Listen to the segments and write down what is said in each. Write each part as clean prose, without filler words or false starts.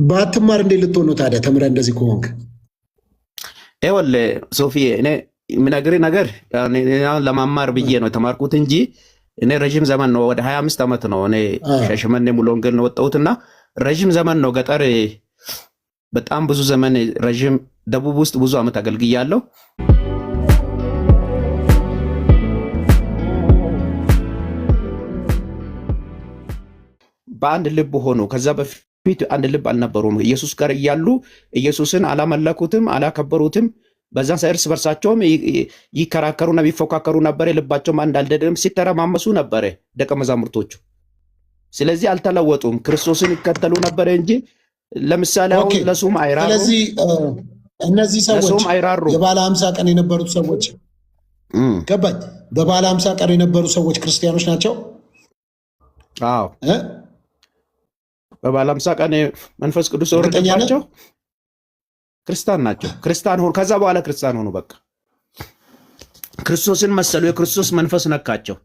ባትማር እንዴት ልትሆን ነው ታዲያ? ተምረህ እንደዚህ ከሆንክ ይኸውልህ ሶፊ፣ እኔ የምነግርህ ነገር ለማማር ብዬ ነው የተማርኩት እንጂ እኔ ረዥም ዘመን ነው፣ ወደ 25 ዓመት ነው እኔ ሻሸመኔ ሙሉ ወንጌል ነው ወጣሁትና ረዥም ዘመን ነው ገጠር፣ በጣም ብዙ ዘመን ረዥም ደቡብ ውስጥ ብዙ ዓመት አገልግያለሁ። በአንድ ልብ ሆኖ ከዛ በፊት አንድ ልብ አልነበሩም። ኢየሱስ ጋር እያሉ ኢየሱስን አላመለኩትም፣ አላከበሩትም። በዛን እርስ በርሳቸውም ይከራከሩና ቢፎካከሩ ነበር። ልባቸውም አንድ አልደለም፣ ሲተረማመሱ ነበር ደቀ መዛሙርቶቹ። ስለዚህ አልተለወጡም፣ ክርስቶስን ይከተሉ ነበር እንጂ ለምሳሌ አሁን ለሱም አይራሩ። ስለዚህ እነዚህ ሰዎች የባለ 50 ቀን የነበሩት ሰዎች ገባኝ። በባለ 50 ቀን የነበሩ ሰዎች ክርስቲያኖች ናቸው። አዎ በባለ 50 ቀን መንፈስ ቅዱስ ወረደባቸው፣ ክርስቲያን ናቸው። ክርስቲያን ሆኑ። ከዛ በኋላ ክርስቲያን ሆኑ። በቃ ክርስቶስን መሰሉ። የክርስቶስ መንፈስ ነካቸው።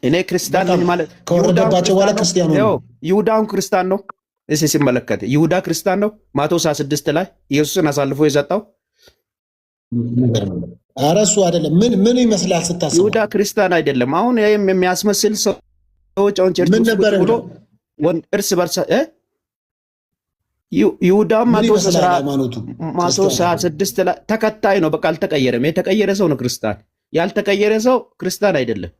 እኔ ክርስቲያን ነኝ ማለት ከወረደባቸው በኋላ ክርስቲያን ሆኑ። ይሁዳውን ክርስቲያን ነው። እሺ ሲመለከት ይሁዳ ክርስቲያን ነው። ማቴዎስ 26 ላይ ኢየሱስን አሳልፎ የሰጠው ኧረ እሱ አይደለም። ምን ይመስላል ስታስብ? ይሁዳ ክርስቲያን አይደለም። አሁን የሚያስመስል ሰዎች አሁን ቸርች ውስጥ ብሎ እርስ በርሳ ይሁዳ ማቴዎስ 26 ላይ ተከታይ ነው። በቃ አልተቀየረም። የተቀየረ ሰው ነው ክርስቲያን። ያልተቀየረ ሰው ክርስቲያን አይደለም።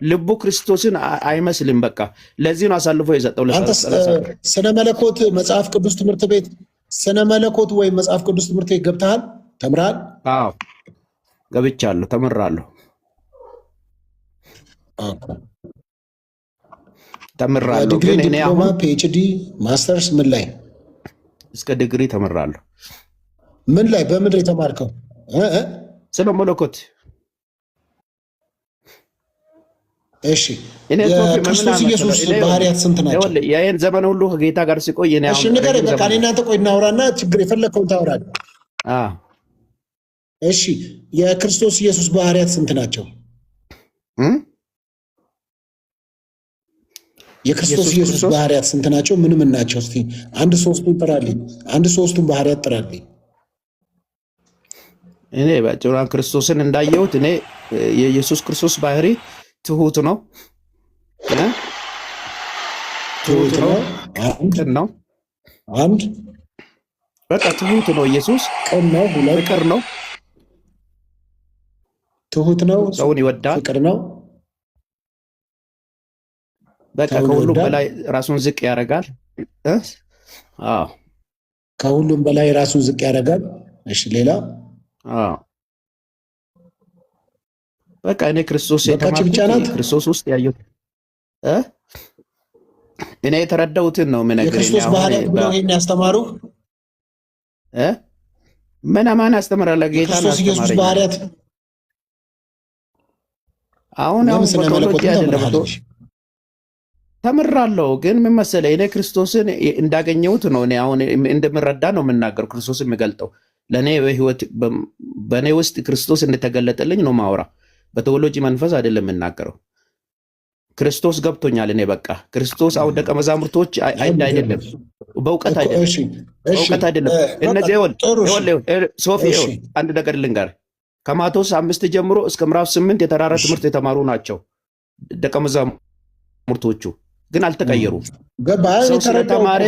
ልቡ ክርስቶስን አይመስልም። በቃ ለዚህ ነው አሳልፎ የሰጠው። ስነ መለኮት መጽሐፍ ቅዱስ ትምህርት ቤት ስነ መለኮት ወይም መጽሐፍ ቅዱስ ትምህርት ቤት ገብተሃል? ተምራል? አዎ ገብቻለሁ፣ ተምራለሁ። ግን እኔ አሁን ፒኤችዲ ማስተርስ ምን ላይ እስከ ዲግሪ ተምራለሁ። ምን ላይ በምድር የተማርከው? ስለ መለኮት። እሺ የክርስቶስ ኢየሱስ ባህሪያት ስንት ናቸው? ይሄን ዘመን ሁሉ ከጌታ ጋር ሲቆይ እኔ አሁን እሺ ንገረኝ። በቃ እኔ እናንተ ቆይ እናውራና ችግር የፈለከውን ታወራለህ። እሺ የክርስቶስ ኢየሱስ ባህሪያት ስንት ናቸው? የክርስቶስ ኢየሱስ ባህሪያት ስንት ናቸው? ምን ምን ናቸው? እስቲ አንድ ሶስቱን ጥራልኝ። አንድ ሶስቱን ባህሪያት ጥራልኝ። እኔ በጭራን ክርስቶስን እንዳየሁት እኔ የኢየሱስ ክርስቶስ ባህሪ ትሁት ነው። ትሁት ነው። አንድ በቃ ትሁት ነው። ኢየሱስ ቅን ነው። ሁለት ፍቅር ነው። ትሁት ነው። ሰውን ይወዳል። ፍቅር ነው። በቃ ከሁሉም በላይ ራሱን ዝቅ ያደርጋል። አዎ ከሁሉም በላይ ራሱን ዝቅ ያደርጋል። እሺ ሌላ? አዎ በቃ እኔ ክርስቶስ የተማርኩት ክርስቶስ ውስጥ ያየሁት እኔ የተረዳሁትን ነው። ምን ነገር ክርስቶስ ባህሪያት ብለው ይሄን ያስተማሩ ምን ማን ያስተምራል? ጌታ ነው። ክርስቶስ ኢየሱስ ባህሪያት አሁን በኮሎጂ አይደለም ተምራለሁ። ግን ምን መሰለህ እኔ ክርስቶስን እንዳገኘሁት ነው። እኔ አሁን እንደምረዳ ነው የምናገር። ክርስቶስን የምገልጠው ለእኔ በህይወት በእኔ ውስጥ ክርስቶስ እንደተገለጠልኝ ነው ማውራ። በቴዎሎጂ መንፈስ አይደለም የምናገረው። ክርስቶስ ገብቶኛል። እኔ በቃ ክርስቶስ አሁን ደቀ መዛሙርቶች አይደለም፣ በእውቀት አይደለም። እነዚህ ሶፊ አንድ ነገር ልንገር። ከማቴዎስ 5 ጀምሮ እስከ ምዕራፍ 8 የተራራ ትምህርት የተማሩ ናቸው ደቀ መዛሙርቶቹ፣ ግን አልተቀየሩም። ሰው ስለተማረ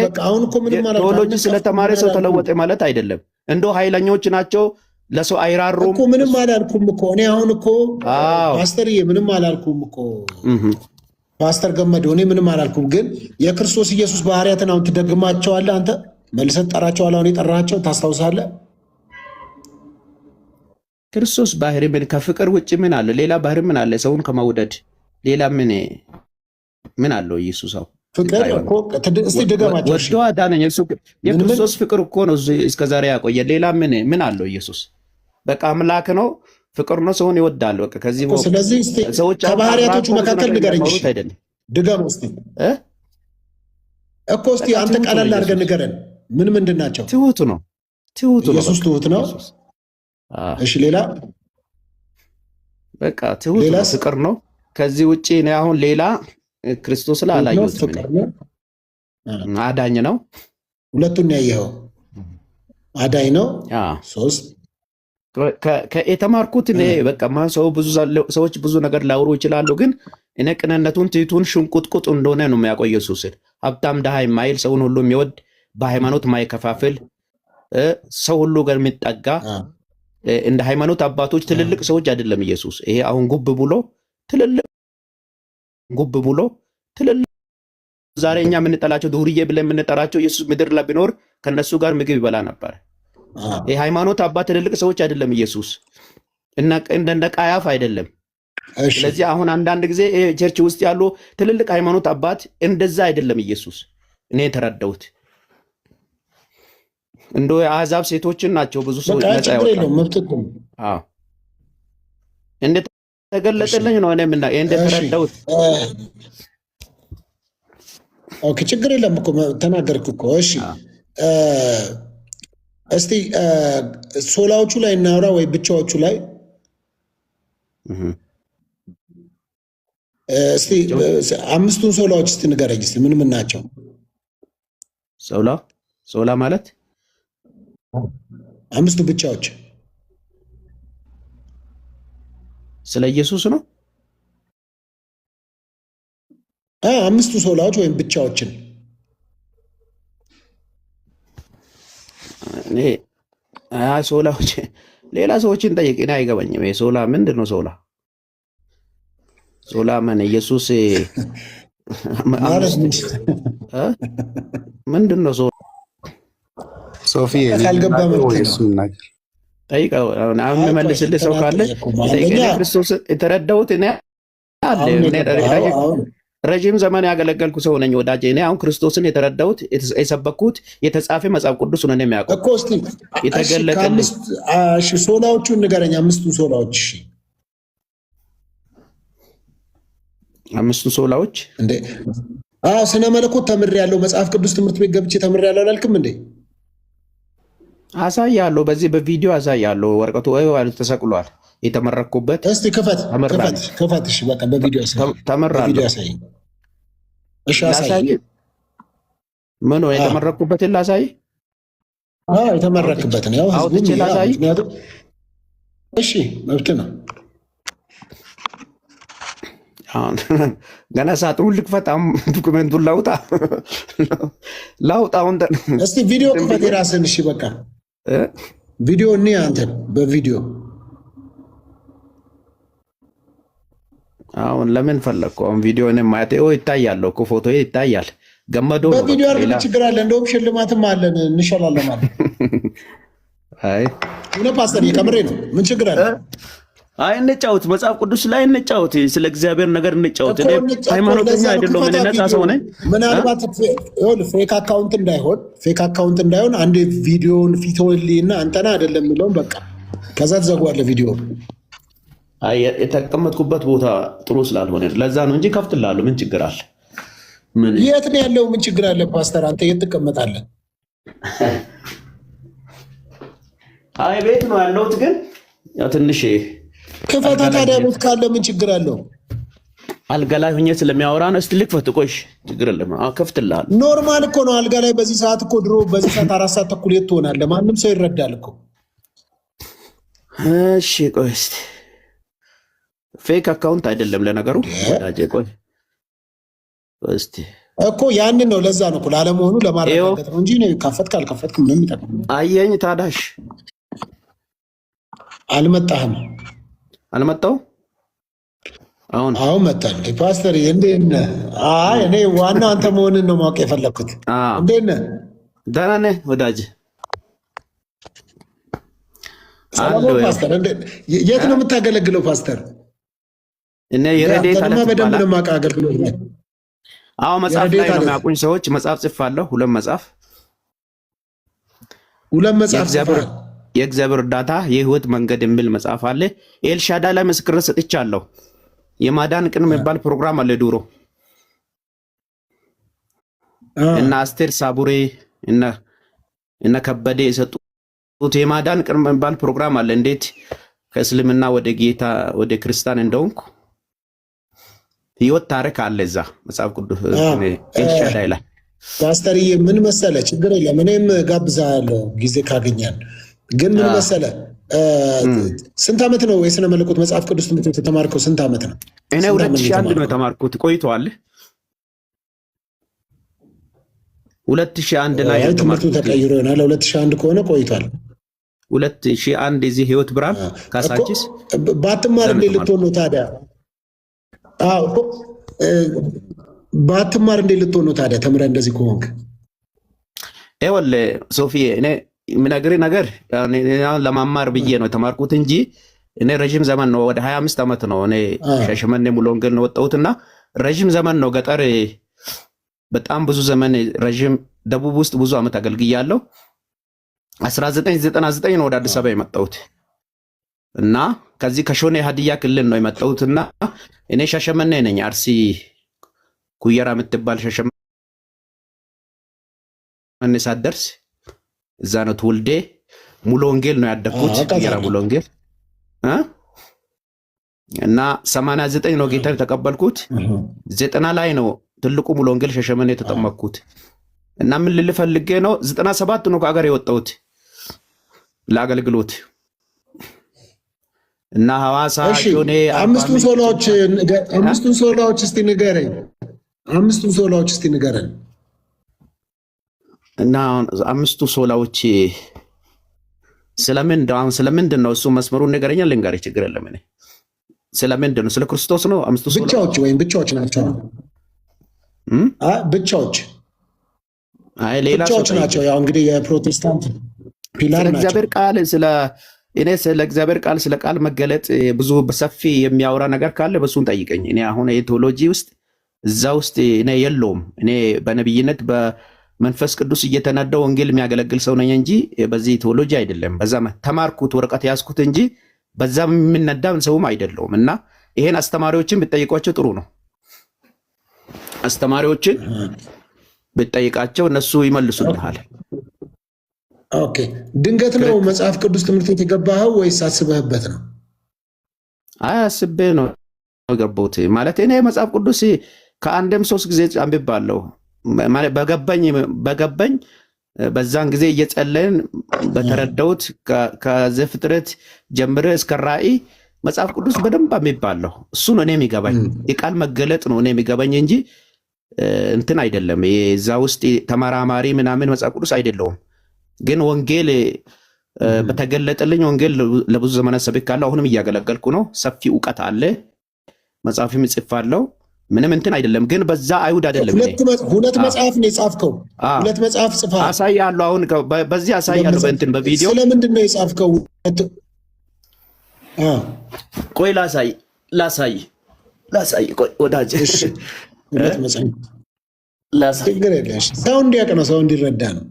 ቴዎሎጂ ስለተማረ ሰው ተለወጠ ማለት አይደለም። እንደው ኃይለኞች ናቸው፣ ለሰው አይራሩም እኮ። ምንም አላልኩም እኮ እኔ አሁን እኮ ፓስተርዬ ምንም አላልኩም እኮ ፓስተር ገመደው እኔ ምንም አላልኩም። ግን የክርስቶስ ኢየሱስ ባህሪያትን አሁን ትደግማቸዋለህ አንተ መልሰህ ትጠራቸዋለህ። አሁን የጠራቸው ታስታውሳለህ? ክርስቶስ ባህሪ ምን ከፍቅር ውጭ ምን አለ? ሌላ ባህሪ ምን አለ? ሰውን ከመውደድ ሌላ ምን አለው? ኢየሱስ አው ፍቅር እኮ እስቲ ደገማቸው። ወዶ አዳነኝ። የክርስቶስ ፍቅር እኮ ነው እስከዛሬ ያቆየ። ሌላ ምን አለው? ኢየሱስ በቃ አምላክ ነው፣ ፍቅር ነው፣ ሰውን ይወዳል። በቃ ከዚህ ስለዚህ ሰዎች ከባህሪያቶቹ መካከል ንገረኝ። ድገም እስቲ እኮ እስቲ አንተ ቀላል አድርገን ንገረን። ምንድን ናቸው? ትሁት ነው። ኢየሱስ ትሁት ነው። እሺ ሌላ? በቃ ትሁት ነው፣ ፍቅር ነው። ከዚህ ውጪ ነው አሁን ሌላ ክርስቶስ ላይ አላየሁትም። አዳኝ ነው። ሁለቱን ያየኸው አዳኝ ነው። ሶስት የተማርኩት እኔ በቃ ሰዎች ብዙ ነገር ላውሩ ይችላሉ፣ ግን እኔ ቅንነቱን ትይቱን ሽንቁጥቁጥ እንደሆነ ነው የሚያውቀው ኢየሱስን። ሀብታም ድሃ የማይል ሰውን ሁሉ የሚወድ በሃይማኖት ማይከፋፍል ሰው ሁሉ ጋር የሚጠጋ እንደ ሃይማኖት አባቶች ትልልቅ ሰዎች አይደለም ኢየሱስ። ይሄ አሁን ጉብ ብሎ ትልልቅ ዛሬ እኛ የምንጠላቸው ዱርዬ ብለን የምንጠራቸው ኢየሱስ ምድር ላይ ቢኖር ከነሱ ጋር ምግብ ይበላ ነበር። የሃይማኖት አባት ትልልቅ ሰዎች አይደለም ኢየሱስ፣ እንደ ቃያፍ አይደለም። ስለዚህ አሁን አንዳንድ ጊዜ ቸርች ውስጥ ያሉ ትልልቅ ሃይማኖት አባት እንደዛ አይደለም ኢየሱስ። እኔ የተረዳሁት እንደ የአሕዛብ ሴቶችን ናቸው ብዙ ሰዎች ነፃ ያወጣሉ። እንደተገለጠልኝ ነው እኔ እንደተረዳሁት። ኦኬ ችግር የለም እኮ ተናገርክ እኮ። እሺ እስቲ ሶላዎቹ ላይ እናውራ ወይ ብቻዎቹ ላይ እስቲ አምስቱን ሶላዎች እስቲ ንገረኝ እስቲ ምን ምን ናቸው? ሶላ ማለት አምስቱ ብቻዎች ስለ ኢየሱስ ነው። አምስቱ ሶላዎች ወይም ብቻዎችን እኔ ሶላዎች ሌላ ሰዎችን ጠይቅ፣ እኔ አይገባኝም። ሶላ ምንድን ነው? ሶላ ምን ኢየሱስ ምንድን ነው? ሶፊ ካልገባ ጠይቀው። አሁን የምመልስልህ ሰው ካለ ክርስቶስ የተረዳሁት እኔ አለ ረዥም ዘመን ያገለገልኩ ሰው ነኝ ወዳጄ። እኔ አሁን ክርስቶስን የተረዳሁት የሰበኩት የተጻፈ መጽሐፍ ቅዱስ ነው የሚያውቀው እኮ። እስቲ የተገለጠልኝ ሶላዎቹን ንገረኝ፣ አምስቱ ሶላዎች። አምስቱ ሶላዎች እንዴ? ስነ መለኮት ተምሬያለሁ፣ መጽሐፍ ቅዱስ ትምህርት ቤት ገብቼ ተምሬያለሁ አላልክም እንዴ? አሳያለሁ፣ በዚህ በቪዲዮ አሳያለሁ። ወረቀቱ ተሰቅሏል የተመረኩበት። እስቲ ክፈት። እሺ በቃ በቪዲዮ አሳይ። እሺ አሳይ። ምን ነው የተመረኩበትን ላሳይ? የተመረክበትን ያው አውጥቼ ላሳይ። እሺ መብት ነው። ገና ሳጥኑን ልክፈት። ዶክመንቱን ላውጣውን እስቲ ቪዲዮ ክፈት የራስን። እሺ በቃ ቪዲዮ እኔ አንተን በቪዲዮ አሁን ለምን ፈለግኩ? አሁን ቪዲዮን ማየት ይታያል እኮ ፎቶ ይታያል። ገመዶ በቪዲዮ አርግ ችግር አለ? እንደውም ሽልማትም አለን፣ እንሸላለማለን። አይ እነ ፓስተር ከምሬ ነው። ምን ችግር አለ? አይ እንጫወት፣ መጽሐፍ ቅዱስ ላይ እንጫወት፣ ስለ እግዚአብሔር ነገር እንጫወት። እኔ ሃይማኖተኛ አይደለሁም፣ እኔ ነፃ ሰው ነኝ። ምናልባት ፌክ አካውንት እንዳይሆን አንድ ቪዲዮን ፊትወልና አንተና አይደለም የሚለውን በቃ ከዛ ትዘጓለህ ቪዲዮ። አይ የተቀመጥኩበት ቦታ ጥሩ ስላልሆነ ለዛ ነው እንጂ ከፍትልሃለሁ። ምን ችግር አለ? የት ነው ያለው? ምን ችግር አለ? ፓስተር አንተ የት ትቀመጣለህ? አይ ቤት ነው ያለሁት፣ ግን ያው ትንሽ ክፈታ። ታዲያ ቤት ካለ ምን ችግር አለው? አልጋ ላይ ሆኜ ስለሚያወራ ነው። እስቲ ልክፈት። ቆይ ችግር የለም፣ ከፍትልሃለሁ። ኖርማል እኮ ነው። አልጋ ላይ በዚህ ሰዓት እኮ ድሮ በዚህ ሰዓት 4 ሰዓት ተኩል የት ትሆናለህ? ማንም ሰው ይረዳል እኮ። እሺ ቆይ እስቲ ፌክ አካውንት አይደለም ለነገሩ ወዳጄ። ቆይ እስቲ እኮ ያንን ነው፣ ለዛ ነው እኮ ላለመሆኑ ለማረጋገጥ ነው እንጂ ነው። ከፈትክ አልከፈትክ ምንም ይጠቅም። አየኝ ታዳሽ አልመጣህም? አልመጣው አሁን መጣን። ፓስተር እንዴት ነህ? አይ እኔ ዋናው አንተ መሆንን ነው ማወቅ የፈለኩት። እንዴት ነህ? ደህና ነህ ወዳጄ? ፓስተር የት ነው የምታገለግለው ፓስተር? እኔ የረዴታ በደንብ ነው የማውቅ አገልግሎት ነው። መጽሐፍ ላይ ነው የሚያውቁኝ ሰዎች። መጽሐፍ ጽፋለሁ፣ 2 መጽሐፍ የእግዚአብሔር እርዳታ የህይወት መንገድ የሚል መጽሐፍ አለ። ኤልሻዳይ ላይ ምስክርነት ሰጥቻለሁ። የማዳን ቅን የሚባል ፕሮግራም አለ ድሮ እና አስቴር ሳቡሬ እና ከበደ የሰጡት የማዳን ቅን የሚባል ፕሮግራም አለ። እንዴት ከእስልምና ወደ ጌታ ወደ ክርስቲያን እንደሆንኩ ህይወት ታሪክ አለ እዛ መጽሐፍ ቅዱስ ኤልሻዳይ ላይ ፓስተርዬ ምን መሰለ፣ ችግር የለም እኔም ጋብዛለሁ ጊዜ ካገኛል። ግን ምን መሰለ፣ ስንት ዓመት ነው የሥነ መለኮት መጽሐፍ ቅዱስ ትምህርት የተማርከው? ስንት ዓመት ነው? እኔ 2001 ነው የተማርኩት። ቆይቷል። 2001 ላይ ትምህርቱ ተቀይሮ ይሆናል። 2001 ከሆነ ቆይቷል። 2001 የዚህ ህይወት ብርሃን ካሳንቺስ ባትማር እንዴት ልትሆን ነው ታዲያ? ባትማር እንዴት ልትሆን ነው ታዲያ? ተምረህ እንደዚህ ከሆንክ ይኸውልህ ሶፊዬ፣ እኔ የምነግርህ ነገር ለማማር ብዬ ነው የተማርኩት እንጂ እኔ ረዥም ዘመን ነው፣ ወደ 25 ዓመት ነው እኔ ሻሸመኔ ሙሉ ወንጌል ነው ወጣሁትና ረዥም ዘመን ነው ገጠር በጣም ብዙ ዘመን ረዥም ደቡብ ውስጥ ብዙ ዓመት አገልግያለሁ። 1999 ነው ወደ አዲስ አበባ የመጣሁት እና ከዚህ ከሾኔ ሀዲያ ክልል ነው የመጣሁትና እኔ ሻሸመኔ ነኝ። አርሲ ኩየራ የምትባል ሻሸመኔ ሳትደርስ እዛ ነው ትውልዴ። ሙሉ ወንጌል ነው ያደግኩት፣ ኩየራ ሙሉ ወንጌል እና 89 ነው ጌታ የተቀበልኩት። 90 ላይ ነው ትልቁ ሙሉ ወንጌል ሻሸመኔ የተጠመቅኩት እና ምን ልል ፈልጌ ነው 97 ነው ከአገር የወጣሁት ለአገልግሎት እና ሐዋሳ ሾኔ። አምስቱን ሶላዎች እስቲ ንገረኝ። እና አምስቱ ሶላዎች ስለምንድን ነው? እሱ መስመሩን ንገረኛ፣ ልንገርህ። ችግር የለም። እኔ ስለምንድን ነው? ስለ ክርስቶስ ነው። አምስቱ ብቻዎች ወይም ብቻዎች ናቸው? ብቻዎች ሌላ ናቸው። ያው እንግዲህ የፕሮቴስታንት ፒላር ናቸው። እግዚአብሔር ቃል እኔ ስለ እግዚአብሔር ቃል ስለ ቃል መገለጥ ብዙ በሰፊ የሚያወራ ነገር ካለ በሱን ጠይቀኝ። እኔ አሁን የቴዎሎጂ ውስጥ እዛ ውስጥ እኔ የለውም። እኔ በነብይነት በመንፈስ ቅዱስ እየተነዳው ወንጌል የሚያገለግል ሰው ነኝ እንጂ በዚህ ቴዎሎጂ አይደለም። በዛ ተማርኩት ወረቀት ያዝኩት እንጂ በዛ የምነዳ ሰውም አይደለውም። እና ይሄን አስተማሪዎችን ብትጠይቋቸው ጥሩ ነው። አስተማሪዎችን ብትጠይቃቸው እነሱ ይመልሱልሃል። ኦኬ። ድንገት ነው መጽሐፍ ቅዱስ ትምህርት ቤት የገባኸው ወይስ አስበህበት ነው? አስቤ ነው የገባሁት። ማለት እኔ መጽሐፍ ቅዱስ ከአንድም 3 ጊዜ አንብቤያለሁ። በገባኝ በዛን ጊዜ እየጸለይን በተረዳሁት ከዘፍጥረት ጀምረ እስከ ራእይ መጽሐፍ ቅዱስ በደንብ አንብቤያለሁ። እሱ ነው እኔ የሚገባኝ፣ የቃል መገለጥ ነው እኔ የሚገባኝ እንጂ እንትን አይደለም። እዛ ውስጥ ተመራማሪ ምናምን መጽሐፍ ቅዱስ አይደለውም። ግን ወንጌል በተገለጠልኝ ወንጌል ለብዙ ዘመናት ሰብኬያለሁ። አሁንም እያገለገልኩ ነው። ሰፊ እውቀት አለ። መጽሐፍም እጽፋለሁ። ምንም እንትን አይደለም። ግን በዛ አይሁድ አይደለም። ሁለት መጽሐፍ ነው የጻፍከው? ሁለት መጽሐፍ ጽፈሃል? አሳያለሁ። አሁን በዚህ አሳያለሁ። በእንትን በቪዲዮ ስለምንድን ነው የጻፍከው? ቆይ ላሳይ። ቆይ ወዳጅ ችግር የለም። ሰው እንዲያውቅ ነው፣ ሰው እንዲረዳ ነው።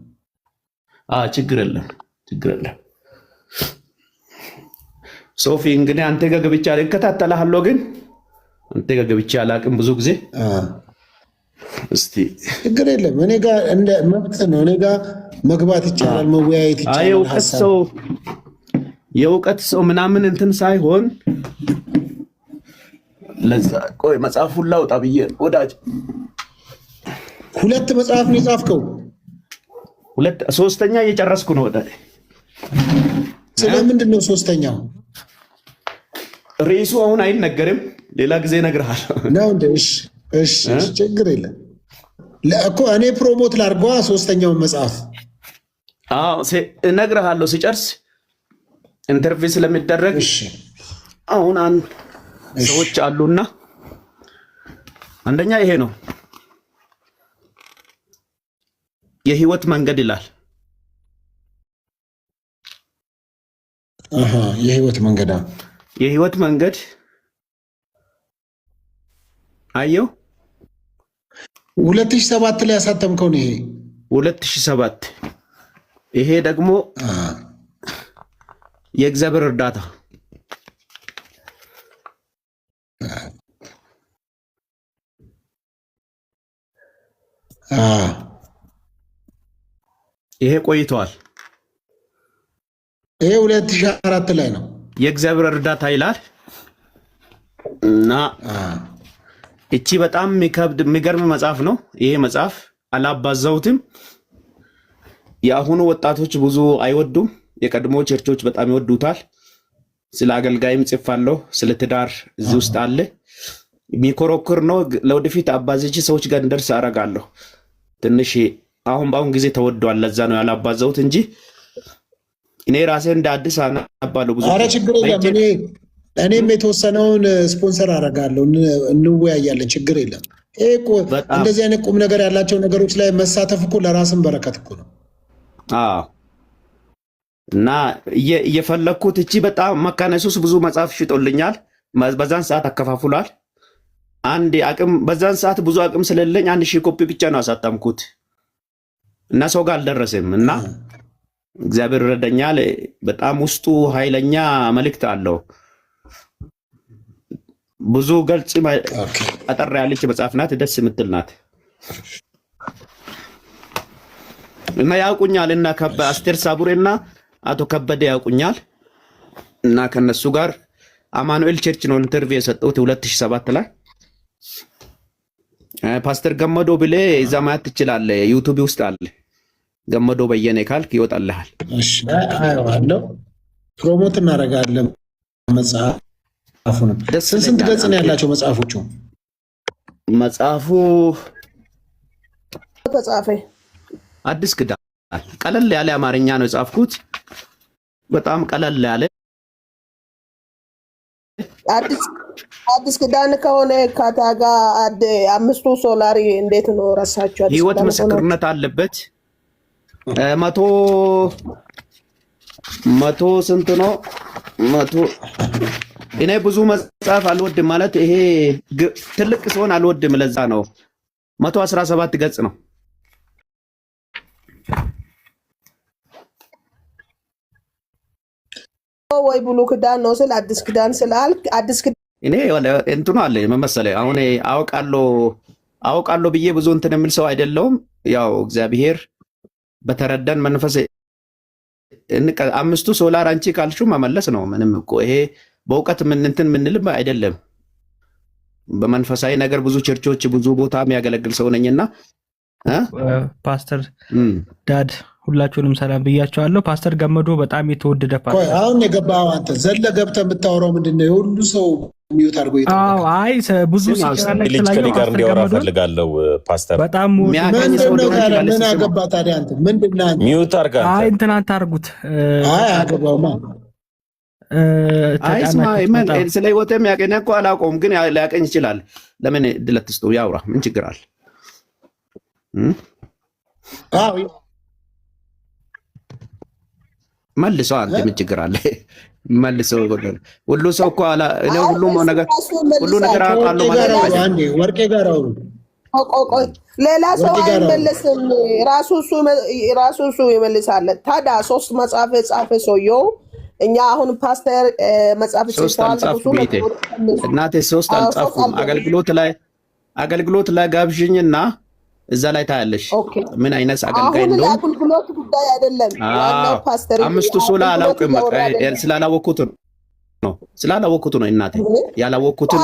ችግር የለም። ሶፊ እንግዲህ አንተ ጋር ገብቼ እከታተልሃለሁ፣ ግን አንተ ጋር ገብቼ አላውቅም ብዙ ጊዜ። እስቲ ችግር የለም። እኔ ጋር እንደ መብት ነው። እኔ ጋር መግባት ይቻላል፣ መወያየት ይቻላል። የእውቀት ሰው ምናምን እንትን ሳይሆን ለዛ ቆይ መጽሐፉን ላውጣ ብዬ ወዳጅ። ሁለት መጽሐፍ ነው የጻፍከው? ሶስተኛ እየጨረስኩ ነው ወዳጅ። ስለምንድን ነው ሶስተኛው? ርዕሱ አሁን አይነገርም፣ ሌላ ጊዜ እነግርሃለሁ። ነው እንደ እሺ፣ ችግር የለም እኮ እኔ ፕሮሞት ላድርገዋ ሶስተኛውን መጽሐፍ። እነግርሃለሁ ሲጨርስ ኢንተርቪው ስለሚደረግ። አሁን ሰዎች አሉና አንደኛ ይሄ ነው የህይወት መንገድ ይላል። የህይወት መንገድ አየው 2007 ላይ ያሳተምከው ነው ይሄ 2007። ይሄ ደግሞ የእግዚአብሔር እርዳታ ይሄ ቆይቷል። ይሄ 2004 ላይ ነው። የእግዚአብሔር እርዳታ ይላል እና እቺ በጣም የሚከብድ የሚገርም መጽሐፍ ነው። ይሄ መጽሐፍ አላባዛውትም። የአሁኑ ወጣቶች ብዙ አይወዱም። የቀድሞ ቸርቾች በጣም ይወዱታል። ስለ አገልጋይም ጽፋለሁ። ስለ ትዳር እዚህ ውስጥ አለ። የሚኮረኩር ነው። ለወደፊት አባዝቼ ሰዎች ጋር እንደርስ አደርጋለሁ። ትንሽ በአሁን ጊዜ ተወዷል። ለዛ ነው ያላባዛውት እንጂ እኔ ራሴ እንደ አዲስ አነባለሁ ብዙ። ኧረ ችግር የለም። እኔም የተወሰነውን ስፖንሰር አደርጋለሁ። እንወያያለን። ችግር የለም። ይሄ እኮ እንደዚህ አይነት ቁም ነገር ያላቸው ነገሮች ላይ መሳተፍ እኮ ለራስን በረከት እኮ ነው። እና እየፈለግኩት እቺ በጣም መካነ ኢየሱስ ብዙ መጽሐፍ ሽጦልኛል። በዛን ሰዓት አከፋፍሏል። አንድ አቅም በዛን ሰዓት ብዙ አቅም ስለሌለኝ 1000 ኮፒ ብቻ ነው አሳተምኩት እና ሰው ጋር አልደረሰም። እና እግዚአብሔር ረዳኛል። በጣም ውስጡ ኃይለኛ መልእክት አለው። ብዙ ገልጽ አጠር ያለች መጽሐፍ ናት። ደስ የምትል ናት። እና ያውቁኛል እና አስቴር ሳቡሬና አቶ ከበደ ያውቁኛል እና ከነሱ ጋር አማኑኤል ቸርች ነው ኢንተርቪው የሰጠሁት 2007 ላይ። ፓስተር ገመዶ ብሌ እዛ ማየት ትችላለህ። ዩቲዩብ ውስጥ አለ። ገመዶ በየነ ካልክ ይወጣልሃል። እሺ አለው። ፕሮሞት እናደርጋለን። መጽሐፉን ስንት ገጽ ነው ያላቸው መጽሐፎቹ? መጽሐፉ ተጻፈ አዲስ ኪዳን ቀለል ያለ አማርኛ ነው የጻፍኩት። በጣም ቀለል ያለ አዲስ ኪዳን ከሆነ ካታጋ አምስቱ ሶላሪ እንዴት ነው ራሳቸው? ህይወት ምስክርነት አለበት። መቶ ስንት ነው? እኔ ብዙ መጽሐፍ አልወድም ማለት ይሄ ትልቅ ሲሆን አልወድም። ለዛ ነው 117 ገጽ ነው። ወይ ብሉ ኪዳን ነው ስለ አዲስ ኪዳን ስላልክ አዲስ ኪዳን እኔ እንትኑ አለ መሰለኝ። አሁን አውቃለሁ ብዬ ብዙ እንትን የምል ሰው አይደለሁም። ያው እግዚአብሔር በተረዳን መንፈስ አምስቱ ሶላር አንቺ ካልሽው መመለስ ነው። ምንም እኮ ይሄ በእውቀት እንትን ምንልም አይደለም። በመንፈሳዊ ነገር ብዙ ቸርቾች ብዙ ቦታ የሚያገለግል ሰው ነኝና ፓስተር ዳድ ሁላችሁንም ሰላም ብያቸዋለሁ። ፓስተር ገመዶ በጣም የተወደደ ፓስተር። አሁን የገባኸው አንተ ዘለ ገብተህ የምታወራው ምንድን ነው? የሁሉ ሰው ሚዩት አድርጎ ይጣው። አይ ብዙ ልጅ ከኔ ጋር እንዲያወራ ፈልጋለሁ ፓስተር። በጣም ምን አገባ ታዲያ? አንተ ምንድን ነህ? ሚዩት አድርጋ። አይ እንትን አታርጉት። አይ አገባውማ። አይ ስለ ህይወቴ የሚያቀኝ እኮ አላውቀውም፣ ግን ሊያቀኝ ይችላል። ለምን እድል አትስጠው? ያውራ። ምን ችግር አለ? መልሰው አንተ ምን ችግር አለ? መልሰው ሁሉ ሰው እኮ እኔ ሁሉ ነገር አውቃለሁ ማለት ነው። አንዴ ወርቄ ጋር አውሩ። ሌላ ሰው አይመለስም። ራሱ እሱ ይመልሳል። ታዲያ 3 መጽሐፍ የጻፈ ሰውየው እኛ አሁን ፓስተር መጽሐፍ ጽፏል። እናቴ 3 አልጻፉም። አገልግሎት ላይ ጋብዥኝና እዛ ላይ ታያለሽ ምን አይነት አገልጋይ እንደሆነ። አሁን አገልግሎት ጉዳይ አይደለም። ዋናው ፓስተር አምስቱ ሶላ አላውቅም። ስላላወኩት ነው እናቴ ያላወኩትን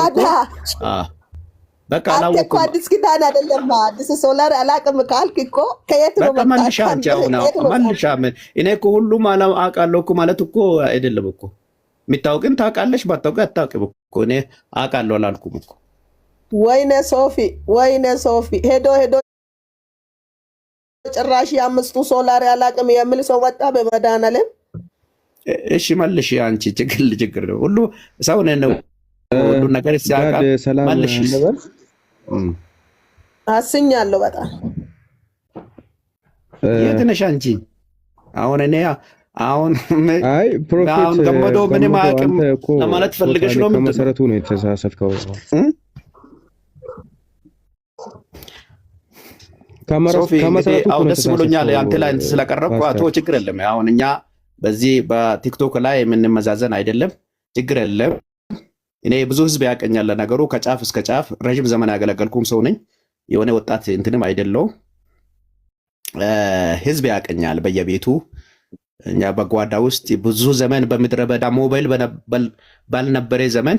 በቃ አላወኩም። አዲስ ኪዳን አይደለም። አዲስ ሶላር አላውቅም ካልክ እኮ ከየት ነው መጣ? መልሻ አንቺ አሁን መልሻ እኔ እኮ ሁሉም አውቃለሁ እኮ ማለት እኮ አይደለም እኮ። የሚታወቅን ታውቃለሽ፣ ባታውቅ አታውቅም እኮ። እኔ አውቃለሁ አላልኩም እኮ። ወይኔ ሶፊ ሄዶ ጭራሽ የአምስቱ ሶላር አላውቅም የሚል ሰው መጣ። በመድኃኒዓለም እሺ መልሽ አንቺ። ችግር ነው ሁሉ ሰው ነው ሁሉ ነገር ሲያውቃል። መልሽ አስኛለሁ በጣም የት ነሽ አንቺ? አሁን እኔ አይ ፕሮፌት ገመዶ ምንም አያውቅም ለማለት ፈልገሽ ነው? ከመሰረቱ ነው የተሳሳትከው። ደስ ብሎኛል አንተ ላይ ስለቀረብኩ። አቶ ችግር የለም። አሁን እኛ በዚህ በቲክቶክ ላይ የምንመዛዘን አይደለም። ችግር የለም። እኔ ብዙ ህዝብ ያቀኛል። ነገሩ ከጫፍ እስከ ጫፍ ረዥም ዘመን ያገለገልኩም ሰው ነኝ። የሆነ ወጣት እንትንም አይደለው። ህዝብ ያቀኛል በየቤቱ። እኛ በጓዳ ውስጥ ብዙ ዘመን በምድረ በዳ ሞባይል ባልነበረ ዘመን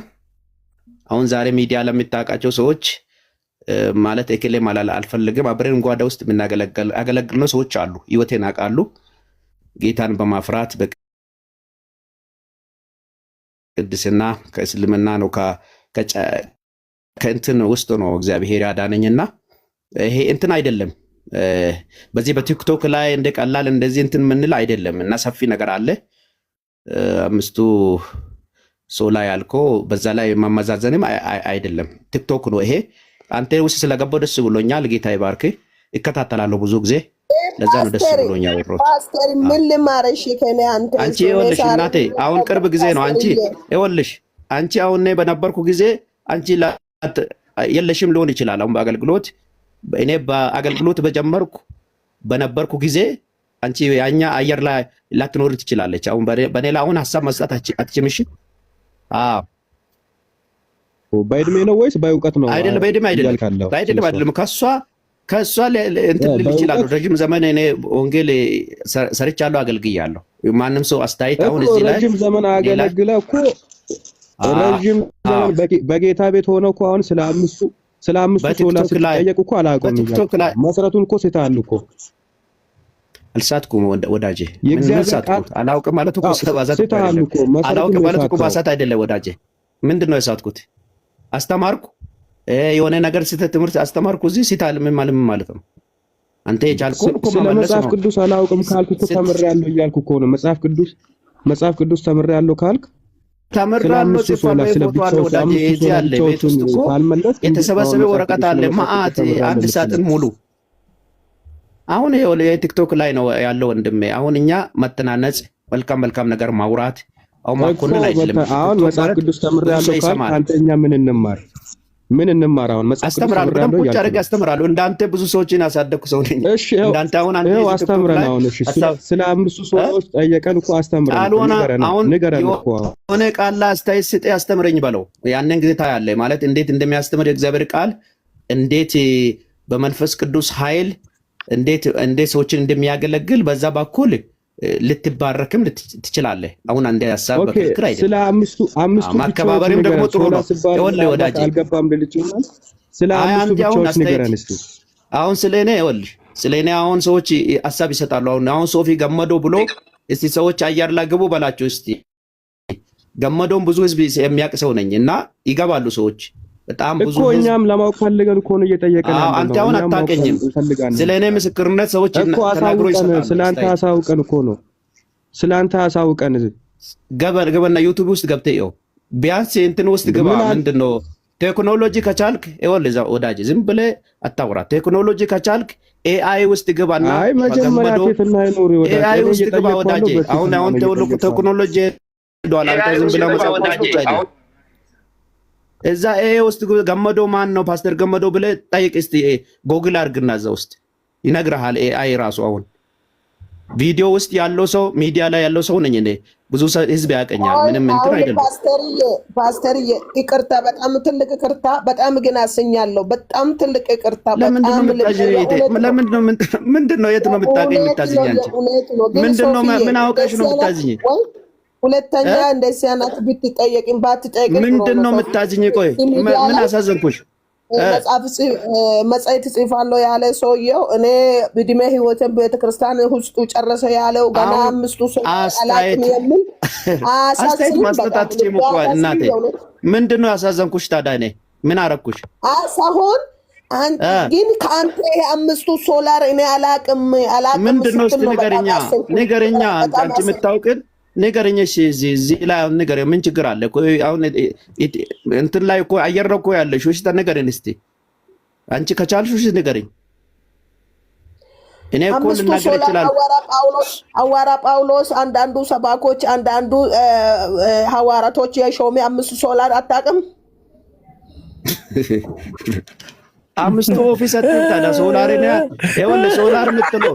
አሁን ዛሬ ሚዲያ ለምታውቃቸው ሰዎች ማለት እከሌ ማለት አልፈልግም። አብረን ጓዳ ውስጥ የምናገለግል ነው ሰዎች አሉ። ህይወቴን አውቃሉ። ጌታን በማፍራት በቅድስና ከእስልምና ነው ከእንትን ውስጥ ነው እግዚአብሔር ያዳነኝና ይሄ እንትን አይደለም። በዚህ በቲክቶክ ላይ እንደ ቀላል እንደዚህ እንትን ምንል አይደለም እና ሰፊ ነገር አለ። አምስቱ ሶላ ያልኮ በዛ ላይ ማመዛዘንም አይደለም። ቲክቶክ ነው ይሄ። አንተ ውስጥ ስለገባው ደስ ብሎኛል። ጌታ ይባርክ። እከታተላለሁ ብዙ ጊዜ ለዛ ነው ደስ ብሎኛል። ፓስተር ምን ልማረሽ ከኔ አንቺ ይኸውልሽ እናቴ አሁን ቅርብ ጊዜ ነው አንቺ ይኸውልሽ አንቺ አሁን እኔ በነበርኩ ጊዜ አንቺ የለሽም ሊሆን ይችላል። አሁን በአገልግሎት እኔ በአገልግሎት በነበርኩ ጊዜ አንቺ ያኛ አየር ላይ ላትኖር ትችላለች። አሁን በኔ ላይ አሁን ሐሳብ መስጠት አትችምሽ። አዎ በእድሜ ነው ወይስ በእውቀት ነው? አይደለም በእድሜ አይደለም። ከሷ እንትን ልል ይችላል። ረጅም ዘመን እኔ ወንጌል ሰርቻለሁ፣ አገልግያለሁ። ማንም ሰው አስተያየት አሁን እዚህ ላይ ረጅም ዘመን አገለግለ እኮ ረጅም ዘመን በጌታ ቤት ሆነው እኮ አሁን ስለ አምስቱ ሶላ ሲጠየቁ እኮ አላውቅም። መሰረቱን እኮ ሲታሉ እኮ አልሳትኩም ወዳጄ። ምን ሳትኩት አላውቅም ማለት እኮ ስለባዛት አላውቅም ማለት እኮ ባሳት አይደለም ወዳጄ። ምንድነው የሳትኩት? አስተማርኩ የሆነ ነገር ስህተት ትምህርት አስተማርኩ። እዚህ ሲታል ምን ማለት ነው? አንተ የቻልኩን እኮ መመለስ ነው። መጽሐፍ ቅዱስ አላውቅም ካልኩ እኮ ተምሬያለሁ እያልኩ እኮ ነው። መጽሐፍ ቅዱስ ተምሬያለሁ ካልክ ተምሬያለሁ ጽፏለሁ ይፎቷል ወዳጄ። እዚህ አለ ቤት ውስጥ እኮ የተሰበሰበ ወረቀት አለ ማአት አንድ ሳጥን ሙሉ። አሁን ይኸው የቲክቶክ ላይ ነው ያለው ወንድሜ። አሁን እኛ መተናነጽ መልካም ነገር ማውራት አሁን ማኮንን አይችልም። አሁን መጽሐፍ ቅዱስ ተምሬያለሁ ካልክ አንተኛ ምን እንማር? አሁን መጽሐፍ ቅዱስ ተምሬያለሁ ቁጭ አድርጌ አስተምራለሁ። እንዳንተ ብዙ ሰዎችን ያሳደግኩ ሰው ነኝ። እንዳንተ አሁን አንተ አስተምረን። አሁን እሺ ስለ አምስቱ ሶላዎች ጠየቀን እኮ አስተምረን። ንገረን እኮ ሆነ ቃል አስተያየት ስጠኝ አስተምረኝ በለው። ያንን ጊዜ ታያለህ ማለት እንዴት እንደሚያስተምር የእግዚአብሔር ቃል እንዴት በመንፈስ ቅዱስ ኃይል እንዴት ሰዎችን እንደሚያገለግል በዛ በኩል ልትባረክም ትችላለህ። አሁን አንዴ ሐሳብ በክርክር አይደለም። ስለ አምስቱ ማከባበርም ደግሞ ጥሩ ነው። ይኸውልህ ወዳጄ አልገባም ልልጭውና ስለ አምስቱ ብቻዎች ንገረን እስቲ። አሁን ስለ እኔ አሁን ሰዎች ሐሳብ ይሰጣሉ። አሁን ሶፊ ገመዶ ብሎ እስቲ ሰዎች አየር ላይ ግቡ በላቸው እስቲ። ገመዶም ብዙ ህዝብ የሚያውቅ ሰው ነኝ እና ይገባሉ ሰዎች በጣም ብዙ እኮ እኛም ለማወቅ ፈልገን እኮ ነው እየጠየቀን ያለው። አንተ አሁን አታውቀኝም። ስለ እኔ ምስክርነት ሰዎች ተናግሮ ይሰጣሉ። ስለአንተ አሳውቀን እኮ ነው። ስለአንተ አሳውቀን ገበና ዩቲዩብ ውስጥ ገብተህ ይኸው ቢያንስ እንትን ውስጥ ግባ። ምንድነው ቴክኖሎጂ ከቻልክ ይኸውልህ ወዳጅ ዝም ብለህ አታውራ። ቴክኖሎጂ ከቻልክ ኤአይ ውስጥ ግባና ኤአይ ውስጥ ግባ ወዳጅ። አሁን ቴክኖሎጂ ዶላር አንተ ዝም ብለህ መጻፍ አይደለም። እዛ ኤአይ ውስጥ ገመዶ ማን ነው ፓስተር ገመዶ ብለህ ጠይቅ እስቲ። ጎግል አድርግና እዛ ውስጥ ይነግርሃል ኤአይ ራሱ። አሁን ቪዲዮ ውስጥ ያለው ሰው ሚዲያ ላይ ያለው ሰው ነኝ እኔ። ብዙ ህዝብ ያቀኛል። ምንም እንትን አይደለም። ፓስተርዬ ይቅርታ፣ በጣም ትልቅ ይቅርታ። በጣም ግን አሰኛለሁ። በጣም ትልቅ ይቅርታ። ምንድነው የት ነው የምታገኝ የምታዝኝ አንቺ? ምንድነው ምን አውቀሽ ነው የምታዝኝ? ሁለተኛ እንደዚህ አይነት ብትጠየቅም ባትጠየቅም ምንድነው የምታዝኝ? ቆይ ምን አሳዘንኩሽ? መጽሐፍ ጽፋለሁ ያለ ሰውየው እኔ በድሜ ህይወትን ቤተክርስቲያን ውስጥ ጨረሰ ያለው ገና አምስቱ ሰው አላቅም የሚል አስተያየት መስጠት አትችይም እኮ እናቴ። ምንድነው ያሳዘንኩሽ ታዲያ? እኔ ምን አረኩሽ? ሳይሆን ግን ከአንተ አምስቱ ሶላር እኔ አላቅም ምንድነው? እስኪ ንገረኛ አንቺ የምታውቅን ንገረኝ። እዚህ ላይ አሁን ንገረኝ። ምን ችግር አለ? አሁን እንትን ላይ እኮ አየር ነው እኮ ያለሽ። እሺ ንገረኝ እስቲ አንቺ ከቻልሽ እሺ ንገረኝ። እኔ እኮ ልናገር እችላለሁ። ሐዋርያ ጳውሎስ፣ አንዳንዱ ሰባኮች፣ አንዳንዱ ሐዋርያቶች የሾሜ አምስቱ ሶላር አታውቅም? አምስቱ ኦፊስ አጥታዳ ሶላር ነው ይኸውልህ፣ ሶላር የምትለው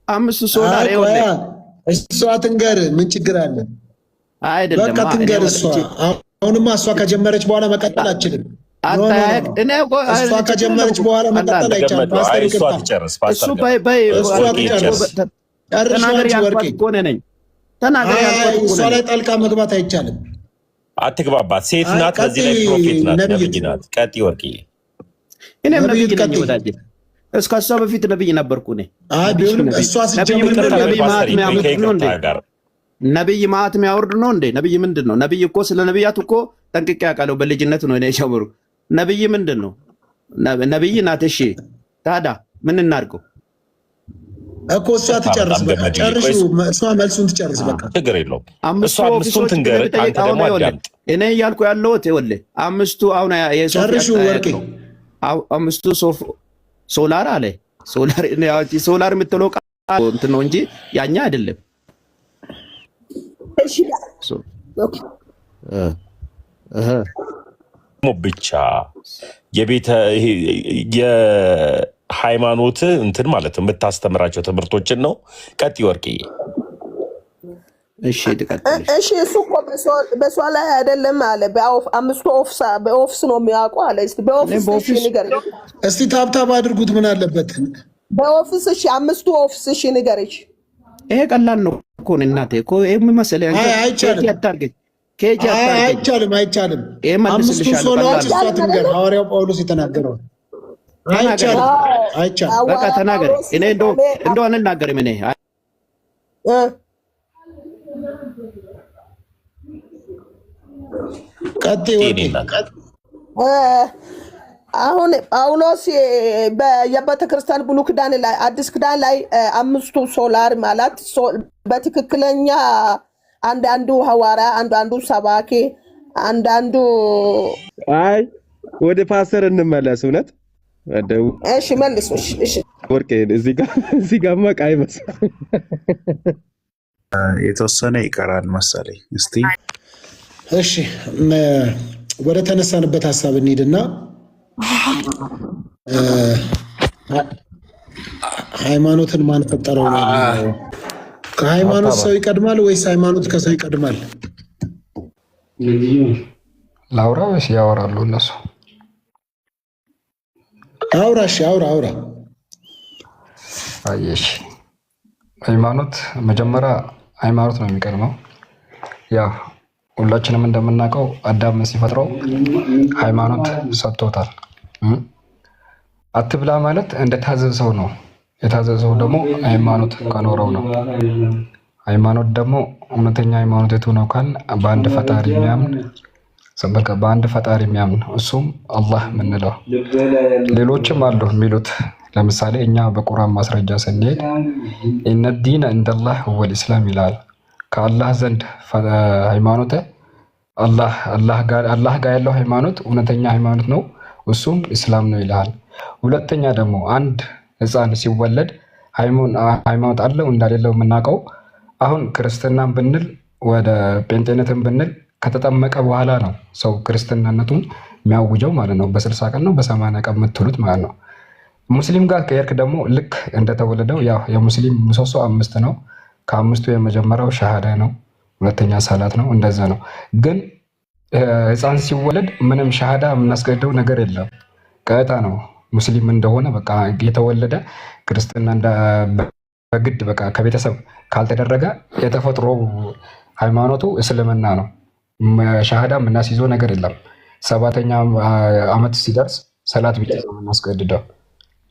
አምስቱ ሶላር ይኸውልህ፣ እሷ ትንገር። ምን ችግር አለ? አይደለም በቃ ትንገር እሷ። አሁንማ እሷ ከጀመረች በኋላ መቀጠል አችልም። እሷ ከጀመረች በኋላ መቀጠል አይቻልም። ፓስተር ይቅርታ፣ እሱ ተናገር ያልኳት እኮ ነኝ። ተናገር ያልኳት እኮ ነኝ። እሷ ላይ ጣልቃ መግባት አይቻልም። አትግባባት። ሴት ናት፣ በዚህ ላይ ፕሮፌት ናት፣ ነብይ ናት። ቀጥ ወርቂ እኔም ነብይ ነኝ ወዳጄ። እስከ እሷ በፊት ነብይ ነበርኩ እኔ። ቢሆንም እሷ ነብይ ማት የሚያወርድ ነው እንዴ? ነብይ ምንድን ነው? ነብይ እኮ ስለ ነብያት እኮ ጠንቅቄ ያውቃለሁ። በልጅነት ነው እኔ ጀምሩ። ነብይ ምንድን ነው? ነብይ ናት። እሺ ታዲያ ምን እናድርገው እኮ? እሷ ትጨርስ በቃ ጨርሹ። እሷ መልሱን ትጨርስ በቃ ችግር የለውም። እሷ አምስቱን ትንገር፣ አንተ ደግሞ አዳምጥ። እኔ እያልኩ ያለሁት ይኸውልህ አምስቱ አሁን ጨርሹ ወርቄ። አምስቱ ሶላር አለ ሶላር የምትለው ቃል እንትን ነው እንጂ ያኛ አይደለም። ብቻ የቤተ የሃይማኖት እንትን ማለት የምታስተምራቸው ትምህርቶችን ነው። ቀጥ ወርቅዬ። እሺ ትቀጥል። እሺ እሱ እኮ በሷ ላይ አይደለም አለ። አምስቱ በኦፍስ ነው የሚያውቁ አለ። እስቲ በኦፍስ እሺ ንገረኝ። እስቲ ታብታብ አድርጉት። ምን አለበት በኦፍስ? እሺ አምስቱ ኦፍስ እሺ ንገረኝ። ይሄ ቀላል ነው እኮ እናቴ እኮ ይሄ ምን መሰለህ? አይቻልም። አምስቱ ሶሎዎች እሷ ትንገር። ሐዋርያው ጳውሎስ የተናገረው አይቻልም። በቃ ተናገር። እኔ እንደው አንናገርም። እኔ ቀጥይ ወርቄ። አሁን ጳውሎስ የቤተ ክርስቲያን ብሉይ ኪዳን ላይ አዲስ ኪዳን ላይ አምስቱ ሶላር ማለት በትክክለኛ አንዳንዱ ሐዋርያ፣ አንዳንዱ ሰባኪ፣ አንዳንዱ አይ ወደ ፓስተር እንመለስ። እውነት እሺ መልስ። እሺ ወርቄ እዚህ ጋር ማቃይ መሰለኝ የተወሰነ ይቀራል መሰለኝ። እስቲ እሺ ወደ ተነሳንበት ሐሳብ እንሂድና ሃይማኖትን ማን ፈጠረው ነው? ከሃይማኖት ሰው ይቀድማል ወይስ ሃይማኖት ከሰው ይቀድማል? ላውራ ወይስ ያወራሉ እነሱ? አውራሽ አውራ። አየሽ ሃይማኖት መጀመሪያ ሃይማኖት ነው የሚቀድመው። ያው ሁላችንም እንደምናውቀው አዳምን ሲፈጥረው ሃይማኖት ሰጥቶታል። አትብላ ማለት እንደታዘዘው ነው። የታዘዘው ደግሞ ሃይማኖት ከኖረው ነው። ሃይማኖት ደግሞ እውነተኛ ሃይማኖት የቱ ነው ካል በአንድ ፈጣሪ የሚያምን እሱም አላህ ምንለው። ሌሎችም አሉ የሚሉት። ለምሳሌ እኛ በቁርአን ማስረጃ ስንሄድ ኢነ ዲነ እንደላህ ሁወል ኢስላም ይላል። ከአላህ ዘንድ ሃይማኖት አላህ ጋር ያለው ሃይማኖት እውነተኛ ሃይማኖት ነው፣ እሱም ኢስላም ነው ይላል። ሁለተኛ ደግሞ አንድ ህፃን ሲወለድ ሃይማኖት አለው እንዳሌለው የምናውቀው አሁን ክርስትናን ብንል ወደ ጴንጤነትን ብንል ከተጠመቀ በኋላ ነው ሰው ክርስትናነቱን የሚያውጀው ማለት ነው። በ60 ቀን ነው በ80 ቀን የምትሉት ማለት ነው። ሙስሊም ጋር ከሄድክ ደግሞ ልክ እንደተወለደው ያው የሙስሊም ምሰሶ 5 ነው። ከአምስቱ የመጀመሪያው ሸሃዳ ነው፣ ሁለተኛ ሰላት ነው። እንደዛ ነው። ግን ህፃን ሲወለድ ምንም ሸሃዳ የምናስገድደው ነገር የለም። ቀጥታ ነው ሙስሊም እንደሆነ በቃ የተወለደ ክርስትና በግድ በቃ ከቤተሰብ ካልተደረገ የተፈጥሮ ሃይማኖቱ እስልምና ነው። ሸሃዳ የምናስይዘው ነገር የለም። 7ኛ ዓመት ሲደርስ ሰላት ብቻ ነው የምናስገድደው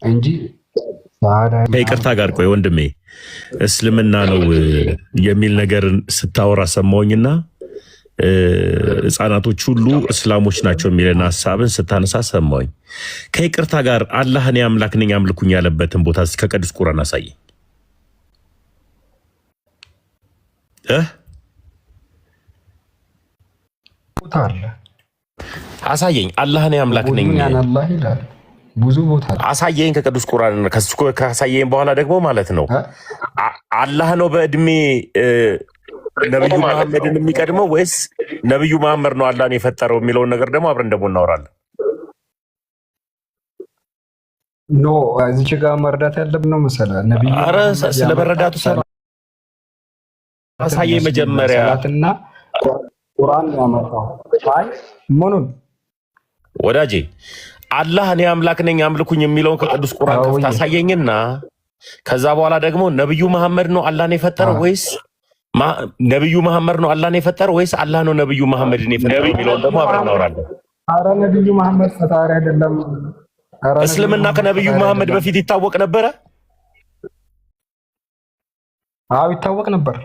እንጂ ከይቅርታ ጋር ቆይ ወንድሜ፣ እስልምና ነው የሚል ነገር ስታወራ ሰማሁኝና ህፃናቶች ሁሉ እስላሞች ናቸው የሚለን ሀሳብን ስታነሳ ሰማሁኝ። ከይቅርታ ጋር አላህ እኔ አምላክ ነኝ አምልኩኝ ያለበትን ቦታ ከቅዱስ ቁርአን አሳየኝ። ቦታ አለ አሳየኝ። አላህ እኔ አምላክ ነኝ ብዙ ቦታ አሳየኝ ከቅዱስ ቁርአን። ካሳየኝ በኋላ ደግሞ ማለት ነው አላህ ነው በእድሜ ነብዩ መሐመድን የሚቀድመው ወይስ ነብዩ መሐመድ ነው አላህን የፈጠረው የሚለውን ነገር ደግሞ አብረን ደግሞ እናወራለን። ኖ እዚህ ጋር መረዳት ያለብን ነው መሰለህ ነብዩ ስለ መረዳቱ አሳየኝ መጀመሪያ ሰላትና ቁርአን ያመጣው አይ ምኑን ወዳጄ አላህ እኔ አምላክ ነኝ አምልኩኝ የሚለውን ከቅዱስ ቁርአን ከፍታ አሳየኝና ከዛ በኋላ ደግሞ ነብዩ መሐመድ ነው አላህን የፈጠረው ወይስ ነብዩ መሐመድ ነው አላህን የፈጠረው ወይስ አላህ ነው ነብዩ መሐመድን የፈጠረው የሚለውን ደግሞ አብረን እናወራለን። ኧረ ነብዩ መሐመድ ፈጣሪ አይደለም። እስልምና ከነብዩ መሐመድ በፊት ይታወቅ ነበረ? አዎ ይታወቅ ነበር።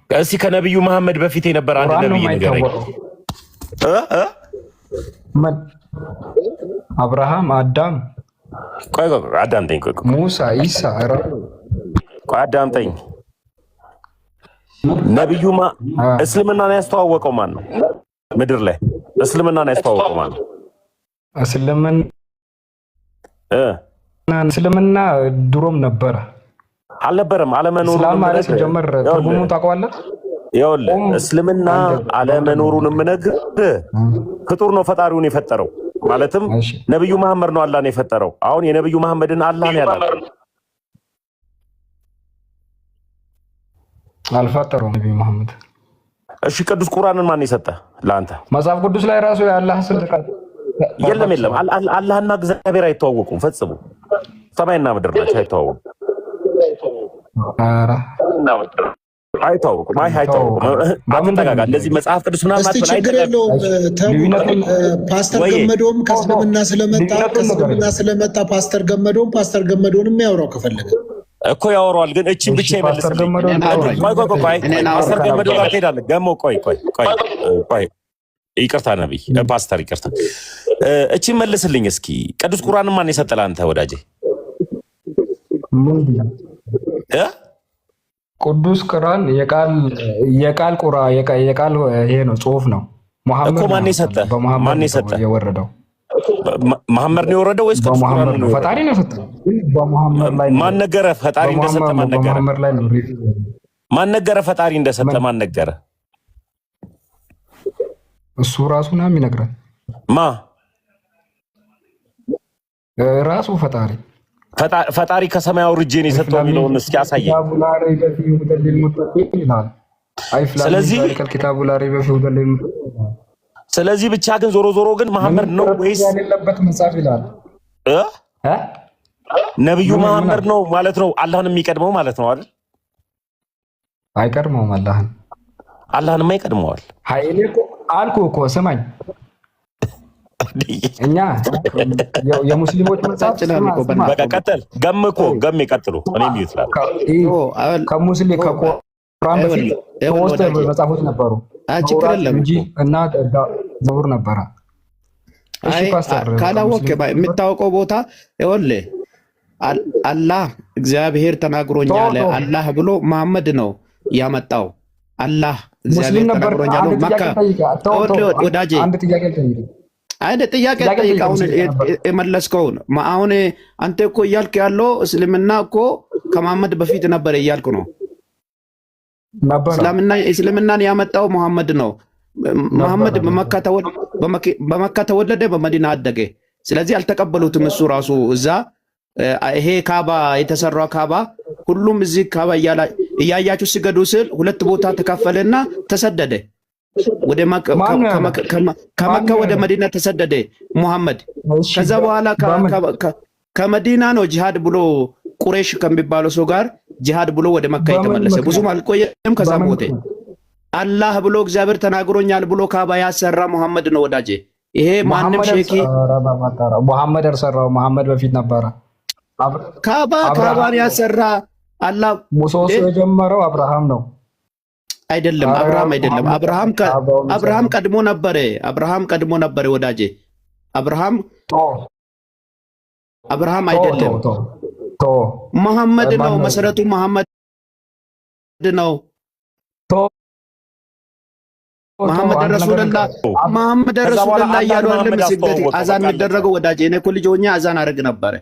እስኪ ከነብዩ መሐመድ በፊት የነበረ አንድ ነብይ ንገረኝ። ምን? አብርሃም፣ አዳም፣ ቆይ አዳምጠኝ። ቆይ ሙሳ፣ ኢሳ። ቆይ አዳምጠኝ። ነብዩ እስልምናን ያስተዋወቀው ማን ነው? ምድር ላይ እስልምናን ያስተዋወቀው ማን ነው? እስልምና ድሮም ነበረ አልነበረም? አለመኖሩን እስላም ማለት ጀመር ትርጉሙን ታውቀዋለህ? ይኸውልህ እስልምና አለመኖሩን የምነግርህ ፍጡር ነው ፈጣሪውን የፈጠረው ማለትም ነብዩ መሐመድ ነው አላህን የፈጠረው። አሁን የነብዩ መሐመድን አላህን ያላል አልፈጠረውም ነብዩ መሐመድ። እሺ ቅዱስ ቁርአንን ማን የሰጠ ለአንተ? መጽሐፍ ቅዱስ ላይ ራሱ የአላህ ስልጣን የለም። አላህና እግዚአብሔር አይተዋወቁም ፈጽሞ። ሰማይና ምድር ናቸው፣ አይተዋወቁም። አይተዋወቁም። አትጠጋጋ። እንደዚህ መጽሐፍ ቅዱስ ምናምን እስቲ ችግር የለውም። ፓስተር ገመዶም ከእስልምና ስለመጣ ፓስተር ገመዶን የሚያወራው ከፈለገ እኮ ያወራዋል። ግን እቺን ብቻ ይመልስልኝ። ቆይ ፓስተር ገመዶ ጋር ትሄዳለህ። ገሞ ቆይ ይቅርታ ነብይ ፓስተር ይቅርታ፣ እቺን መልስልኝ እስኪ። ቅዱስ ቁርአን ማን የሰጠህ አንተ ወዳጄ? ቅዱስ ቁርአን የቃል ይሄ ነው፣ ጽሁፍ ነው። እኮ ማን የሰጠህ? ማን የሰጠህ? የወረደው መሐመድ ነው የወረደው ወይስ ቅዱስ ቁርአን ነው? ፈጣሪ ነው የሰጠው። በመሐመድ ላይ ማን ነገረ? ፈጣሪ እንደሰጠ ማን ነገረ? በመሐመድ ላይ ነው። ማን ነገረ? ፈጣሪ እንደሰጠ ማን ነገረ? እሱ ራሱ ነው የሚነግረን። ራሱ ፈጣሪ ከሰማይ አውርጄ ነው የሰጠው የሚለውን እስኪ አሳየኝ። ስለዚህ ብቻ ግን ዞሮ ግን መሐመድ ነው ወይስ ያለበት መጽሐፍ ይላል? ነብዩ መሐመድ ነው ማለት ነው አላህን የሚቀድመው ማለት ነው አይደል? አይቀድመውም። አላህንማ ይቀድመዋል። ኃይሌ እኮ አልኩህ እኮ ስማኝ። እኛ የሙስሊሞች መጽሐፍ በቃ ቀጥል። ገም ይቀጥሉ። እኔ ይይዝላል ከሙስሊም ከቁርአን በፊት ሶስት መጽሐፎች ነበሩ እንጂ እና ዘቡር ነበረ። እሺ ፓስተር ካላወቅ የምታውቀው ቦታ ይኸውልህ፣ አላህ እግዚአብሔር ተናግሮኛል አላህ ብሎ መሐመድ ነው ያመጣው። አላህ እግዚአብሔር ተናግሮኛል መካ ወዳጄ አንድ ጥያቄ ልጠይቅ። አይደል? ጥያቄ ጠይቅ። አሁን የመለስከውን አሁን አንተ እኮ እያልክ ያለው እስልምና እኮ ከመሐመድ በፊት ነበር እያልኩ ነው። እስልምናን ያመጣው መሐመድ ነው። መሐመድ በመካ ተወለደ፣ በመዲና አደገ። ስለዚህ አልተቀበሉትም። እሱ ራሱ እዛ ይሄ ካባ የተሰራው ካባ ሁሉም እዚህ ካባ እያያችሁ ሲገዱ ስል ሁለት ቦታ ተካፈለና ተሰደደ። ወደ ከመካ ወደ መዲና ተሰደደ መሐመድ። ከዛ በኋላ ከመዲና ነው ጂሃድ ብሎ ቁረይሽ ከሚባለው ሰው ጋር ጂሃድ ብሎ ወደ መካ የተመለሰ። ብዙም አልቆየም። ከዛ ሞተ። አላህ ብሎ እግዚአብሔር ተናግሮኛል ብሎ ካባ ያሰራ መሐመድ ነው ወዳጄ። ይሄ ማንም ሼኪ መሐመድ ያሰራው መሐመድ በፊት ነበረ። ካባን ያሰራ አላህ ሙሶስ የጀመረው አብርሃም ነው አይደለም? አብርሃም ቀድሞ ነበረ ወዳጄ። አብርሃም አይደለም፣ መሐመድ ነው መሰረቱ። መሐመድ ነው መሐመድ ረሱልላህ እያሉ አይደለም ስግደት አዛን የሚደረገው ወዳጄ። እኔ እኮ ልጅ ሆኜ አዛን አደርግ ነበረ።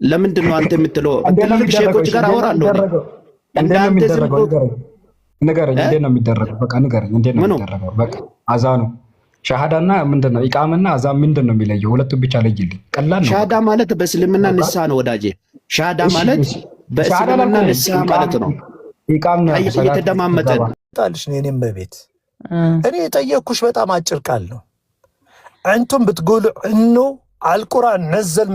ለምንድን ነው አንተ የምትለው? ትልቅ ሼኮች ጋር አወራለሁ እንዳንተ ዝም ብሎ ንገረኝ። እንዴት ነው የሚደረገው? በቃ ንገረኝ፣ እንዴት ነው የሚደረገው? በቃ አዛኑ ሻሃዳና ምንድን ነው ኢቃምና አዛን ምንድን ነው የሚለየው? ሁለቱም ብቻ ለይልኝ። ቀላል ነው። ሻሃዳ ማለት በእስልምና ንስሐ ነው ወዳጄ። ሻሃዳ ማለት በእስልምና ንስሐ ማለት ነው። ኢቃም ነው እየተደማመጠን ታልሽ ነው። እኔም በቤት እኔ የጠየቅኩሽ በጣም አጭር ቃል ነው። አንቱም ብትጎሉ እኖ አልቁርአን ነዘል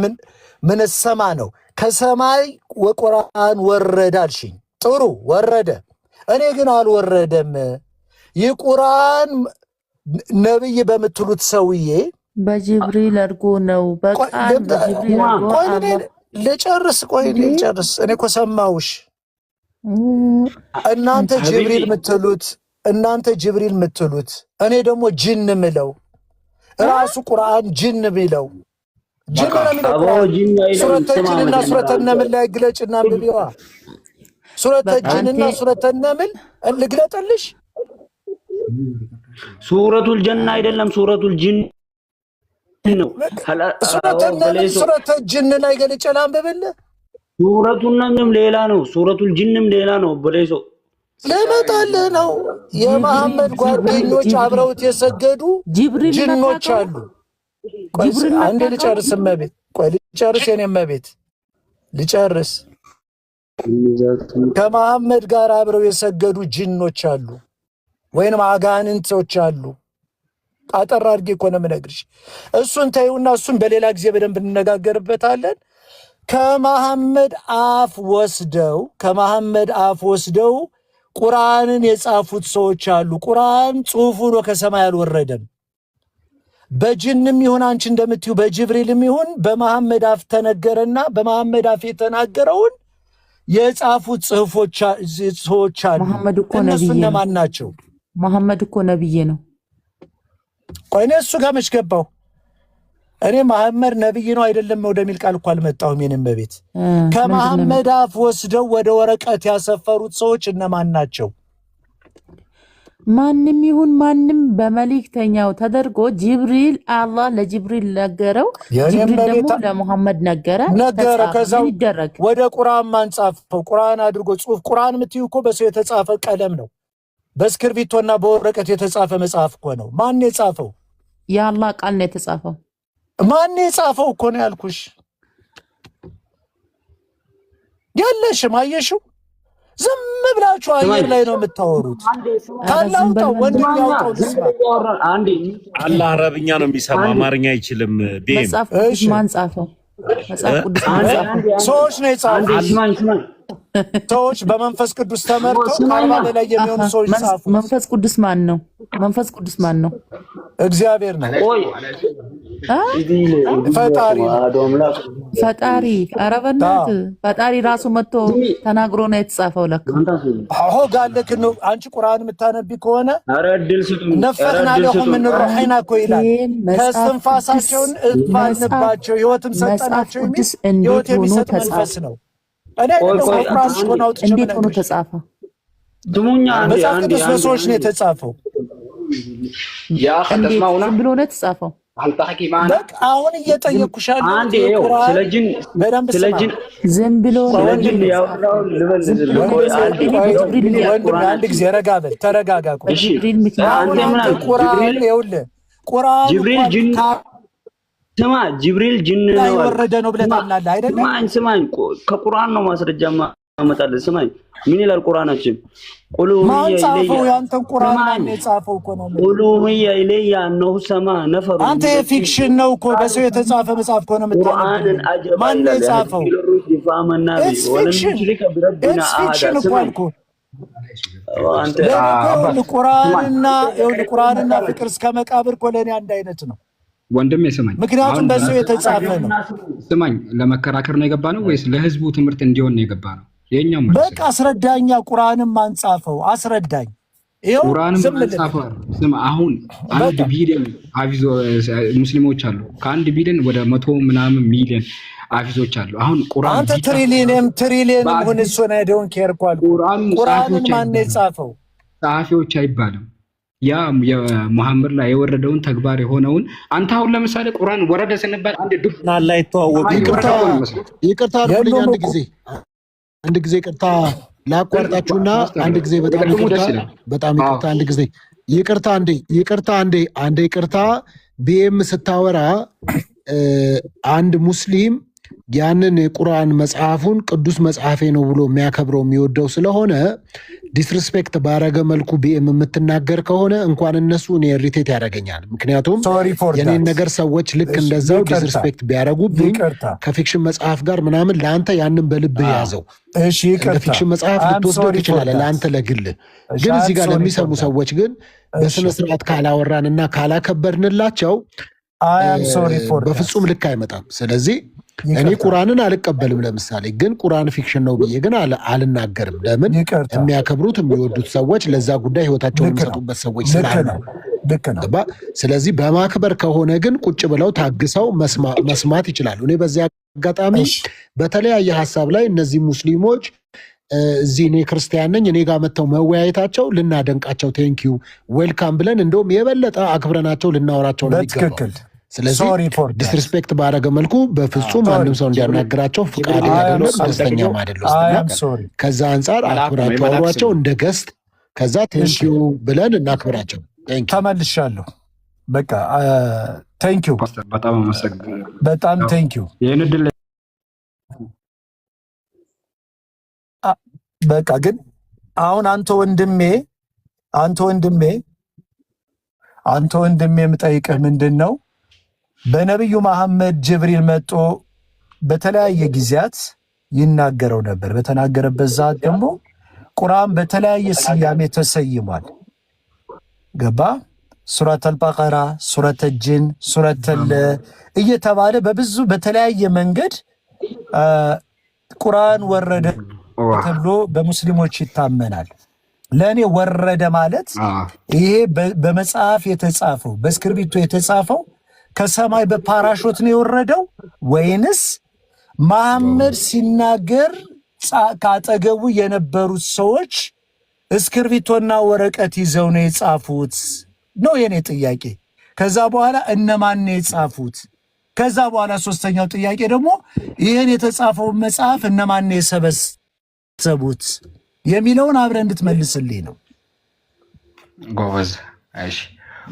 ምን ሰማ ነው ከሰማይ ወቁርአን ወረደ አልሽኝ። ጥሩ ወረደ። እኔ ግን አልወረደም። የቁርአን ነብይ በምትሉት ሰውዬ በጅብሪል አድርጎ ነው በቃል በጅብሪል አድርጎ ልጨርስ። ቆይ ልጨርስ። እኔ እኮ ሰማሁሽ። እናንተ ጅብሪል ምትሉት እኔ ደግሞ ጅን ምለው ራሱ ቁርአን ጅን ሚለው ጅን ነው የሚለው ሱረተ ጅንና ሱረተ ነምል ላይ ግለጭና አንብቢዋ። ሱረተ ጅንና ሱረተ ነምል ልግለጥልሽ። ሱረቱል ጀና አይደለም ሱረቱል ጅን ነው። ሱረተ ጅን ላይ ገልጬ ላንብብልህ። ሱረቱል ነምልም ሌላ ነው፣ ሱረቱል ጅንም ሌላ ነው። በሌሶ ልመጣልህ ነው። የመሐመድ ጓደኞች አብረውት የሰገዱ ጅኖች አሉ። አንዴ ልጨርስ እመቤት፣ ቆይ ልጨርስ፣ የኔ እመቤት ልጨርስ። ከመሐመድ ጋር አብረው የሰገዱ ጅኖች አሉ ወይንም አጋንንቶች አሉ። አጠር አድርጌ እኮ ነው የምነግርሽ። እሱን ተይውና እሱን በሌላ ጊዜ በደንብ እንነጋገርበታለን። ከመሐመድ አፍ ወስደው ቁርአንን የጻፉት ሰዎች አሉ። ቁርአን ጽሑፉ ነው ከሰማይ አልወረደም። በጅንም ይሁን አንቺ እንደምትዩ በጅብሪልም ይሁን በመሐመድ አፍ ተነገረና በመሐመድ አፍ የተናገረውን የጻፉት ሰዎች አሉ። እነሱ እነማን ናቸው? መሐመድ እኮ ነብይ ነው። ቆይ እኔ እሱ ጋር መች ገባሁ? እኔ መሐመድ ነብይ ነው አይደለም ወደሚል ቃል እኮ አልመጣሁም። የኔም በቤት ከመሐመድ አፍ ወስደው ወደ ወረቀት ያሰፈሩት ሰዎች እነማን ናቸው? ማንም ይሁን ማንም በመልእክተኛው ተደርጎ ጅብሪል አላህ ለጅብሪል ነገረው፣ ጅብሪል ደግሞ ለመሐመድ ነገረ። ከዛው ወደ ቁርአን ማንጻፈው ቁርአን አድርጎ ጽሑፍ። ቁርአን የምትዩ እኮ በሰው የተጻፈ ቀለም ነው። በእስክርቢቶና በወረቀት የተጻፈ መጽሐፍ እኮ ነው። ማን የጻፈው? የአላህ ቃል ነው የተጻፈው። ማን የጻፈው እኮ ነው ያልኩሽ። ያለሽም አየሽው። ዝም ብላችሁ አየር ላይ ነው የምታወሩት። ካላውጣው ወንድም ያውጣው ልስማ። አላህ አረብኛ ነው የሚሰማ፣ አማርኛ አይችልም። መጽሐፍ ቅዱስ ማን ጻፈው? መጽሐፍ ቅዱስ ሰዎች ነው የጻፉት። ሰዎች በመንፈስ ቅዱስ ተመርተው ከአርባ በላይ የሚሆኑ ሰዎች ጻፉ። መንፈስ ቅዱስ ማን ነው? መንፈስ ቅዱስ ማን ነው? እግዚአብሔር ነው። ፈጣሪ ኧረ በእናትህ ፈጣሪ ራሱ መጥቶ ተናግሮ ነው የተጻፈው። ለካ አሆ ጋለክ ነው። አንቺ ቁርአን የምታነቢ ከሆነ ነፈኽና ለሁም ምን ሩሒና እኮ ይላል። ከእስትንፋሳቸውን እባንባቸው ሕይወትም ሰጠናቸው የሚል ሕይወት የሚሰጥ መንፈስ ነው። እንዴት ሆኖ ተጻፈ? መጽሐፍ ቅዱስ በሰዎች ነው የተጻፈው። ዝም ብሎ ነው የተጻፈው? በቃ አሁን እየጠየኩሽ ያለው ዝም ብሎ አንድ ጊዜ ረጋ በል ተረጋጋ። ቁርአን ይኸውልህ ቁርአን ስማ ጅብሪል ጅን ነው የወረደ ነው ብለህ ታምናለህ አይደል? ስማኝ ከቁርአን ነው ማስረጃ ማመጣልህ። ስማኝ ምን ይላል ቁርአናችን? ማን ጻፈው? ያንተን ቁርአን ማን የጻፈው እኮ ነው። ቁሉሂየ ኢለየ አነሁ ሰማ ነፈሩ። አንተ የፊክሽን ነው እኮ በሰው የተጻፈ መጽሐፍ እኮ ነው የምታነብው። ማን የጻፈው? ፊክሽን እኮ አልኩህ። ቁርአንና ፍቅር እስከ መቃብር እኮ ለእኔ አንድ አይነት ነው ወንድሜ። ስማኝ፣ ምክንያቱም በሰው የተጻፈ ነው። ስማኝ፣ ለመከራከር ነው የገባ ነው ወይስ ለህዝቡ ትምህርት እንዲሆን ነው የገባ ነው? የኛው በቃ አስረዳኛ። ቁርአንም ማንጻፈው አስረዳኝ። ይሄው ስማ፣ አሁን 1 ቢሊዮን ሐፊዝ ሙስሊሞች አሉ። ከ1 ቢሊዮን ወደ 100 ምናምን ሚሊዮን ሐፊዞች አሉ። አሁን ቁርአን አንተ ትሪሊየንም ሆነ ሶና ዶን ኬር ኳል ቁርአንን ማን ነው የጻፈው? ጸሐፊዎች አይባልም። ያ የሙሐመድ ላይ የወረደውን ተግባር የሆነውን አንተ አሁን ለምሳሌ ቁርአን ወረደ ስንባል አንድ ዱብና ላይ ተዋወቁ። ይቅርታ አድርጉልኝ። አንድ ጊዜ ይቅርታ ላቋርጣችሁና አንድ ጊዜ በጣም ይቅርታ አንድ ጊዜ ይቅርታ ቢኤም ስታወራ አንድ ሙስሊም ያንን የቁርአን መጽሐፉን ቅዱስ መጽሐፌ ነው ብሎ የሚያከብረው የሚወደው ስለሆነ ዲስሪስፔክት ባረገ መልኩ ቢኤም የምትናገር ከሆነ እንኳን እነሱ እኔ ሪቴት ያደርገኛል። ምክንያቱም የኔን ነገር ሰዎች ልክ እንደዛው ዲስሪስፔክት ቢያደርጉብኝ ከፊክሽን መጽሐፍ ጋር ምናምን ለአንተ ያንን በልብህ ያዘው። እንደ ፊክሽን መጽሐፍ ልትወስደው ትችላለህ ለአንተ ለግልህ። ግን እዚህ ጋር ለሚሰሙ ሰዎች ግን በስነ ስርዓት ካላወራንና ካላከበርንላቸው በፍጹም ልክ አይመጣም። ስለዚህ እኔ ቁርአንን አልቀበልም። ለምሳሌ ግን ቁርአን ፊክሽን ነው ብዬ ግን አልናገርም። ለምን የሚያከብሩት የሚወዱት ሰዎች ለዛ ጉዳይ ህይወታቸውን የሚሰጡበት ሰዎች ስላሉ። ስለዚህ በማክበር ከሆነ ግን ቁጭ ብለው ታግሰው መስማት ይችላሉ። እኔ በዚህ አጋጣሚ በተለያየ ሀሳብ ላይ እነዚህ ሙስሊሞች እዚህ እኔ ክርስቲያን ነኝ እኔ ጋር መጥተው መወያየታቸው ልናደንቃቸው ቴንኪዩ ዌልካም ብለን እንደውም የበለጠ አክብረናቸው ልናወራቸው ነው የሚገባው። ስለዚህ ዲስሪስፔክት ባረገ መልኩ በፍጹም ማንም ሰው እንዲያናግራቸው ፍቃደኛ አይደለም፣ ደስተኛም አይደለም። ከዛ አንጻር አክብራቸው አውሯቸው እንደ ገስት። ከዛ ቴንኪዩ ብለን እናክብራቸው። ተመልሻለሁ። በቃ ቴንኪዩ፣ በጣም አመሰግናለሁ። በጣም ቴንኪዩ። ይሄን እድል በቃ ግን አሁን አንተ ወንድሜ የምጠይቅህ ምንድን ነው? በነቢዩ መሐመድ ጅብሪል መጦ በተለያየ ጊዜያት ይናገረው ነበር። በተናገረበት ሰዓት ደግሞ ቁርአን በተለያየ ስያሜ ተሰይሟል። ገባ? ሱረተል በቀራ፣ ሱረተል ጂን፣ ሱረተል እየተባለ በብዙ በተለያየ መንገድ ቁርአን ወረደ ተብሎ በሙስሊሞች ይታመናል። ለእኔ ወረደ ማለት ይሄ በመጽሐፍ የተጻፈው በእስክርቢቶ የተጻፈው ከሰማይ በፓራሾት ነው የወረደው ወይንስ መሐመድ ሲናገር ካጠገቡ የነበሩት ሰዎች እስክርቢቶና ወረቀት ይዘው ነው የጻፉት ነው የኔ ጥያቄ። ከዛ በኋላ እነማን ነው የጻፉት? ከዛ በኋላ ሶስተኛው ጥያቄ ደግሞ ይህን የተጻፈው መጽሐፍ እነማን ነው የሰበሰቡት የሚለውን አብረን እንድትመልስልኝ ነው። ጎበዝ። እሺ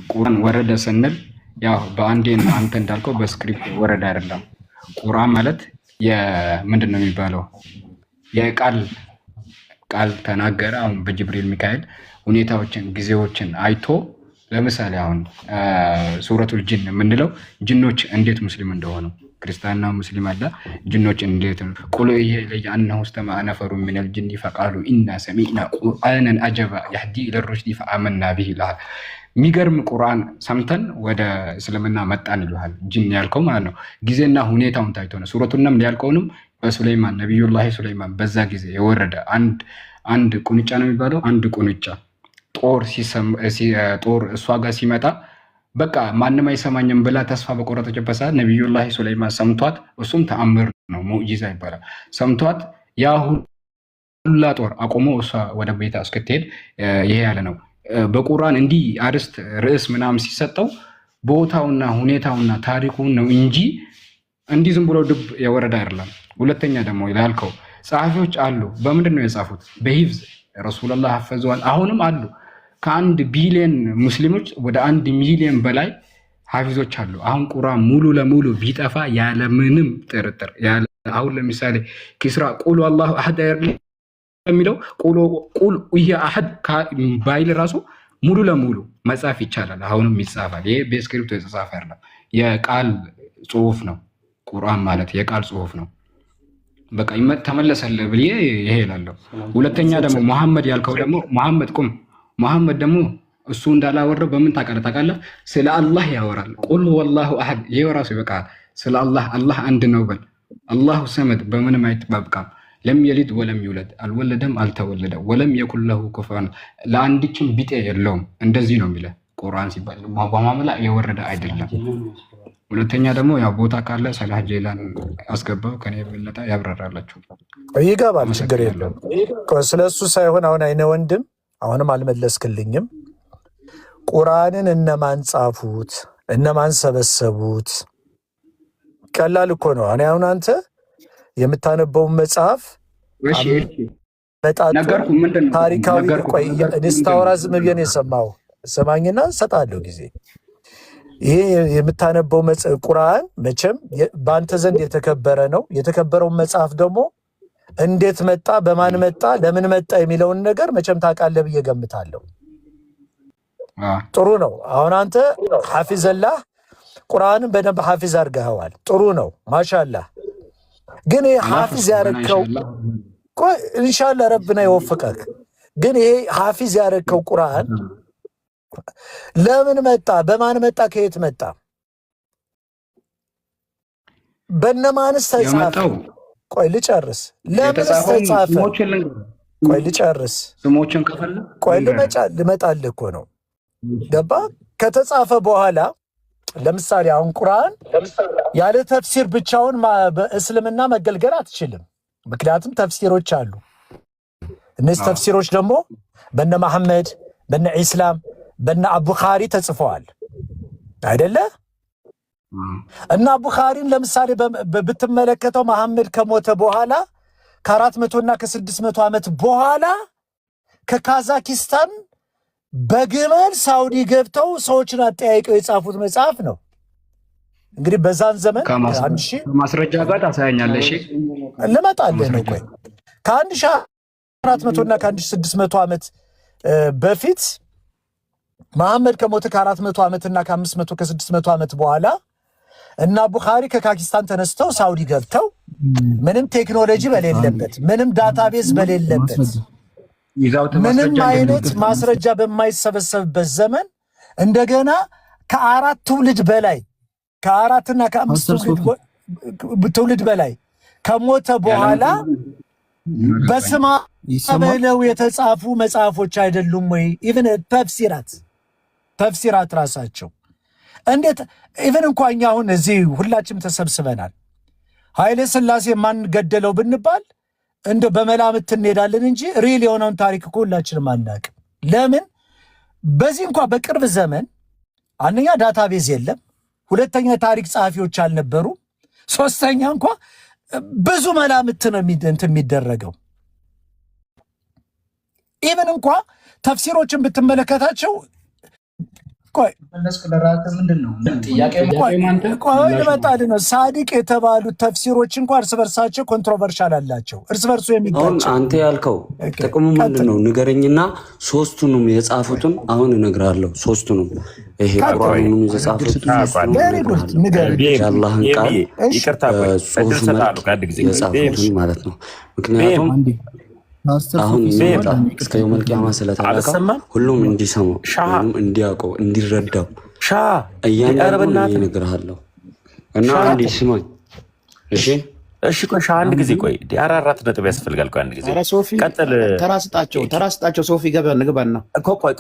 ቁርአን ወረደ ስንል ያው በአንዴ አንተ እንዳልከው በስክሪፕት ወረደ አይደለም። ቁርአን ማለት ምንድን ነው የሚባለው? ቃል ተናገረ። አሁን በጅብሪል ሚካኤል ሁኔታዎችን ጊዜዎችን አይቶ ለምሳሌ አሁን ሱረቱል ጂን የምንለው ጅኖች እንዴት ሙስሊም እንደሆኑ ክርስቲያንና ሙስሊም አለ። ጅኖች እንዴት ቁሉ ለአነሁ ስተመዐ ነፈሩ ሚነል ጂኒ ፈቃሉ ኢና ሰሚዕና ቁርአነን አጀባ የህዲ ኢለሩሽዲ ፈአመና ቢሂ ይልሃል። የሚገርም ቁርአን ሰምተን ወደ እስልምና መጣን ይልሃል። ጅን ያልከው ማለት ነው። ጊዜና ሁኔታውን ታይቶ ነው። ሱረቱን ነምል ያልከውንም በሱለይማን ነቢዩላህ ሱለይማን በዛ ጊዜ የወረደ አንድ ቁንጫ ነው የሚባለው። አንድ ቁንጫ ጦር እሷ ጋር ሲመጣ በቃ ማንም አይሰማኝም ብላ ተስፋ በቆረጠችበት ሰዓት ነቢዩላህ ሱለይማን ሰምቷት፣ እሱም ተአምር ነው ሙዕጂዛ ይባላል። ሰምቷት ያ ሁላ ጦር አቆሞ እሷ ወደ ቤታ እስክትሄድ ይሄ ያለ ነው። በቁርአን እንዲህ አርስት ርዕስ ምናምን ሲሰጠው ቦታውና ሁኔታውና ታሪኩን ነው እንጂ እንዲህ ዝም ብሎ ድብ የወረደ አይደለም። ሁለተኛ ደግሞ ያልከው ጸሐፊዎች አሉ። በምንድን ነው የጻፉት? በሂፍዝ ረሱላህ ሐፈዘዋል። አሁንም አሉ። ከ1 ቢሊዮን ሙስሊሞች ወደ 1 ሚሊዮን በላይ ሐፊዞች አሉ። አሁን ቁርአን ሙሉ ለሙሉ ቢጠፋ ያለምንም ጥርጥር አሁን ለምሳሌ ኪስራ ቁሉ አላሁ አሐድ የሚለው ቁል ይሄ አሐድ ባይል ራሱ ሙሉ ለሙሉ መጻፍ ይቻላል። አሁንም ይጻፋል። ይሄ በስክሪፕቶ የተጻፈ አይደለም፣ የቃል ጽሁፍ ነው። ቁርአን ማለት የቃል ጽሁፍ ነው። በቃ ተመለሰልህ ብዬ ይሄ እላለሁ። ሁለተኛ ደግሞ መሐመድ ያልከው ደግሞ መሐመድ ደግሞ እሱ እንዳላወረው በምን ታውቃለህ? ስለ አላህ ያወራል። ቁል ወላሁ አሐድ ይሄ ራሱ ይበቃል። ስለ አላህ አንድ ነው በል። አላሁ ሰመድ በምንም አይጠባብቃም። ለም የሊድ ወለም ይውለድ አልወለደም አልተወለደ ወለም የኩን ለሁ ኩፉወን ለአንድችም ቢጤ የለውም። እንደዚህ ነው የሚለው ቁርአን ሲባል በማመላ የወረደ አይደለም። ሁለተኛ ደግሞ ያው ቦታ ካለ ሰላህ ጄላን አስገባው ከኔ የበለጠ ያብራራላችሁ። ይገባል፣ ችግር የለውም። ስለሱ ሳይሆን አሁን አይነ ወንድም አሁንም አልመለስክልኝም። ቁርአንን እነማን ጻፉት? እነማን ሰበሰቡት? ቀላል እኮ ነው። እኔ አሁን አንተ የምታነበውን መጽሐፍ በጣም ታሪካዊ ቆይ ስታወራ ዝም ብዬ ነው የሰማው። ሰማኝና እሰጥሃለሁ ጊዜ ይሄ የምታነበው ቁርአን መቼም በአንተ ዘንድ የተከበረ ነው። የተከበረውን መጽሐፍ ደግሞ እንዴት መጣ፣ በማን መጣ፣ ለምን መጣ የሚለውን ነገር መቼም ታውቃለህ ብዬ ገምታለሁ። ጥሩ ነው። አሁን አንተ ሐፊዘላህ ቁርአንን በደንብ ሐፊዝ አድርገኸዋል። ጥሩ ነው ማሻአላህ። ግን ይሄ ሐፊዝ ያረከው ኢንሻአላህ ረብና ይወፍቀክ። ግን ይሄ ሐፊዝ ያረከው ቁርአን ለምን መጣ፣ በማን መጣ፣ ከየት መጣ፣ በነማንስ ተጻፈ? ቆይ ልጨርስ። ለምን ተጻፈ? ቆይ ልጨርስ። ስሞችን ከፈለ ቆይ ልመጣልህ እኮ ነው። ገባ? ከተጻፈ በኋላ ለምሳሌ አሁን ቁርአን ያለ ተፍሲር ብቻውን በእስልምና መገልገል አትችልም። ምክንያቱም ተፍሲሮች አሉ። እነዚህ ተፍሲሮች ደግሞ በነ መሐመድ፣ በነ ኢስላም፣ በነ አቡኻሪ ተጽፈዋል አይደለ? እና ቡኻሪን ለምሳሌ ብትመለከተው መሐመድ ከሞተ በኋላ ከ400 እና ከ600 ዓመት በኋላ ከካዛኪስታን በግመል ሳውዲ ገብተው ሰዎችን አጠያይቀው የጻፉት መጽሐፍ ነው። እንግዲህ በዛን ዘመን ማስረጃ ጋር ታሳያኛለሽ። ልመጣልህ ነው። ቆይ ከ1400 እና ከ1600 ዓመት በፊት መሐመድ ከሞተ ከ400 ዓመት እና ከ500 ከ600 ዓመት በኋላ እና ቡኻሪ ከፓኪስታን ተነስተው ሳውዲ ገብተው ምንም ቴክኖሎጂ በሌለበት፣ ምንም ዳታቤዝ በሌለበት፣ ምንም አይነት ማስረጃ በማይሰበሰብበት ዘመን እንደገና ከ4 ትውልድ በላይ ከ4 እና ከ5 ትውልድ በላይ ከሞተ በኋላ በስማ በለው የተጻፉ መጽሐፎች አይደሉም ወይ? ኢቭን ተፍሲራት ራሳቸው እንዴት ኢቭን እንኳን እኛ አሁን እዚህ ሁላችንም ተሰብስበናል። ኃይለ ሥላሴ ማን ገደለው ብንባል እንደ በመላምት እንሄዳለን እንጂ ሪል የሆነውን ታሪክ እኮ ሁላችንም አናውቅም። ለምን? በዚህ እንኳን በቅርብ ዘመን አንደኛ ዳታቤዝ የለም፣ ሁለተኛ ታሪክ ጸሐፊዎች አልነበሩም፣ ሶስተኛ እንኳን ብዙ መላምት ነው የሚደረገው። ኢቭን እንኳን ተፍሲሮችን ብትመለከታቸው ቆይ ልመጣልህ ነው። ሳዲቅ የተባሉት ተፍሲሮች እንኳን እርስ በርሳቸው ኮንትሮቨርሻል አላቸው። እርስ በርሱ የሚጋጭ አንተ ያልከው ጥቅሙ ምንድን ነው ንገረኝና፣ ሶስቱንም የጻፉትን አሁን እነግርሃለሁ። ሶስቱንም ይሄ ቁርአኑን የጻፉት የአላህን ቃል ጽሑፍ መልክ የጻፉትን ማለት ነው። ምክንያቱም አሁን እስከ የውመል ቂያማ ስለተላከ ሁሉም እንዲሰሙ፣ ሁሉም እንዲያውቀው፣ እንዲረዳው እያንዳንዱን እነግርሃለሁ እና እንዲህ ስማኝ። እሺ ቆይ አንድ ጊዜ ቆይ፣ 4 ነጥብ ያስፈልጋል። ቆይ አንድ ጊዜ ቀጥል። ተራስጣቸው ሶፊ ግባና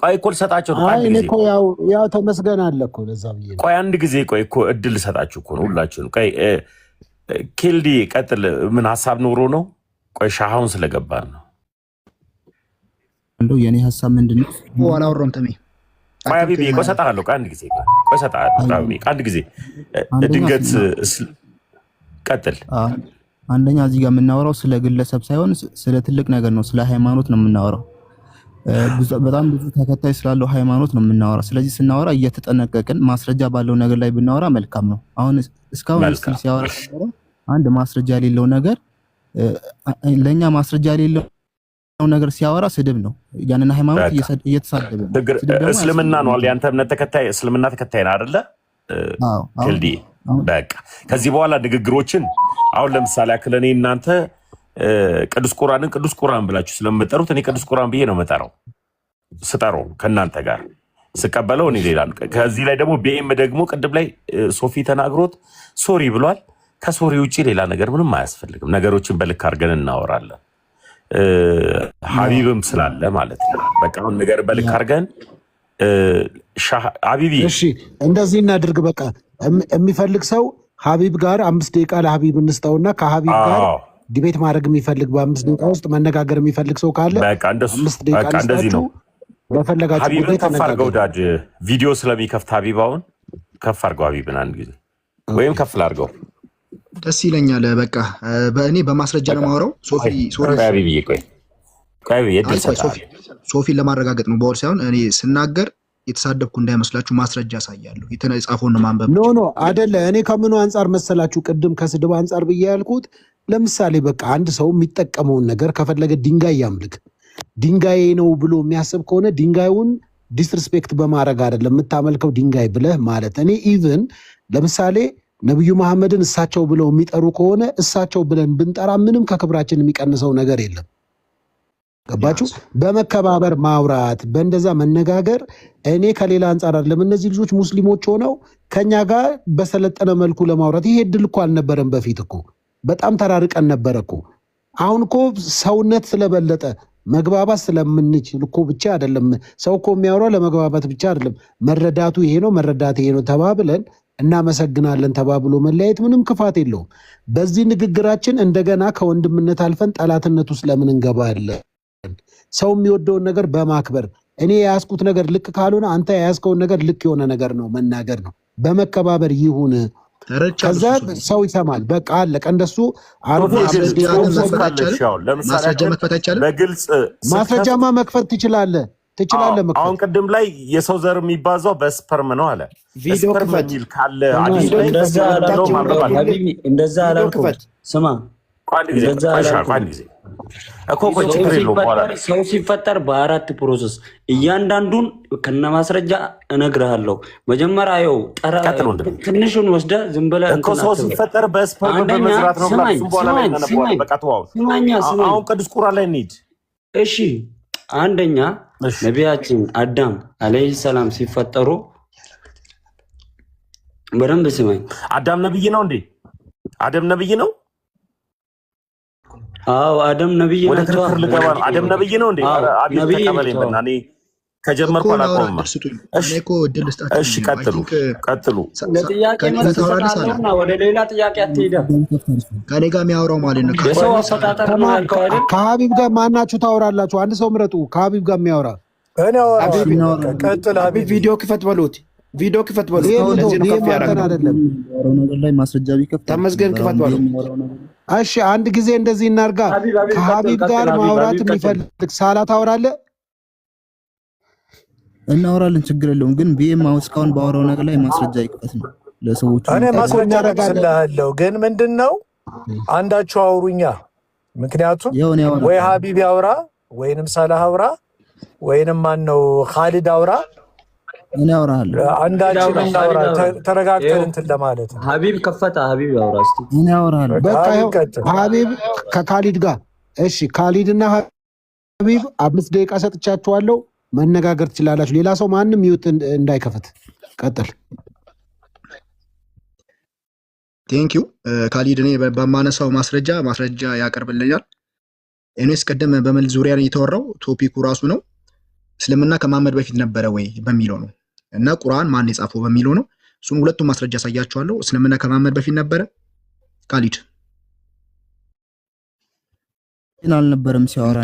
ቆይ እኮ ልሰጣቸው ነው። አንድ ጊዜ ያው ተመስገን አለ እኮ ለዛ ብዬ ቆይ አንድ ጊዜ ቆይ እኮ እድል ልሰጣችሁ እኮ ነው ሁላችሁን። ቆይ ኪልዲ ቀጥል። ምን ሀሳብ ኖሮ ነው? ቆይ ሻሃውን ስለገባን ነው። እንደው የኔ ሐሳብ ምንድነው? አላወራሁም ተሜ። ቆይ አቢቢ ቆይ እሰጥሃለሁ። አንድ ጊዜ ቆይ እሰጥሃለሁ። አንድ ጊዜ ድንገት ቀጥል። አንደኛ እዚህ ጋር የምናወራው ስለ ግለሰብ ሳይሆን ስለ ትልቅ ነገር ነው። ስለ ሃይማኖት ነው የምናወራው። በጣም ብዙ ተከታይ ስላለው ሃይማኖት ነው የምናወራው። ስለዚህ ስናወራ እየተጠነቀቅን ማስረጃ ባለው ነገር ላይ ብናወራ መልካም ነው። አሁን እስካሁን ሲያወራ አንድ ማስረጃ የሌለው ነገር ለኛ ማስረጃ የሌለው ነገር ሲያወራ ስድብ ነው። ያንን ሃይማኖት እየተሳደበ ነው። እስልምና ነው አለ። ያንተ እምነት ተከታይ እስልምና ተከታይ ነው አይደለ? ክልዲ በቃ ከዚህ በኋላ ንግግሮችን አሁን ለምሳሌ አክል እኔ እናንተ ቅዱስ ቁርአንን ቅዱስ ቁርአን ብላችሁ ስለምጠሩት እኔ ቅዱስ ቁርአን ብዬ ነው መጠራው። ስጠራው ከእናንተ ጋር ስቀበለው እኔ ሌላ ነው። ከዚህ ላይ ደግሞ ቢኤም ደግሞ ቅድም ላይ ሶፊ ተናግሮት ሶሪ ብሏል። ከሶሪ ውጪ ሌላ ነገር ምንም አያስፈልግም። ነገሮችን በልክ አድርገን እናወራለን። ሀቢብም ስላለ ማለት ነው። በቃ አሁን ነገር በልክ አድርገን ሀቢቢ እሺ፣ እንደዚህ እናድርግ። በቃ የሚፈልግ ሰው ሀቢብ ጋር 5 ደቂቃ ለሀቢብ እንስጠውና ከሀቢብ ጋር ዲቤት ማድረግ የሚፈልግ በ5 ደቂቃ ውስጥ መነጋገር የሚፈልግ ሰው ካለ በቃ እንደዚህ ነው። በፈለጋችሁ ሀቢብን ከፍ አድርገው ዳድ ቪዲዮ ስለሚከፍት ሀቢባውን ከፍ አድርገው ሀቢብን አንድ ጊዜ ወይም ከፍ ላድርገው ደስ ይለኛል። በቃ በእኔ በማስረጃ ነው የማወራው። ሶፊን ለማረጋገጥ ነው በወር ሳይሆን እኔ ስናገር የተሳደብኩ እንዳይመስላችሁ ማስረጃ ያሳያለሁ። የተጻፈውን ማንበብ ኖ አይደለ። እኔ ከምኑ አንጻር መሰላችሁ ቅድም ከስድብ አንጻር ብዬ ያልኩት ለምሳሌ በቃ አንድ ሰው የሚጠቀመውን ነገር ከፈለገ ድንጋይ ያምልክ፣ ድንጋይ ነው ብሎ የሚያስብ ከሆነ ድንጋዩን ዲስሪስፔክት በማድረግ አይደለም የምታመልከው ድንጋይ ብለህ ማለት። እኔ ኢቭን ለምሳሌ ነብዩ መሐመድን እሳቸው ብለው የሚጠሩ ከሆነ እሳቸው ብለን ብንጠራ ምንም ከክብራችን የሚቀንሰው ነገር የለም። ገባችሁ? በመከባበር ማውራት፣ በእንደዛ መነጋገር። እኔ ከሌላ አንጻር አይደለም። እነዚህ ልጆች ሙስሊሞች ሆነው ከኛ ጋር በሰለጠነ መልኩ ለማውራት ይሄ እድል እኮ አልነበረም። በፊት እኮ በጣም ተራርቀን ነበረ እኮ። አሁን እኮ ሰውነት ስለበለጠ መግባባት ስለምንችል እኮ ብቻ አይደለም። ሰው እኮ የሚያወራው ለመግባባት ብቻ አይደለም። መረዳቱ ይሄ ነው፣ መረዳት ይሄ ነው ተባብለን እናመሰግናለን ተባብሎ መለያየት ምንም ክፋት የለውም። በዚህ ንግግራችን እንደገና ከወንድምነት አልፈን ጠላትነት ውስጥ ለምን እንገባለን? ሰው የሚወደውን ነገር በማክበር እኔ የያዝኩት ነገር ልክ ካልሆነ አንተ የያዝከውን ነገር ልክ የሆነ ነገር ነው መናገር ነው። በመከባበር ይሁን። ከዛ ሰው ይሰማል። በቃ አለቀ። እንደሱ አርጎ ማስረጃማ መክፈት ትችላለህ። አሁን ቅድም ላይ የሰው ዘር የሚባዛው በስፐርም ነው አለ። ስፐርም የሚል ካለ እንደዛ አላልኩም። ስማ ሰው ሲፈጠር በአራት ፕሮሰስ እያንዳንዱን ከነ ማስረጃ እነግርሃለሁ። መጀመሪያ ይኸው ትንሹን ወስደህ ዝም ብለህ ሰው ሲፈጠር በስፐርም በመዝራት ነው። አሁን ቅዱስ ቁርአን ላይ እንሂድ። እሺ አንደኛ ነቢያችን አዳም አለይሂ ሰላም ሲፈጠሩ በደንብ ስማኝ። አዳም ነብይ ነው እንዴ? አደም ነብይ ነው? አዎ አደም ነብይ ነው። ወደ ክርክር ልገባ ነው። አደም ነብይ ነው እንዴ? አቤት ተቀበለኝ በእና እኔ ከጀመርኩ አላቆምም። እሺ ቀጥሉ። ለጥያቄ መስጠታለሁና ወደ ሌላ ጥያቄ አትሄድ። ከኔ ጋር የሚያወራው ማለት ነው። የሰው አፈጣጠር ነው ያልከው አይደል? ከሀቢብ ጋር ማናችሁ ታወራላችሁ? አንድ ሰው ምረጡ። ከሀቢብ ጋር የሚያወራ ቀጥል። ሀቢብ ቪዲዮ ክፈት በሉት። ቪዲዮ ክፈት በሉት። ለዚህ ነው ከፍ ያደረገው ነገር ላይ ማስረጃ ቢከፍት ተመስገን ክፈት በሉት። እሺ አንድ ጊዜ እንደዚህ እናርጋ። ከሀቢብ ጋር ማውራት የሚፈልግ ሳላ ታወራለህ? እናወራለን፣ ችግር የለውም። ግን ቢኤም አሁን እስካሁን ባወራው ነገር ላይ ማስረጃ ይከፈት ነው ለሰዎቹ። እኔ ማስረጃ ረጋለሁ። ግን ምንድነው አንዳችሁ አውሩኛ። ምክንያቱም ወይ ሀቢብ ያውራ ወይንም ሳላህ አውራ ወይንም ማን ነው ኻሊድ አውራ። እኔ አውራለሁ። አንዳችን እናውራ ተረጋግተን እንትን ለማለት ነው። ሀቢብ ከፈታ። ሀቢብ ያውራ እስቲ። እኔ አውራለሁ። በቃ ሀቢብ ከኻሊድ ጋር እሺ። ኻሊድና ሀቢብ 5 ደቂቃ ሰጥቻችኋለሁ። መነጋገር ትችላላችሁ። ሌላ ሰው ማንም ሚውት እንዳይከፈት። ቀጥል። ቴንክ ዩ ካሊድ። እኔ በማነሳው ማስረጃ ያቀርብልኛል። እኔስ ቀደም በመል ዙሪያ የተወራው ቶፒኩ ራሱ ነው። እስልምና ከመሐመድ በፊት ነበረ ወይ በሚለው ነው እና ቁርአን ማን የጻፈው በሚለው ነው። እሱን ሁለቱም ማስረጃ ያሳያችኋለሁ። እስልምና ከመሐመድ በፊት ነበረ ካሊድ አልነበረም ሲያወራ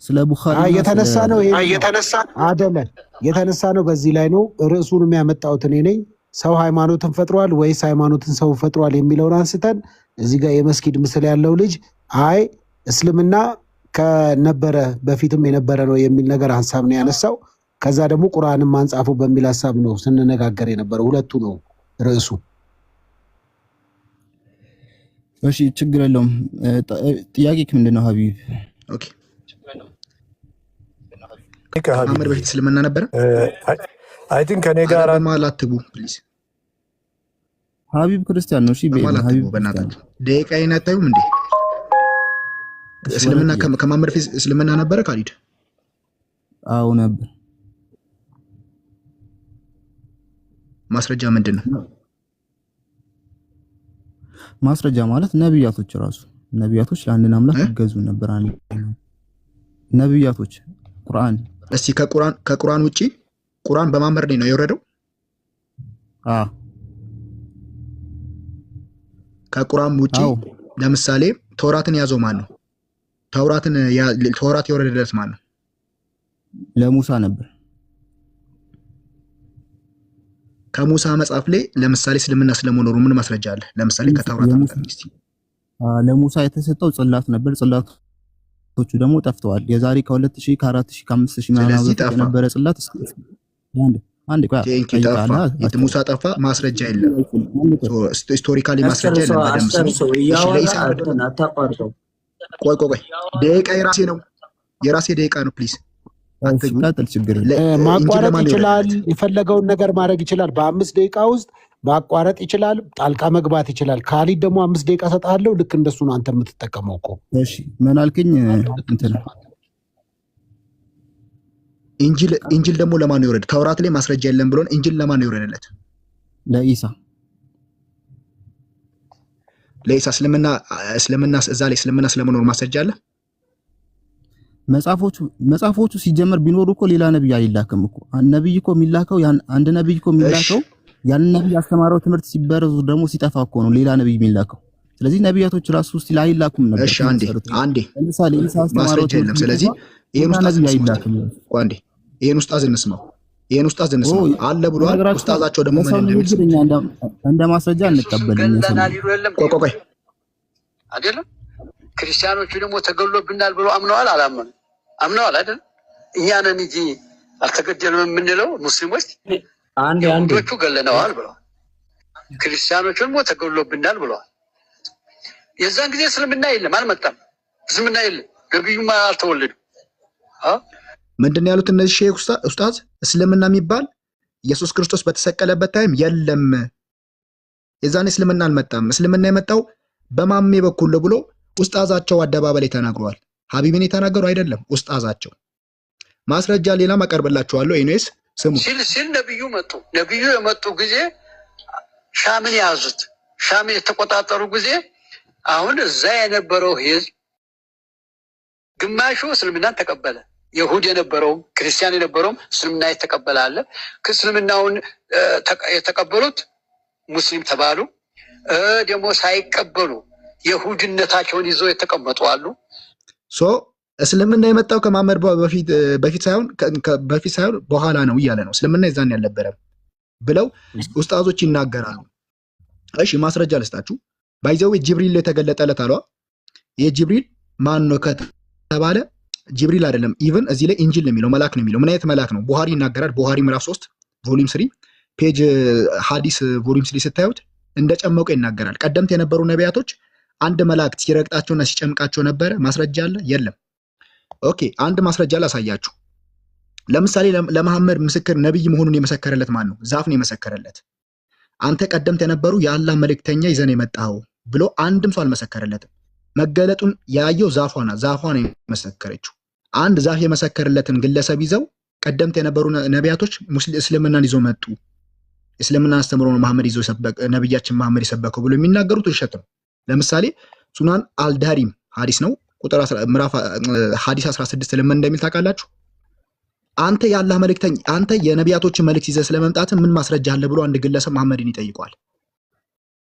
ስለ ቡኻሪ የተነሳ ነው። የተነሳ ነው። በዚህ ላይ ነው ርዕሱን የሚያመጣሁት እኔ ነኝ። ሰው ሃይማኖትን ፈጥሯል ወይስ ሃይማኖትን ሰው ፈጥሯል የሚለውን አንስተን እዚህ ጋር የመስጊድ ምስል ያለው ልጅ አይ እስልምና ከነበረ በፊትም የነበረ ነው የሚል ነገር ሀሳብ ነው ያነሳው። ከዛ ደግሞ ቁርአንን ማንጻፉ በሚል ሀሳብ ነው ስንነጋገር የነበረው። ሁለቱ ነው ርዕሱ። እሺ ችግር የለውም። ጥያቄ ምንድን ነው ሀቢብ? ኦኬ ከመሐመድ በፊት እስልምና ነበረ? አይ ቲንክ ከኔ ጋር ማላትቡ ፕሊዝ። ሀቢብ ክርስቲያን ነው። እሺ ሀቢብ በእናታችሁ ደቂቃዬን አታዩም እንዴ? እስልምና ከመሐመድ በፊት እስልምና ነበረ ካሊድ? አዎ ነበር። ማስረጃ ምንድን ነው? ማስረጃ ማለት ነብያቶች ነብያቶች ለአንድን አምላክ ይገዙ ነበር። ነብያቶች ቁርአን እስቲ ከቁርአን ውጪ ቁርአን በመሐመድ ነው የወረደው? ከቁርአን ውጪ ለምሳሌ ተውራትን ያዘው ማን ነው? ተውራት የወረደለት ማን ነው? ለሙሳ ነበር። ከሙሳ መጽሐፍ ላይ ለምሳሌ እስልምና ስለመኖሩ ምን ማስረጃ አለ? ለምሳሌ ከተውራት ለሙሳ የተሰጠው ጽላት ነበር። ጽላቱ ነቢያቶቹ ደግሞ ጠፍተዋል። የዛሬ ከ2000 ከ4000 ከ5000 ምናምን በፊት የነበረ ጽላት አንድ ቆይ ጠፋ። ሙሳ ጠፋ። ማስረጃ የለም። ሂስቶሪካሊ ማስረጃ የለም። ቆይ ደቂቃ የራሴ ደቂቃ ነው። ፕሊዝ አትቀጥል። ችግር ማቋረጥ ይችላል። የፈለገውን ነገር ማድረግ ይችላል። በ5 ደቂቃ ውስጥ ማቋረጥ ይችላል። ጣልቃ መግባት ይችላል። ካሊድ ደግሞ 5 ደቂቃ ሰጣለሁ። ልክ እንደሱ ነው አንተ የምትጠቀመው እኮ። እሺ ምን አልከኝ? እንትን ኢንጂል ደግሞ ለማን ነው የወረደ? ተውራት ላይ ማስረጃ የለም ብሎን ኢንጂል ለማን ነው የወረደለት? ለኢሳ እስልምና እዛ ላይ እስልምና ስለመኖር ማስረጃ አለ? መጽሐፎቹ ሲጀመር ቢኖሩ እኮ ሌላ ነብይ አይላክም እኮ። ነብይ እኮ የሚላከው አንድ ነብይ እኮ የሚላከው ያን ነብይ ያስተማረው ትምህርት ሲበረዙ ደግሞ ሲጠፋ እኮ ነው ሌላ ነብይ የሚላከው። ስለዚህ ነብያቶች ራሱ ውስጥ አይላኩም ነበር። እሺ አንዴ ለምሳሌ ኢሳ አስተማረው ማስረጃ የለም። ስለዚህ ይሄን ኡስታዝ እንስማው። አለ ብሏል። ኡስታዛቸው ደግሞ ምን እንደሚል እንደ ማስረጃ እንቀበልን። ቆይ አይደለም ክርስቲያኖቹ ደግሞ ተገሎብናል ብሎ አምነዋል። አምነዋል አይደል? እኛ ነን እንጂ አልተገደልም የምንለው ሙስሊሞች አንዶቹ ገለነዋል ብለዋል። ክርስቲያኖቹ ደግሞ ተገሎብናል ብለዋል። የዛን ጊዜ እስልምና የለም፣ አልመጣም። እስልምና የለም፣ ነብዩማ አልተወለዱም። ምንድን ያሉት እነዚህ ሼክ ኡስታዝ? እስልምና የሚባል ኢየሱስ ክርስቶስ በተሰቀለበት ታይም የለም። የዛኔ እስልምና አልመጣም። እስልምና የመጣው በማሜ በኩል ብሎ ኡስታዛቸው አደባባይ ላይ ተናግረዋል። ሀቢብን የተናገሩ አይደለም ኡስታዛቸው። ማስረጃ ሌላም አቀርብላችኋለሁ። ኤኒዌይስ ስሙ ሲል ነብዩ መጡ። ነብዩ የመጡ ጊዜ ሻምን ያዙት። ሻምን የተቆጣጠሩ ጊዜ አሁን እዛ የነበረው ህዝብ ግማሹ እስልምናን ተቀበለ። ይሁድ የነበረውም ክርስቲያን የነበረውም እስልምና የተቀበለ አለ። እስልምናውን የተቀበሉት ሙስሊም ተባሉ። ደግሞ ሳይቀበሉ የሁድነታቸውን ይዘው የተቀመጡ አሉ። እስልምና የመጣው ከመሐመድ በፊት ሳይሆን በኋላ ነው እያለ ነው። እስልምና የዛን ያልነበረም ብለው ኡስታዞች ይናገራሉ። እሺ ማስረጃ ልስጣችሁ። ባይዘው ጅብሪል የተገለጠለት አሏ። የጅብሪል ማን ነው ከተባለ ጅብሪል አይደለም። ኢቭን እዚህ ላይ ኢንጂል ነው የሚለው፣ መልአክ ነው የሚለው። ምን አይነት መልአክ ነው? ቡሃሪ ይናገራል። ቡሃሪ ምዕራፍ 3 ቮሊዩም 3 ፔጅ ሐዲስ ቮሊዩም 3 ስታዩት እንደጨመቁ ይናገራል። ቀደምት የነበሩ ነቢያቶች አንድ መልአክ ሲረግጣቸውና ሲጨምቃቸው ነበረ። ማስረጃ አለ? የለም። ኦኬ አንድ ማስረጃ ላሳያችሁ። ለምሳሌ ለመሐመድ ምስክር ነብይ መሆኑን የመሰከረለት ማን ነው? ዛፍ ነው የመሰከረለት። አንተ ቀደምት የነበሩ የአላህ መልእክተኛ ይዘን የመጣው ብሎ አንድም ሰው አልመሰከረለትም። መገለጡን ያየው ዛፏ ነው የመሰከረችው። አንድ ዛፍ የመሰከረለትን ግለሰብ ይዘው ቀደምት የነበሩ ነቢያቶች እስልምናን ይዘው መጡ። እስልምናን አስተምሮ ነው መሐመድ ይዘው ነብያችን መሐመድ የሰበከው ብሎ የሚናገሩት ውሸት ነው። ለምሳሌ ሱናን አልዳሪም ሐዲስ ነው ቁጥር ምዕራፍ ሐዲስ 16 ለምን እንደሚል ታውቃላችሁ? አንተ የአላህ መልእክተኛ አንተ የነቢያቶችን መልእክት ይዘህ ስለመምጣት ምን ማስረጃ አለ ብሎ አንድ ግለሰብ መሐመድን ይጠይቀዋል።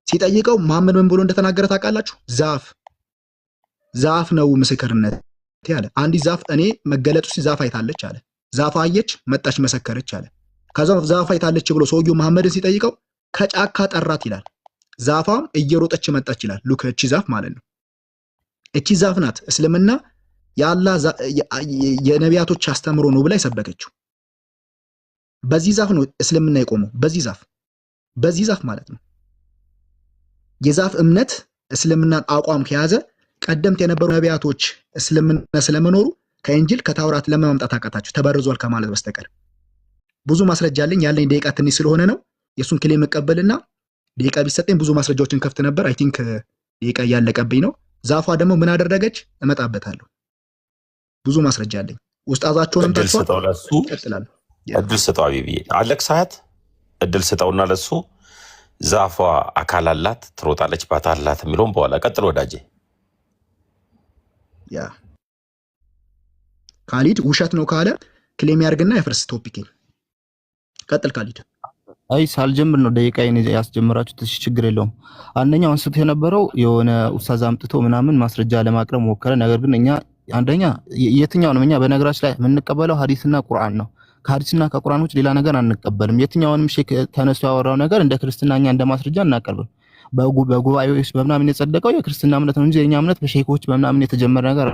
ሲጠይቀው መሐመድ ምን ብሎ እንደተናገረ ታውቃላችሁ? ዛፍ ነው ምስክርነት ያለ። አንዲት ዛፍ እኔ መገለጡ ዛፍ አይታለች አለ። ዛፍ አየች፣ መጣች፣ መሰከረች አለ። ከዛ ዛፍ አይታለች ብሎ ሰውየው መሐመድን ሲጠይቀው ከጫካ ጠራት ይላል። ዛፏም እየሮጠች መጣች ይላል። ሉክ እቺ ዛፍ ማለት ነው። እቺ ዛፍ ናት እስልምና የአላህ የነቢያቶች አስተምሮ ነው ብላ የሰበከችው። በዚህ ዛፍ ነው እስልምና የቆመው። በዚህ ዛፍ ማለት ነው። የዛፍ እምነት እስልምናን አቋም ከያዘ ቀደምት የነበሩ ነቢያቶች እስልምና ስለመኖሩ ከኢንጂል ከታውራት ለማምጣት አቃታቸው ተበርዟል ከማለት በስተቀር። ብዙ ማስረጃ አለኝ። ያለኝ ደቂቃ ትንሽ ስለሆነ ነው የሱን ክሌም መቀበልና ደቂቃ ቢሰጠኝ ብዙ ማስረጃዎችን ከፍት ነበር። አይ ቲንክ ደቂቃ እያለቀብኝ ነው። ዛፏ ደግሞ ምን አደረገች? እመጣበታለሁ። ብዙ ማስረጃ አለኝ። ኡስታዛቸውንም ተስፋው ለሱ እድል ስጠው። አቢብዬ አለክ ሰዓት እድል ስጠውና ለሱ ዛፏ አካል አላት፣ ትሮጣለች፣ ባት አላት የሚለውን በኋላ ቀጥል ወዳጄ። ያ ካሊድ ውሸት ነው ካለ ክሌም ያርግና የፍርስ ቶፒኬን ቀጥል ካሊድ። አይ ሳልጀምር ነው ደቂቃዬን ያስጀምራችሁት። እሺ ችግር የለውም። አንደኛው አንስቶ የነበረው የሆነ ኡስታዝ አምጥቶ ምናምን ማስረጃ ለማቅረብ ሞከረ። ነገር ግን እኛ አንደኛ የትኛውንም እኛ በነገራችን ላይ የምንቀበለው ሐዲስና ቁርአን ነው። ከሐዲስና ከቁርአን ውጭ ሌላ ነገር አንቀበልም። የትኛውንም ሼክ ተነስቶ ያወራው ነገር እንደ ክርስትናኛ እንደ ማስረጃ እናቀርብም። በጉባኤዎች በምናምን የጸደቀው የክርስትና እምነት ነው እንጂ የኛ እምነት በሼኮች በምናምን የተጀመረ ነገር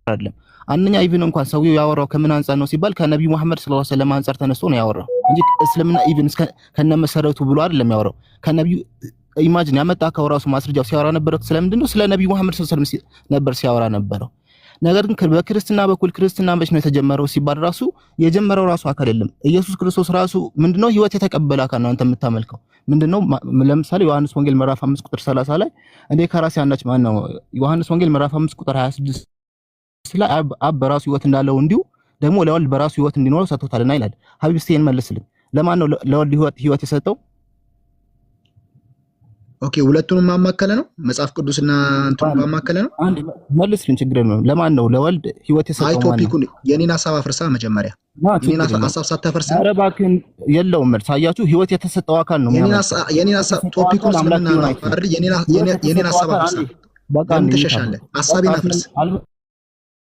አይደለም። አንደኛ ኢቭን እንኳን ሰውየው ያወራው ከምን አንፃር ነው ሲባል ከነብዩ መሐመድ ሰለላሁ ዐለይሂ ወሰለም አንፃር ተነስቶ ነው ያወራው እንጂ እስልምና ኢቭን ከነመሰረቱ ብሎ አይደለም ያወራው። ከነብዩ ኢማጂን ያመጣከው ራሱ ማስረጃው ሲያወራ ነበረው ስለምንድን ነው? ስለ ነብዩ መሐመድ ሰለላሁ ዐለይሂ ወሰለም ነበር ሲያወራ ነበረው። ነገር ግን በክርስትና በኩል ክርስትና መች ነው የተጀመረው ሲባል ራሱ የጀመረው ራሱ አካል የለም። ኢየሱስ ክርስቶስ ራሱ ምንድነው ህይወት የተቀበለ አካል ነው አንተ የምታመልከው ምንድነው? ለምሳሌ ዮሐንስ ወንጌል ምዕራፍ 5 ቁጥር 30 ላይ እኔ ከራሴ አንዳች ማን ነው ዮሐንስ ወንጌል ምዕራፍ 5 ቁጥር 26 ላይ አብ በራሱ ህይወት እንዳለው እንዲሁ ደግሞ ለወልድ በራሱ ህይወት እንዲኖረው ሰጥቶታልና ይላል። ሀቢብ እስቲ መልስልኝ፣ ለማን ነው ለወልድ ህይወት የሰጠው? ኦኬ ሁለቱንም ማማከለ ነው መጽሐፍ ቅዱስና እንትን ማማከለ ነው። አንድ መልስልኝ፣ ችግር የለውም። ለማን ነው ለወልድ ህይወት የሰጠው? አይ ቶፒኩን የኔን ሐሳብ አፍርሳ መጀመሪያ የኔን ሐሳብ ሳታፈርስ ኧረ እባክህን የለውም መልስ። አያችሁ ህይወት የተሰጠው አካል ነው የኔን ሐሳብ ቶፒኩን ስለምና ነው አይደል? የኔን ሐሳብ አፍርሳ በቃ እንተሻሻለን። ሐሳቤን አፍርስ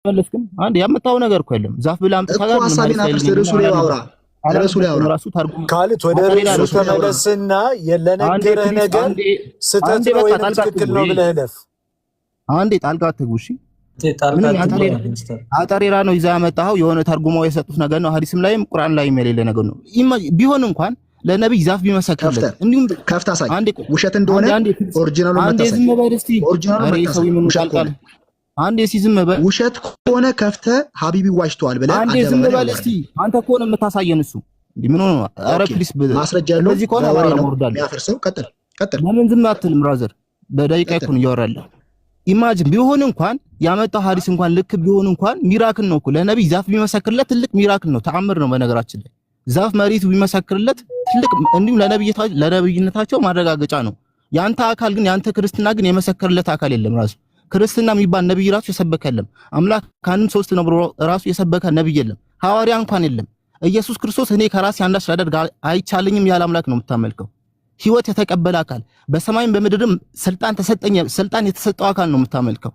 አልመለስክም። አንድ ያመጣው ነገር እኮ የለም። ዛፍ ብላ አምጥታ ጋር ነው ሐሳቤን አፍርስ። ርዕሱ ላይ አውራ ርዕሱ ላይ አውራ ካሊት ወደ ርዕሱ ተመለስና የለነገረህ ነገር ስተት ነው ወይ ትክክል ነው ብለህ ለፍ። አንዴ ጣልቃ አትግቡ እሺ። አጠሬራ ነው ይዛ ያመጣው የሆነ ተርጉማው የሰጡት ነገር ነው። ሐዲስም ላይም ቁርአን ላይም የሌለ ነገር ነው። ቢሆን እንኳን ለነብይ ዛፍ ቢመሰክርለት እንዲሁም ከፍታ ሳይ ውሸት እንደሆነ ኦሪጂናሉ መጣሰ ኦሪጂናሉ መጣሰ አንዴ ዝም በል። ውሸት ከሆነ ከፍተ ሀቢቢ ዋሽቷል ብለህ አንዴ ዝም በል እስቲ። አንተ እኮ ነው የምታሳየን እሱ እንዴ ምን ሆነ? ኧረ ፕሊስ ማስረጃ ያለው እዚህ ከሆነ ወሬ ነው የሚያፈርሰው። ቀጥል ለምን ዝም አትልም? ብራዘር በደቂቃ ይኩን እያወራለሁ። ኢማጂን ቢሆን እንኳን ያመጣው ሐዲስ እንኳን ልክ ቢሆን እንኳን ሚራክል ነው እኮ ለነብይ ዛፍ ቢመሰክርለት ትልቅ ሚራክል ነው፣ ተአምር ነው። በነገራችን ላይ ዛፍ መሬት ቢመሰክርለት ትልቅ እንዲሁም ለነብይነታቸው ማረጋገጫ ነው። ያንተ አካል ግን ያንተ ክርስትና ግን የመሰከረለት አካል የለም። ራሱ ክርስትና የሚባል ነብይ ራሱ የሰበከ የለም። አምላክ ከአንድም ሶስት ነው ብሎ ራሱ የሰበከ ነብይ የለም። ሐዋርያ እንኳን የለም። ኢየሱስ ክርስቶስ እኔ ከራሴ አንዳች ላደርግ አይቻለኝም ያለ አምላክ ነው የምታመልከው። ህይወት የተቀበለ አካል በሰማይም በምድርም ስልጣን ተሰጠኝ፣ ስልጣን የተሰጠው አካል ነው የምታመልከው።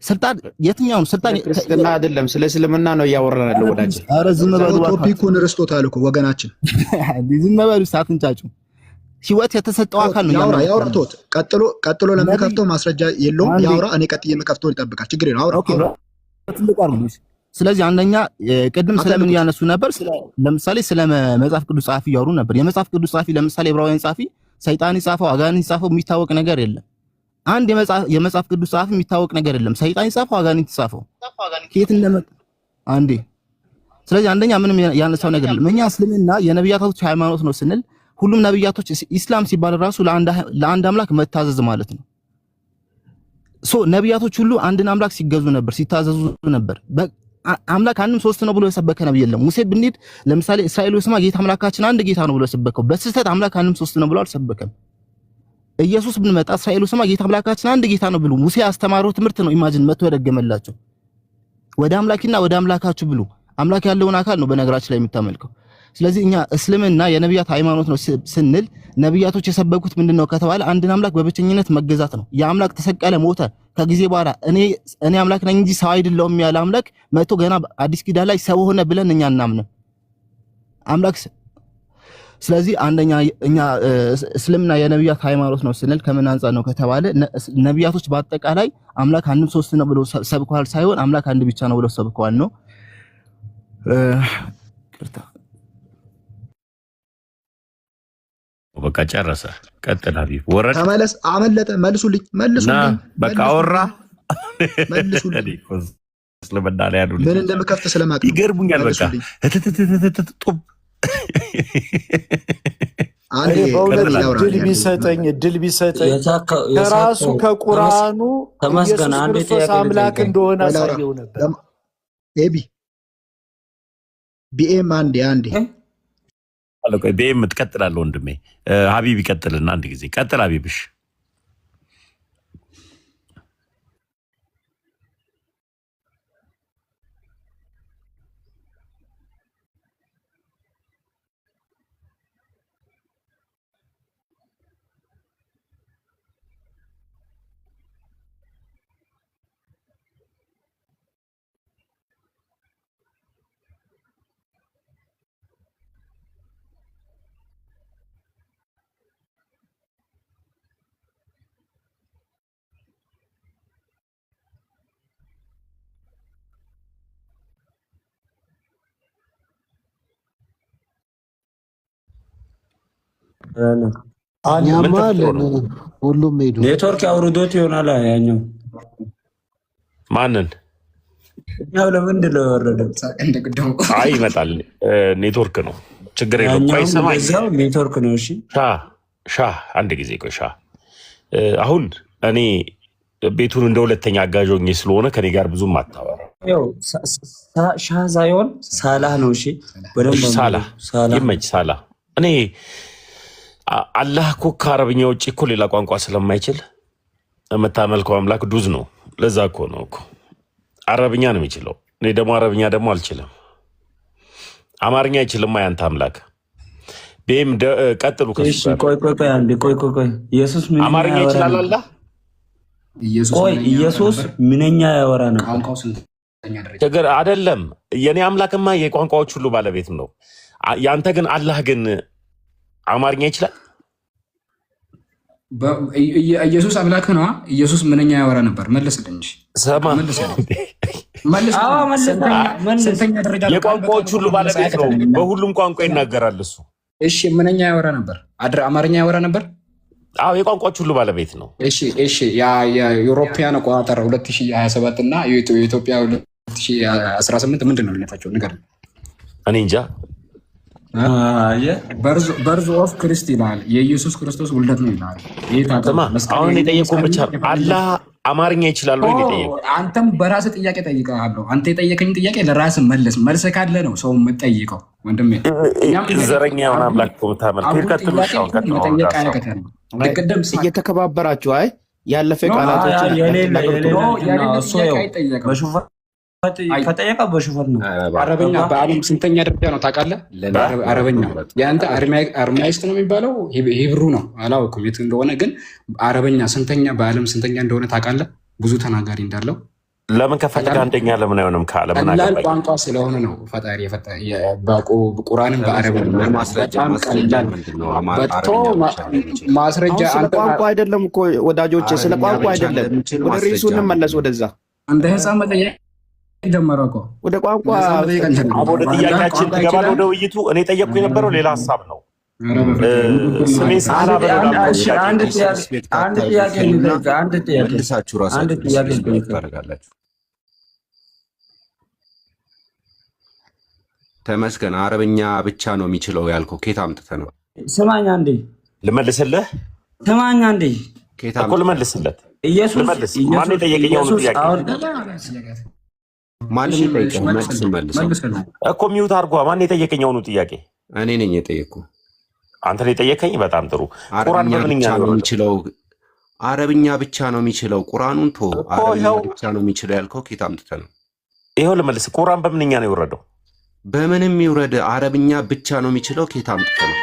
ስልጣን የትኛው ነው? ስልጣን ክርስትና አይደለም፣ ስለ እስልምና ነው እያወራን ያለው ወዳጅ። ኧረ ዝም በሉ። ቶፒኩን ርስቶታል እኮ ወገናችን። ዝም በሉ ሳትንጫጩ። ህይወት የተሰጠው አካል ነው ያውራ። ቶት ቀጥሎ ለምከፍተው ማስረጃ የለውም ያውራ። እኔ ቀጥዬ የምከፍተው ይጠብቃል። ችግር የለም አውራ። ትልቅ አርጉስ። ስለዚህ አንደኛ ቅድም ስለምን ያነሱ ነበር? ለምሳሌ ስለ መጽሐፍ ቅዱስ ጸሐፊ ያወሩ ነበር። የመጽሐፍ ቅዱስ ጸሐፊ ለምሳሌ ዕብራውያን ጸሐፊ ሰይጣን ይጻፈው አጋንንት ይጻፈው የሚታወቅ ነገር የለም። አንድ የመጽሐፍ ቅዱስ ጸሐፊ የሚታወቅ ነገር የለም። ሰይጣን ይጻፈው አጋንንት ይጻፈው ከየት እንደመጣ አንዴ። ስለዚህ አንደኛ ምንም ያነሳው ነገር የለም። እኛ እስልምና የነብያቶች ሃይማኖት ነው ስንል ሁሉም ነብያቶች ኢስላም ሲባል ራሱ ለአንድ አምላክ መታዘዝ ማለት ነው። ነብያቶች ሁሉ አንድን አምላክ ሲገዙ ነበር፣ ሲታዘዙ ነበር። አምላክ አንድም ሶስት ነው ብሎ የሰበከ ነብይ የለም። ሙሴ ብንሄድ ለምሳሌ እስራኤል ስማ ጌታ አምላካችን አንድ ጌታ ነው ብሎ ሰበከው። በስህተት አምላክ አንድም ሶስት ነው ብሎ አልሰበከም። ኢየሱስ ብንመጣ እስራኤል ስማ ጌታ አምላካችን አንድ ጌታ ነው ብሎ ሙሴ አስተማረው ትምህርት ነው። ኢማጂን መጥቶ ያደገመላቸው ወደ አምላኪና ወደ አምላካችሁ ብሉ። አምላክ ያለውን አካል ነው በነገራችን ላይ የምታመልከው። ስለዚህ እኛ እስልምና የነብያት ሃይማኖት ነው ስንል ነብያቶች የሰበኩት ምንድነው ከተባለ አንድን አምላክ በብቸኝነት መገዛት ነው። የአምላክ ተሰቀለ፣ ሞተ፣ ከጊዜ በኋላ እኔ አምላክ ነኝ እንጂ ሰው አይደለሁም ያለ አምላክ መጥቶ ገና አዲስ ኪዳን ላይ ሰው ሆነ ብለን እኛ እናምንም አምላክ። ስለዚህ አንደኛ እኛ እስልምና የነብያት ሃይማኖት ነው ስንል ከምን አንፃር ነው ከተባለ ነብያቶች በአጠቃላይ አምላክ አንድም ሶስት ነው ብለው ሰብከዋል ሳይሆን አምላክ አንድ ብቻ ነው ብለው ሰብከዋል ነው። በቃ ጨረሰ። ቀጥል ሀቢብ ወረድ ተመለስ። አመለጠ። መልሱልኝ። በቃ አወራ። መልሱልኝ። እስልምና ላይ ያሉ ምን እንደምከፍት ስለማቅ ይገርሙኛል። በቃ ጡብ እድል ቢሰጠኝ ከራሱ ከቁርአኑ ኢየሱስ ክርስቶስ አምላክ እንደሆነ አሳየው ነበር። ቢኤም አንዴ ቆይ ቤም ትቀጥላለህ ወንድሜ። ሀቢብ ይቀጥልና አንድ ጊዜ ቀጥል ሀቢብሽ። እኛማ አለን ሁሉም ሄዱ። ኔትወርክ አውርዶት ይሆናል ያኛው። ማንን ያው ለምንድን ነው የወረደው? አይ ይመጣል። ኔትወርክ ነው ችግር የለውም። ቆይ ሰማይ ኔትወርክ ነው። እሺ ሻ አንድ ጊዜ ቆይ ሻ አሁን እኔ ቤቱን እንደ ሁለተኛ አጋዦኝ ስለሆነ ከኔ ጋር ብዙም አታወራ። ያው ሻ ሳይሆን ሳላህ ነው። እሺ በደንብ ሳላህ ይመች ሳላህ። እኔ አላህ እኮ ከአረብኛ ውጭ እኮ ሌላ ቋንቋ ስለማይችል የምታመልከው አምላክ ዱዝ ነው። ለዛ እኮ ነው እኮ አረብኛ ነው የሚችለው። እኔ ደግሞ አረብኛ ደግሞ አልችልም። አማርኛ አይችልም ያንተ አምላክ። ቤም ቀጥሉ። ቆይ ኢየሱስ ምን አማርኛ ይችላል አላህ? ኢየሱስ ምንኛ ያወራ ነው? ችግር አይደለም። የኔ አምላክማ የቋንቋዎች ሁሉ ባለቤት ነው። ያንተ ግን አላህ ግን አማርኛ ይችላል? ኢየሱስ አምላክ ነው። ኢየሱስ ምንኛ ያወራ ነበር? መልስልኝ። ሰማ የቋንቋዎች ሁሉ ባለቤት ነው። በሁሉም ቋንቋ ይናገራል እሱ። እሺ ምንኛ ያወራ ነበር? አማርኛ ያወራ ነበር? አዎ የቋንቋዎች ሁሉ ባለቤት ነው። እሺ የአውሮፓውያን አቆጣጠር 2027 እና የኢትዮጵያ 2018 ምንድን ነው ልዩነታቸው? ንገረኝ። እኔ እንጃ። በርዝ ኦፍ ክርስት ይላል። የኢየሱስ ክርስቶስ ውልደት ነው ይላል። አሁን የጠየቁን ብቻ አላህ አማርኛ ይችላል ወይ? አንተም በራስህ ጥያቄ ጠይቀሃለሁ። አንተ የጠየቀኝ ጥያቄ ለራስህ መልስ። መልስ ካለ ነው ሰው የምጠይቀው ወንድሜ። ዘረኛ የሆነ አምላክ እየተከባበራችሁ አይ ያለፈ ቃላቶችን ከጠየቀ በሹፈት ነው። አረበኛ በዓለም ስንተኛ ደረጃ ነው ታውቃለህ? አረበኛ የአንተ አርማይስጥ ነው የሚባለው? ሂብሩ ነው አላውቅም የት እንደሆነ፣ ግን አረበኛ ስንተኛ በዓለም ስንተኛ እንደሆነ ታውቃለህ? ብዙ ተናጋሪ እንዳለው። ለምን ከፈለገ አንደኛ ለምን አይሆንም? ከዓለም ቀላል ቋንቋ ስለሆነ ነው ፈጣሪ ቁርአንን በአረበኛ ማስረጃ። ቋንቋ አይደለም እኮ ወዳጆቼ፣ ስለ ቋንቋ አይደለም። ወደ ርዕሱ እንመለስ። ወደዛ እንደ ህፃን መጠየቅ ጀመረ እኮ ወደ ቋንቋ ወደ ጥያቄያችን ትገባለህ። ወደ ውይይቱ እኔ ጠየቅኩ የነበረው ሌላ ሀሳብ ነው። ስሜ ሳላ አንድ ጥያቄ ተመስገን። አረብኛ ብቻ ነው የሚችለው ያልከው ኬት አምጥተህ ነው? ስማኝ አንዴ ልመልስልህ። ስማኝ አንዴ እኮ ልመልስለት። ኢየሱስ ማን የጠየቀኛውን ጥያቄ ማንም ይጠይቀህ መልስ መልሰው እኮ ሚውት አድርጓ። ማን የጠየቀኛውን ጥያቄ? እኔ ነኝ የጠየቅኩ። አንተ ላይ ጠየቀኝ። በጣም ጥሩ። ቁርአን በምንኛ ነው የሚችለው? አረብኛ ብቻ ነው የሚችለው። ቁርአኑን ቶ አረብኛ ብቻ ነው የሚችለው ያልከው ኬት አምጥተህ ነው? ይኸው ልመልስ። ቁርአን በምንኛ ነው የወረደው? በምንም ይውረድ አረብኛ ብቻ ነው የሚችለው። ኬት አምጥተህ ነው?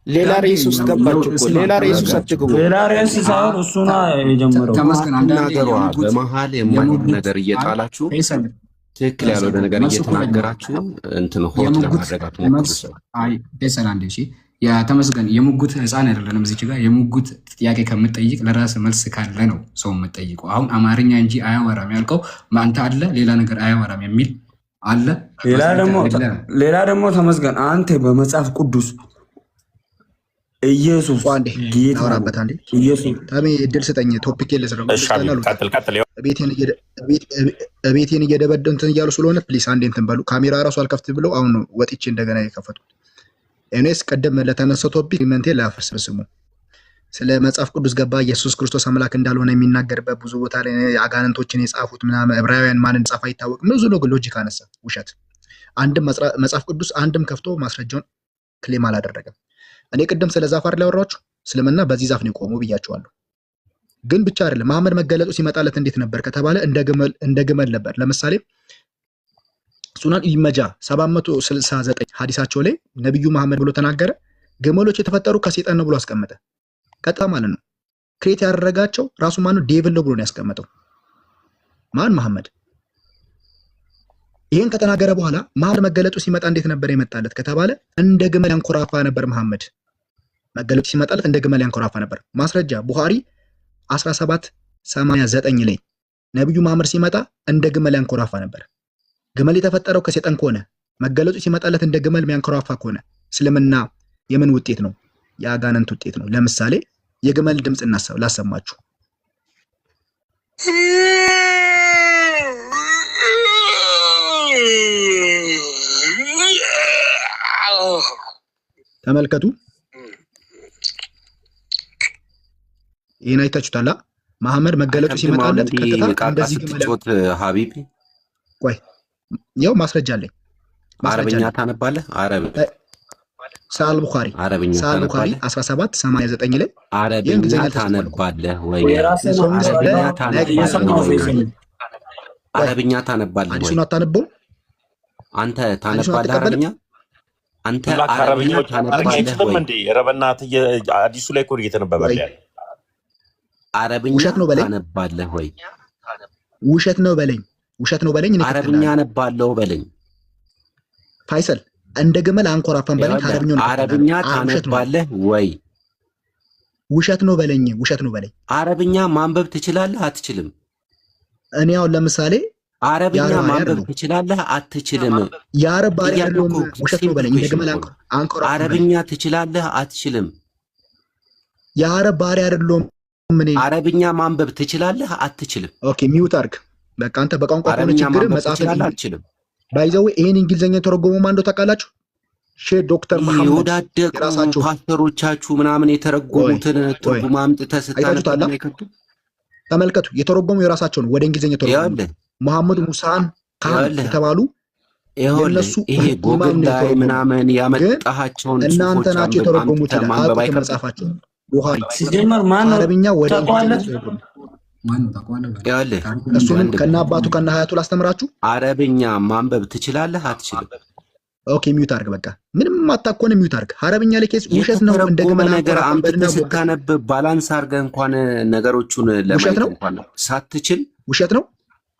ሌላ ርዕስ ውስጥ ገባችሁ እኮ። ሌላ ርዕስ ውስጥ አትግቡ። ሌላ ርዕስ ሳይሆን እሱ ነው የጀመረው። ተናገሩ። በመሀል የማይሆን ነገር እየጣላችሁ ትክክል ያልሆነ ነገር እየተናገራችሁ እንትን ሆት ለማድረግ አትሞክሩ። ተመስገን የሙጉት ህፃን አይደለንም። እዚች ጋር የሙጉት ጥያቄ ከምትጠይቅ ለራስ መልስ ካለ ነው ሰው የምትጠይቀው። አሁን አማርኛ እንጂ አያወራም ያልከው አንተ አለ፣ ሌላ ነገር አያወራም የሚል አለ። ሌላ ደግሞ ተመስገን አንተ በመጽሐፍ ቅዱስ ኢየሱስ ጌታ ነው። ኢየሱስ ታሜ እድል ስጠኝ። ቶፒክ ልስራ። ቤቴን እየደበደቡ እንትን እያሉ ስለሆነ ፕሊስ አንዴ እንትን በሉ። ካሜራ ራሱ አልከፍት ብለው አሁን ወጥቼ እንደገና የከፈቱት። እኔስ ቀደም ለተነሳው ቶፒክ መንቴ ላፈርስ ስሙ። ስለ መጽሐፍ ቅዱስ ገባ ኢየሱስ ክርስቶስ አምላክ እንዳልሆነ የሚናገርበት ብዙ ቦታ ላይ አጋንንቶችን የጻፉት ምናምን ዕብራውያን ማንን ጻፈ አይታወቅም። ብዙ ሎጂክ አነሳ። ውሸት። አንድም መጽሐፍ ቅዱስ አንድም ከፍቶ ማስረጃውን ክሌም አላደረገም። እኔ ቅድም ስለ ዛፍ አይደል ያወራችሁ? እስልምና በዚህ ዛፍ ነው የቆመው ብያችኋለሁ። ግን ብቻ አይደለም መሐመድ መገለጡ ሲመጣለት እንዴት ነበር ከተባለ እንደ ግመል ነበር። ለምሳሌ ሱናን ኢመጃ 769 ሐዲሳቸው ላይ ነብዩ መሐመድ ብሎ ተናገረ። ግመሎች የተፈጠሩ ከሰይጣን ነው ብሎ አስቀመጠ። ቀጥታ ማለት ነው ክሬት ያደረጋቸው ራሱ ማን ነው? ዴቪል ነው ብሎ ነው ያስቀመጠው። ማን? መሐመድ። ይሄን ከተናገረ በኋላ መሐመድ መገለጡ ሲመጣ እንዴት ነበር የመጣለት ከተባለ እንደ ግመል ያንኮራፋ ነበር። መሐመድ መገለጡ ሲመጣለት እንደ ግመል ያንኮራፋ ነበር። ማስረጃ ቡኻሪ 1789 ላይ ነብዩ መሐመድ ሲመጣ እንደ ግመል ያንኮራፋ ነበር። ግመል የተፈጠረው ከሰይጣን ከሆነ መገለጡ ሲመጣለት እንደ ግመል የሚያንከራፋ ከሆነ እስልምና የምን ውጤት ነው? የአጋንንት ውጤት ነው። ለምሳሌ የግመል ድምጽ ላሰማችሁ። ተመልከቱ። ይሄን አይታችሁታል? መሐመድ መገለጡ ሲመጣለት ቀጥታ እንደዚህ ስትጮት ሀቢቢ ቆይ ያው ማስረጃ አለኝ። አረብኛ ታነባለህ? ሳል ቡኻሪ 1789 ላይ አረብኛ ታነባለህ ወይ? አረብኛ ታነባለህ ወይ? አዲሱን አታነበው? አንተ ታነባለህ አረብኛ? አንተ አረብኛ ታነባለህ ወይ? እንዴ ረበናት አዲሱ ላይ እኮ እየተነበበ ያለ አረብኛ ታነባለህ ወይ? ውሸት ነው በለኝ። ውሸት ነው በለኝ። አረብኛ አነባለሁ በለኝ። ፋይሰል እንደ ግመል አንኮራፋን በለኝ። አረብኛ ታነባለህ ወይ? ውሸት ነው በለኝ። ውሸት ነው በለኝ። አረብኛ ማንበብ ትችላለህ አትችልም? እኔ አሁን ለምሳሌ አረብኛ ማንበብ ትችላለህ አትችልም? የአረብ ባሪያ አይደለም። ውሸት ነው በለኝ። እንደ ግመል አንኮራፋን። አረብኛ ትችላለህ አትችልም? የአረብ ባሪያ አይደለም። አረብኛ ማንበብ ትችላለህ አትችልም? ኦኬ ሚውት አድርግ። በቃ አንተ በቋንቋ ከሆነ ችግር መጽሐፍ አልችልም። ባይዘው ይሄን እንግሊዘኛ ተረጎመው ማን እንደው ታውቃላችሁ? ሼህ ዶክተር መሐመድ የወዳደቁ ፓስተሮቻችሁ ምናምን የተረጎሙትን ትርጉም አምጥተህ ስታነብ ተመልከቱ። የተረጎሙ የራሳቸው ነው፣ ወደ እንግሊዘኛ ተረጎሙ። መሐመድ ሙሳን ካን የተባሉ የነሱ ይሄ ጎግል ላይ ምናምን ያመጣሃቸውን እናንተ ናችሁ የተረጎሙት። ማንበብ አይከብዳችሁ። ቡኻሪ ሲጀመር ማን ነው አረብኛ ወደ እሱንም ከነ አባቱ ከነ ሀያቱ ላስተምራችሁ። አረብኛ ማንበብ ትችላለህ አትችልም? ኦኬ ሚውት አድርግ። በቃ ምንም አታኮነ ሚውት አድርግ። አረብኛ ለኬስ ውሸት ነው። እንደገና ነገር አምጥተህ ስታነብ ባላንስ አድርገህ እንኳን ነገሮቹን ለማየት እንኳን ሳትችል ውሸት ነው።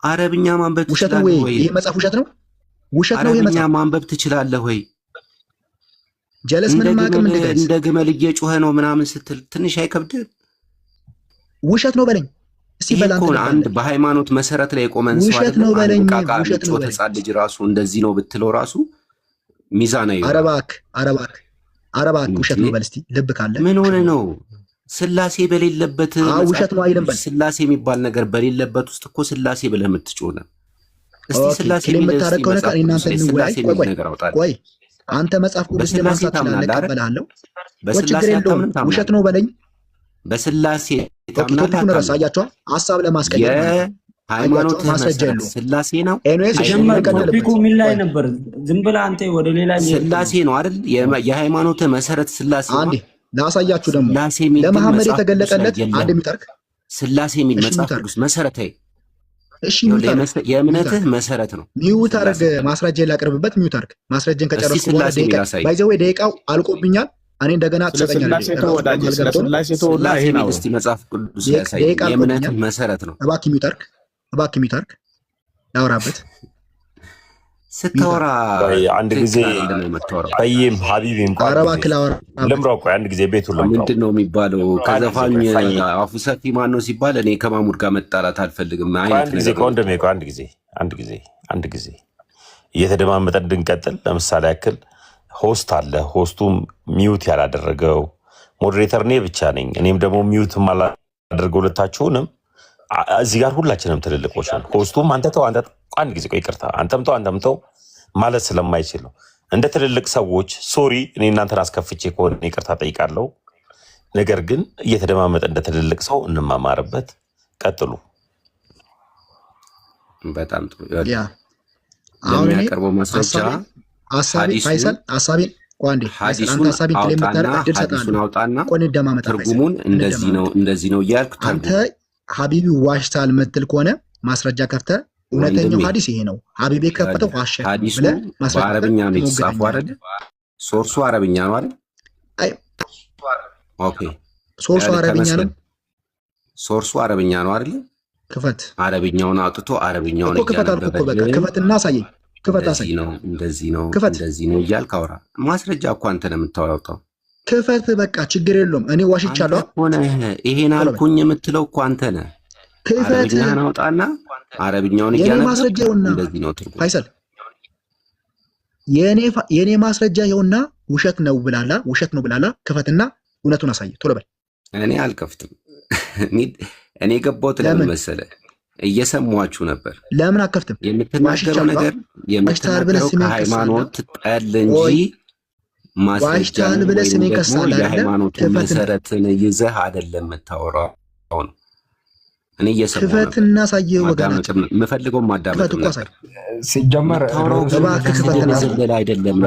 አረብኛ ማንበብ ውሸት ነው ወይ? ይሄ መጽሐፍ ውሸት ነው። ውሸት ነው። ይሄ መጽሐፍ ማንበብ ትችላለህ ወይ? ጀለስ ምንም አቅም እንደ ግመል እየጮኸ ነው ምናምን ስትል ትንሽ አይከብድህ? ውሸት ነው በለኝ። እስቲ በላንተ አንድ በሃይማኖት መሰረት ላይ የቆመን ሰው ውሸት ነው በለኝ። ውሸት ነው ተጻድ ልጅ ራሱ እንደዚህ ነው ብትለው ራሱ ሚዛናዊ አረባክ ውሸት ነው በል እስቲ ልብ ካለ ምን ሆነ ነው? ስላሴ በሌለበት ውሸት ነው አይደለም በል። ስላሴ የሚባል ነገር በሌለበት ውስጥ እኮ ስላሴ ብለህ የምትጮህ ነው። እስቲ ስላሴ የምታረከው ነገር እናንተ እንወያይ። ቆይ አንተ መጽሐፍ ቅዱስ ለማንሳት ተቀበላለሁ። በስላሴ አታምንም? ውሸት ነው በለኝ። በስላሴ ቶፒኩን ረሳያቸው ሀሳብ ለማስቀየር ሃይማኖት ማስረጃ የለውም። ስላሴ ነው ቶፒኩ ምን ላይ ነበር? ዝም ብለህ አንተ ወደ ሌላ ስላሴ ነው አይደል? የሃይማኖት መሰረት ስላሴ ነው። አንዴ ላሳያችሁ ደግሞ ለመሐመድ የተገለጠለት አንድ የሚጠርክ ስላሴ የሚል መጽሐፍ ቅዱስ መሰረታዊ እሺ የእምነትህ መሰረት ነው። ሚውት አድርግ። ማስረጃ ላቅርብበት። ሚውት አድርግ። ማስረጃን ከጨረስኩ በኋላ ባይዘው ደቂቃው አልቆብኛል። እኔ እንደገና ትሰጠኛለህ። እስቲ መጽሐፍ ቅዱስ ያሳይ። የእምነትህ መሰረት ነው። እባክህ ሚውት አድርግ። እባክህ ሚውት አድርግ። ላውራበት ስታወራ አንድ ጊዜ በይም ሀቢቢም ልምራው። ቆይ አንድ ጊዜ ቤቱ ልምራው። ምንድን ነው የሚባለው? ከዘፋኝ አፉ ሰፊ ማን ነው ሲባል እኔ ከማሙድ ጋር መጣላት አልፈልግም አይነት ነገር። ከወንድሜ አንድ ጊዜ እየተደማመጠ እንድንቀጥል። ለምሳሌ ያክል ሆስት አለ። ሆስቱም ሚውት ያላደረገው ሞዴሬተር እኔ ብቻ ነኝ። እኔም ደግሞ ሚውት አላደረገው ሁለታችሁንም። እዚህ ጋር ሁላችንም ትልልቆች ነን። ሆስቱም አንተ ተው አንድ ጊዜ ቆይ ይቅርታ፣ አንተም ተው ማለት ስለማይችል ነው። እንደ ትልልቅ ሰዎች ሶሪ፣ እኔ እናንተን አስከፍቼ ከሆነ ይቅርታ ጠይቃለሁ። ነገር ግን እየተደማመጠ እንደ ትልልቅ ሰው እንማማርበት። ቀጥሉ። በጣም ጥሩ። የሚያቀርበው ማስረጃ ፋይሰል ሐሳቤን ሐዲሱን አውጣና ትርጉሙን እንደዚህ ነው እያልክ አንተ ሀቢቢ ዋሽታል ምትል ከሆነ ማስረጃ ከፍተህ እውነተኛው ሐዲስ ይሄ ነው ሀቢቢ ከፈተው ዋሸ ብለህ ማስረጃ በአረብኛ ነው የተጻፈው አይደል? ሶርሱ አረብኛ ነው አይደል? አይ ኦኬ፣ ሶርሱ አረብኛ ነው። ሶርሱ አረብኛ ነው አይደል? ክፈት። አረብኛውን አውጥቶ አረብኛውን እያነበበ ክፈትና አሳየኝ። ክፈት፣ አሳየኝ። እንደዚህ ነው እያልክ አውራ። ማስረጃ እኮ አንተ ነው የምታወጣው። ክፈት፣ በቃ ችግር የለውም። እኔ ዋሽቻለሁ ሆነ ይሄን አልኩኝ የምትለው እኮ አንተ ነህ። ክፈት፣ አረብኛውን አውጣና አረብኛውን እያነበብክ እንደዚህ ነው ትርጉም። ፋይሰል የኔ ማስረጃ ይኸውና ውሸት ነው ብላላ ክፈትና እውነቱን አሳየ ቶሎ በል። እኔ አልከፍትም። እኔ የገባሁት ለምን መሰለህ? እየሰማችሁ ነበር። ለምን አከፍትም? የምትናገረው ነገር የምትናገረው ከሃይማኖት ጠል እንጂ ማስረጃን ወይም ደግሞ የሃይማኖቱን መሰረትን ይዘህ አይደለም የምታወራው ነው። እኔ እየሰማሁ ክፈትና ሳየው ወገናት የምፈልገው ማዳመጥ ነበር። ሲጀመር ክፈትና ዘለል አይደለም።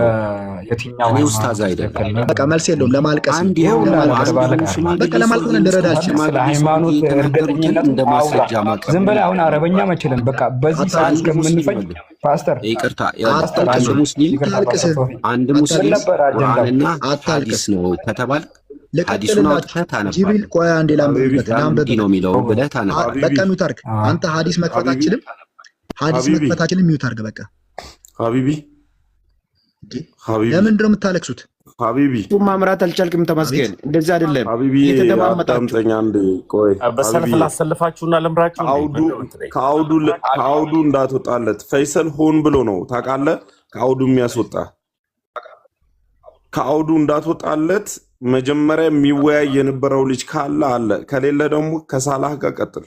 እኔ ኡስታዝ አይደለም። በቃ መልስ የለውም። ለማልቀስ አንድ በቃ ለማልቀስ እንደረዳችሁ ሃይማኖት እርግጠኝነት እንደ ማስረጃ ማቅረብ ዝም ብለህ አሁን አረበኛ መችልን በቃ በዚህ ሰዓት እስከምንፈጅ ፓስተር ይቅርታ፣ አንድ ሙስሊም ቁርአንና ሐዲስ ነው ከተባለ ሐዲሱን አውጥተህ ታነባለህ። ጅብሪል ቆይ አንዴ ላምብበት ነው የሚለው ብለህ ታነባለህ። በቃ ሚውት አድርግ አንተ። ሐዲስ መክፈት አትችልም። ሚውት አድርግ በቃ። ሀቢቢ ለምንድን ነው የምታለቅሱት? ሀቢቢ ማምራት አልቻልክም። ተመስገን። እንደዚህ አይደለም። ሀቢቢ አዳምጠኝ አንዴ ቆይ። በሰልፍ ላሰልፋችሁና ልምራችሁ። ከአውዱ እንዳትወጣለት ፈይሰል ሆን ብሎ ነው ታውቃለህ። ከአውዱ የሚያስወጣ ከአውዱ እንዳትወጣለት መጀመሪያ የሚወያይ የነበረው ልጅ ካለ አለ፣ ከሌለ ደግሞ ከሳላህ ጋር ቀጥል።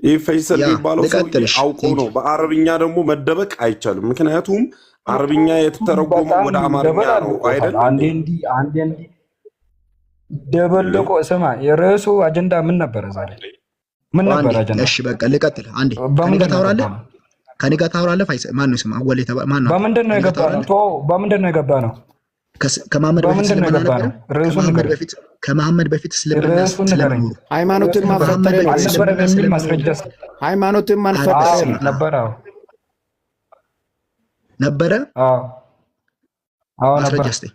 ይህ ፈይሰል የሚባለው ሰው አውቆ ነው። በአረብኛ ደግሞ መደበቅ አይቻልም። ምክንያቱም አረብኛ የተተረጎመው ወደ አማርኛ ነው አይደል? አንዴ እንዲህ ደበልቆ ስማ፣ የርዕሱ አጀንዳ ምን ነበረ ዛሬ? ምን ነበረ አጀንዳ? እሺ በቃ ልቀጥል። አንዴ ከኔ ጋር ታወራለህ። ፈይሰል ማን ነው ስማ? አወል የተባለ ማን ነው? በምንድን ነው የገባ ነው? በምንድን ነው የገባ ነው? ከመሐመድ በፊት እስልምና ስለመኖሩ ሃይማኖትን ማፈጠር የሚል ማስረጃ ሃይማኖትን ማፈጠር ነበረ። ማስረጃ ስጠኝ።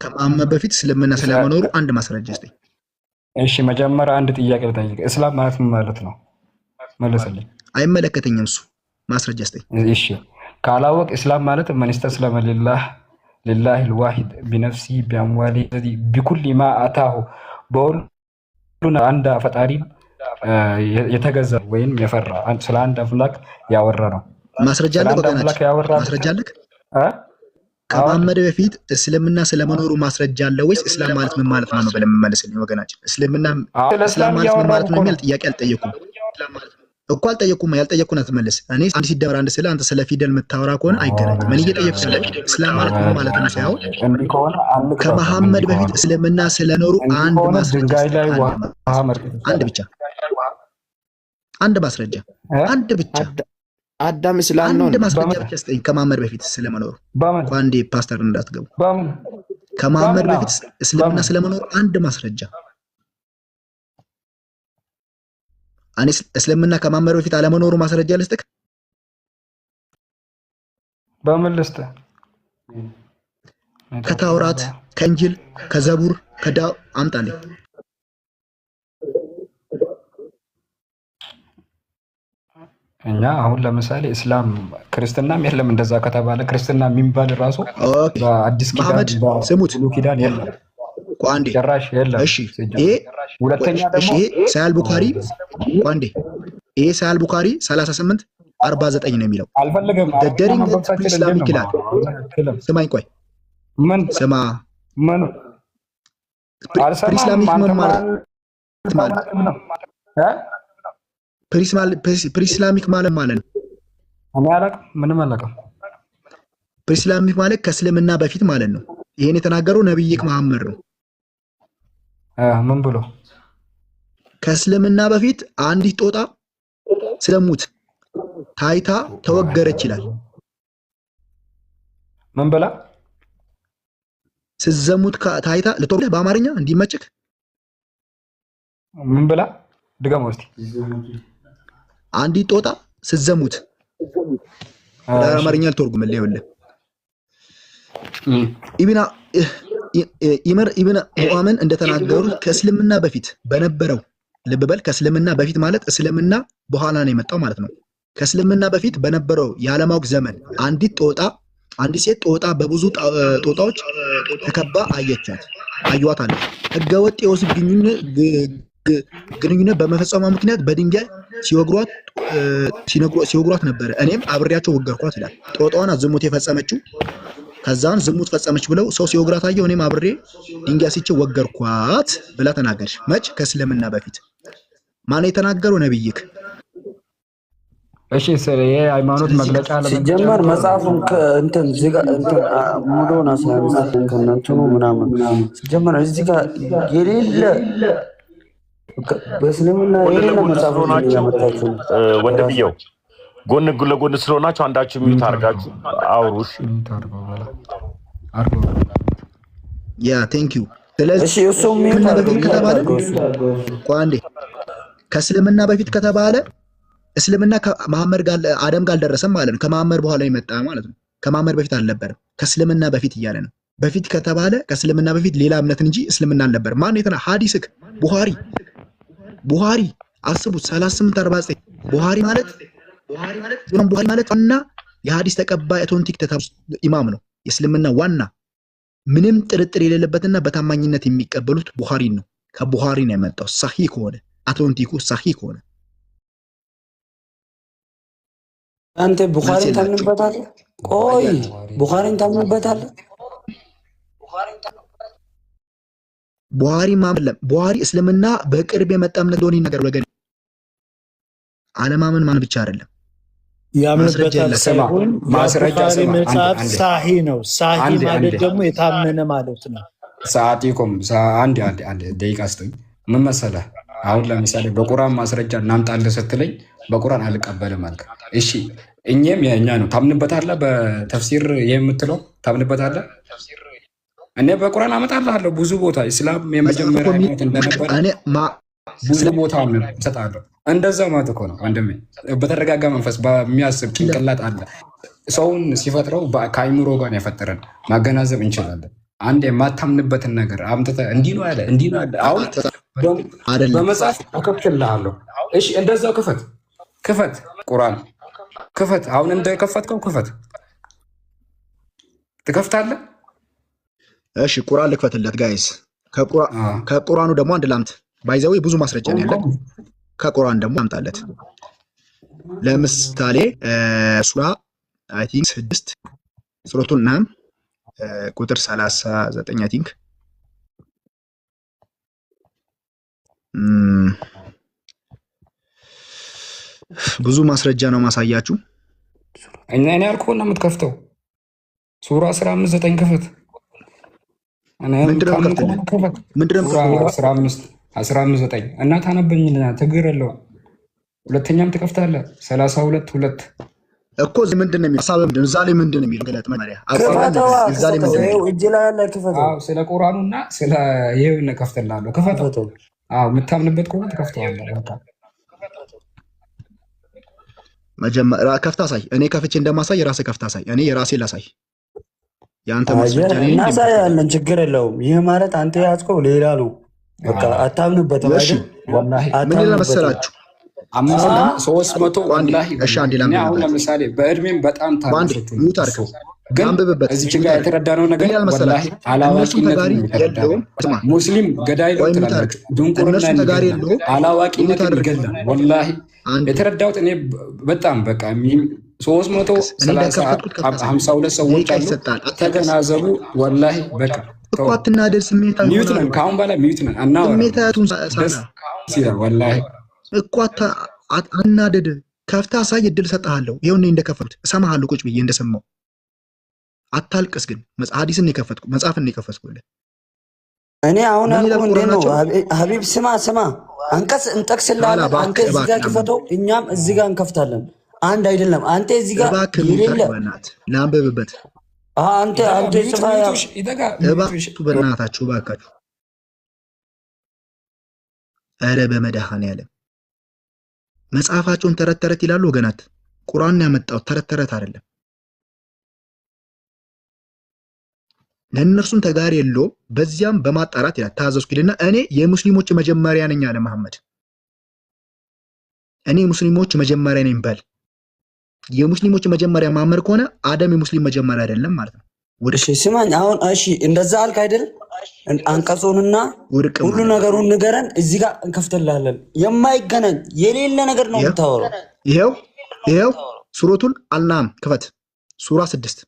ከመሐመድ በፊት እስልምና ስለመኖሩ አንድ ማስረጃ ስጠኝ። እሺ መጀመሪያ አንድ ጥያቄ ልጠይቅ። እስላም ማለት ምን ማለት ነው? መልስልኝ። አይመለከተኝም እሱ። ማስረጃ ስጠኝ። እሺ ካላወቅ እስላም ማለት መን ይስተስለመ ሊላህ ልዋሂድ ቢነፍሲ ቢአምዋሊ ቢኩል ማ አታሁ በሁሉ አንድ ፈጣሪ የተገዛ ወይም የፈራ ስለ አንድ አምላክ ያወራ ነው። ማስረጃ አለክ? ከመሐመድ በፊት እስልምና ስለመኖሩ ማስረጃ አለ ወይስ እስላም ማለት ምን ማለት ነው ብለን መመለስልኝ ወገናችን። እስላም ማለት ምን ማለት ነው የሚል ጥያቄ አልጠየኩም እኮ አልጠየኩም። ያልጠየኩን አትመልስ። እኔ አንድ ሲደመር አንድ ስለ አንተ ስለ ፊደል የምታወራ ከሆነ አይገናኝም። እኔ እየጠየኩ ስለ እስላም ማለት ምን ማለት ነው ሳይሆን ከመሐመድ በፊት እስልምና ስለኖሩ አንድ ማስረጃ፣ አንድ ብቻ፣ አንድ ማስረጃ፣ አንድ ብቻ። አዳም እስላም ነው። አንድ ማስረጃ ብቻ ስጠኝ ከመሐመድ በፊት ስለመኖሩ። አንዴ ፓስተር እንዳትገቡ። ከመሐመድ በፊት እስልምና ስለመኖሩ አንድ ማስረጃ። እኔ እስልምና ከመሐመድ በፊት አለመኖሩ ማስረጃ ልስጥክ? በምን ልስጥህ? ከታውራት፣ ከእንጅል፣ ከዘቡር፣ ከዳው አምጣልኝ። እኛ አሁን ለምሳሌ እስላም ክርስትናም የለም። እንደዛ ከተባለ ክርስትና የሚባል ራሱ በአዲስ ኪዳን ስሙት ኪዳን የለም። ቋንዴ ጭራሽ የለም። እሺ ይሄ ሁለተኛ ደግሞ ሳያል ቡኻሪ ቋንዴ ይሄ ሳያል ቡኻሪ 38:49 ነው የሚለው። አልፈልግም ደሪንግ ኢስላሚክ ይላል። ስማኝ ቆይ ምን ስማ ምን ፕሪስላሚክ ምን ማለት ፕሪስላሚክ ማለት ነው? እኔ አላውቅም፣ ምንም አላውቅም። ፕሪስላሚክ ማለት ከእስልምና በፊት ማለት ነው። ይሄን የተናገረው ነብይክ መሐመድ ነው። ምን ብሎ? ከእስልምና በፊት አንዲት ጦጣ ስለሙት ታይታ ተወገረች ይላል። ምን ብላ? ስዘሙት ታይታ ለተወለ በአማርኛ እንዲመጭክ ምን ብላ? ድገም እስቲ። አንዲት ጦጣ ስዘሙት ለአማርኛ ልተርጉምልህ። ይኸውልህ ኢብን ሙአምን እንደተናገሩት ከእስልምና በፊት በነበረው ልብ በል፣ ከእስልምና በፊት ማለት እስልምና በኋላ ነው የመጣው ማለት ነው። ከእስልምና በፊት በነበረው የዓለማወቅ ዘመን አንዲት ሴት ጦጣ በብዙ ጦጣዎች ተከባ አዩዋት አለ። ህገወጥ የወሲብ ግንኙነት በመፈጸሟ ምክንያት በድንጋይ ሲወግሯት ነበረ። እኔም አብሬያቸው ወገርኳት ይላል። ጦጣዋን ዝሙት የፈጸመችው ከዛን ዝሙት ፈጸመች ብለው ሰው ሲወግራት አየሁ። እኔም አብሬ ድንጋይ ሲቼ ወገርኳት ብላ ተናገረች። መች? ከእስልምና በፊት። ማን የተናገረው? ነብይክ። እሺ ስለ የሃይማኖት መግለጫ ሲጀመር መጽሐፉን እንትን ሙሉውን አሳያለሁ ከእናንተኑ ምናምን ሲጀመር እዚህ ጋር የሌለ በእስልምና የሌለ መጽሐፍ ያመጣችሁ ወንድምየው ጎን ለጎን ስለሆናችሁ አንዳችሁ ሚዩት አድርጋችሁ አውሩሽ። ያ ቴንክ ዩ። ስለዚህ እሱ ሚዩት አድርገው ከተባለ ቋንዴ ከእስልምና በፊት ከተባለ እስልምና ከመሐመድ ጋር አደም ጋር አልደረሰም ማለት ነው። ከመሐመድ በኋላ የመጣ ማለት ነው። ከመሐመድ በፊት አልነበረም። ከእስልምና በፊት እያለ ነው። በፊት ከተባለ ከእስልምና በፊት ሌላ እምነት እንጂ እስልምና አልነበረም። ማን የተና ሐዲስክ ቡሃሪ አስቡት 3849 ቡሃሪ ማለት እና የሐዲስ ተቀባይ አውቶንቲክ ኢማም ነው። የእስልምና ዋና ምንም ጥርጥር የሌለበትና በታማኝነት የሚቀበሉት ቡሃሪን ነው። ከቡሃሪ ነው የመጣው ሰሂህ ከሆነ አውቶንቲኩ ሰሂህ ከሆነ አንተ ቡኻሪን ታምንበታለህ? ቆይ ቡኻሪን ታምንበታለህ? ቡሃሪ ማምለም ቡሃሪ እስልምና በቅርብ የመጣ እምነት እንደሆነ ይናገር። ወገን አለማመን ማን ብቻ አይደለም ያምንበታል ሳይሆን ማስረጃ መጽሐፍ ሳሂ ነው። ሳሂ ማለት ደግሞ የታመነ ማለት ነው። ሰዓቲኩም አንድ ደቂቃ ስጠኝ። ምን መሰለህ አሁን ለምሳሌ በቁርአን ማስረጃ እናምጣልህ ስትለኝ በቁርአን አልቀበልም አልክ። እሺ እኛም የኛ ነው ታምንበታለህ? በተፍሲር የምትለው ታምንበታለህ? እኔ በቁርአን አመጣልሃለሁ ብዙ ቦታ እስላም የመጀመሪያ አይነት እንደነበር ብዙ ቦታ እሰጥሃለሁ። እንደዛው ማለት እኮ ነው ወንድሜ። በተረጋጋ መንፈስ በሚያስብ ጭንቅላት አለ። ሰውን ሲፈጥረው ከአይምሮ ጋር የፈጠረን ማገናዘብ እንችላለን። አንድ የማታምንበትን ነገር አምጥተህ እንዲህ ነው ያለ እንዲህ ነው ያለ አሁን በመጽሐፍ እከፍትልሃለሁ። እሺ እንደዛው ክፈት ቁርአን ክፈት። አሁን እንደከፈትከው ክፈት። ትከፍታለህ? እሺ ቁርአን ልክፈትለት ጋይስ። ከቁርአኑ ደግሞ አንድ ላምት ባይዘው ብዙ ማስረጃ ነው ያለው። ከቁርአን ደግሞ አምጣለት። ለምሳሌ ሱራ አይ ቲንክ 6 ሱረቱን ናም ቁጥር 39 አይ ቲንክ ብዙ ማስረጃ ነው ማሳያችሁ። እኔ ያልኩህ ነው የምትከፍተው። ሱራ 15 ክፈት። ምንድነው 15 እና ታነበኝና ትግር የለውም። ሁለተኛም ትከፍታለህ 32 እኮ እዚህ ምንድን ነው የሚለው? እዛ ላይ ምንድን ነው የሚለው? ገለጥ መሪያ ስለ ቁርአኑና ስለ ይሄን ከፍተላለሁ። ክፈተው። የምታምንበት ከሆነ ትከፍተዋለህ። መጀመሪያ ከፍታ ሳይ። እኔ ከፍቼ እንደማሳይ የራስህ ከፍታ ሳይ። እኔ የራሴ ላሳይ። ያንተ ማስረጃ ነው እናሳያለን። ችግር የለውም። ይህ ማለት አንተ ያዝከው ሌላ ነው። በቃ አታምንበትም አይደል? ምን ለመሰላችሁ 300 ወላሂ አሁን ለምሳሌ በእድሜም በጣም ታናሾች ግን እዚህ ጋር የተረዳነው ነገር ወላሂ አላዋቂነት ነው። ሙስሊም ገዳይ ነው ትላለች። ድንቁርና አላዋቂነት ይገላል። ወላሂ የተረዳሁት እኔ በጣም በቃ 352 ሰዎች አሉ። ተገናዘቡ። ወላሂ በቃ እኮ አትናደድ። ስሜታዊ ሚዩት ነን። ከአሁን በኋላ ሚዩት ነን። ስሜታቱን ወላሂ እኮ አናደድ። ከፍታ ሳይ እድል ሰጥሃለሁ። ይኸው እኔ እንደከፈቱት እሰማሃለሁ ቁጭ ብዬ እንደሰማው። አታልቅስ ግን ሐዲስን የከፈትኩ መጽሐፍን የከፈትኩልህ እኔ አሁን አልኩህ። እንዴት ነው ሀቢብ? ስማ አንቀጽ እንጠቅስልሃለን። አንተ እዚህ ጋር ክፈተው፣ እኛም እዚህ ጋር እንከፍታለን። አንድ አይደለም። አንተ እዚህ ጋር የሌለ ላንብብበት። አንተ ጽፋ በእናታችሁ እባካችሁ። ኧረ በመድኃኔዓለም መጽሐፋቸውን ተረት ተረት ይላሉ ወገናት። ቁርአን ያመጣው ተረት ተረት አይደለም። ለእነርሱም ተጋሪ የለው። በዚያም በማጣራት ይላል ታዘዝኩ ይልና እኔ የሙስሊሞች መጀመሪያ ነኝ አለ መሐመድ። እኔ የሙስሊሞች መጀመሪያ ነኝ በል። የሙስሊሞች መጀመሪያ መሐመድ ከሆነ አደም የሙስሊም መጀመሪያ አይደለም ማለት ነው። እሺ ስማኝ አሁን እሺ እንደዛ አልክ አይደል? አንቀጹንና ሁሉ ነገሩን ንገረን፣ እዚህ ጋር እንከፍትልሃለን። የማይገናኝ የሌለ ነገር ነው የምታወራው። ይሄው ሱረቱል አልናም ክፈት፣ ሱራ 6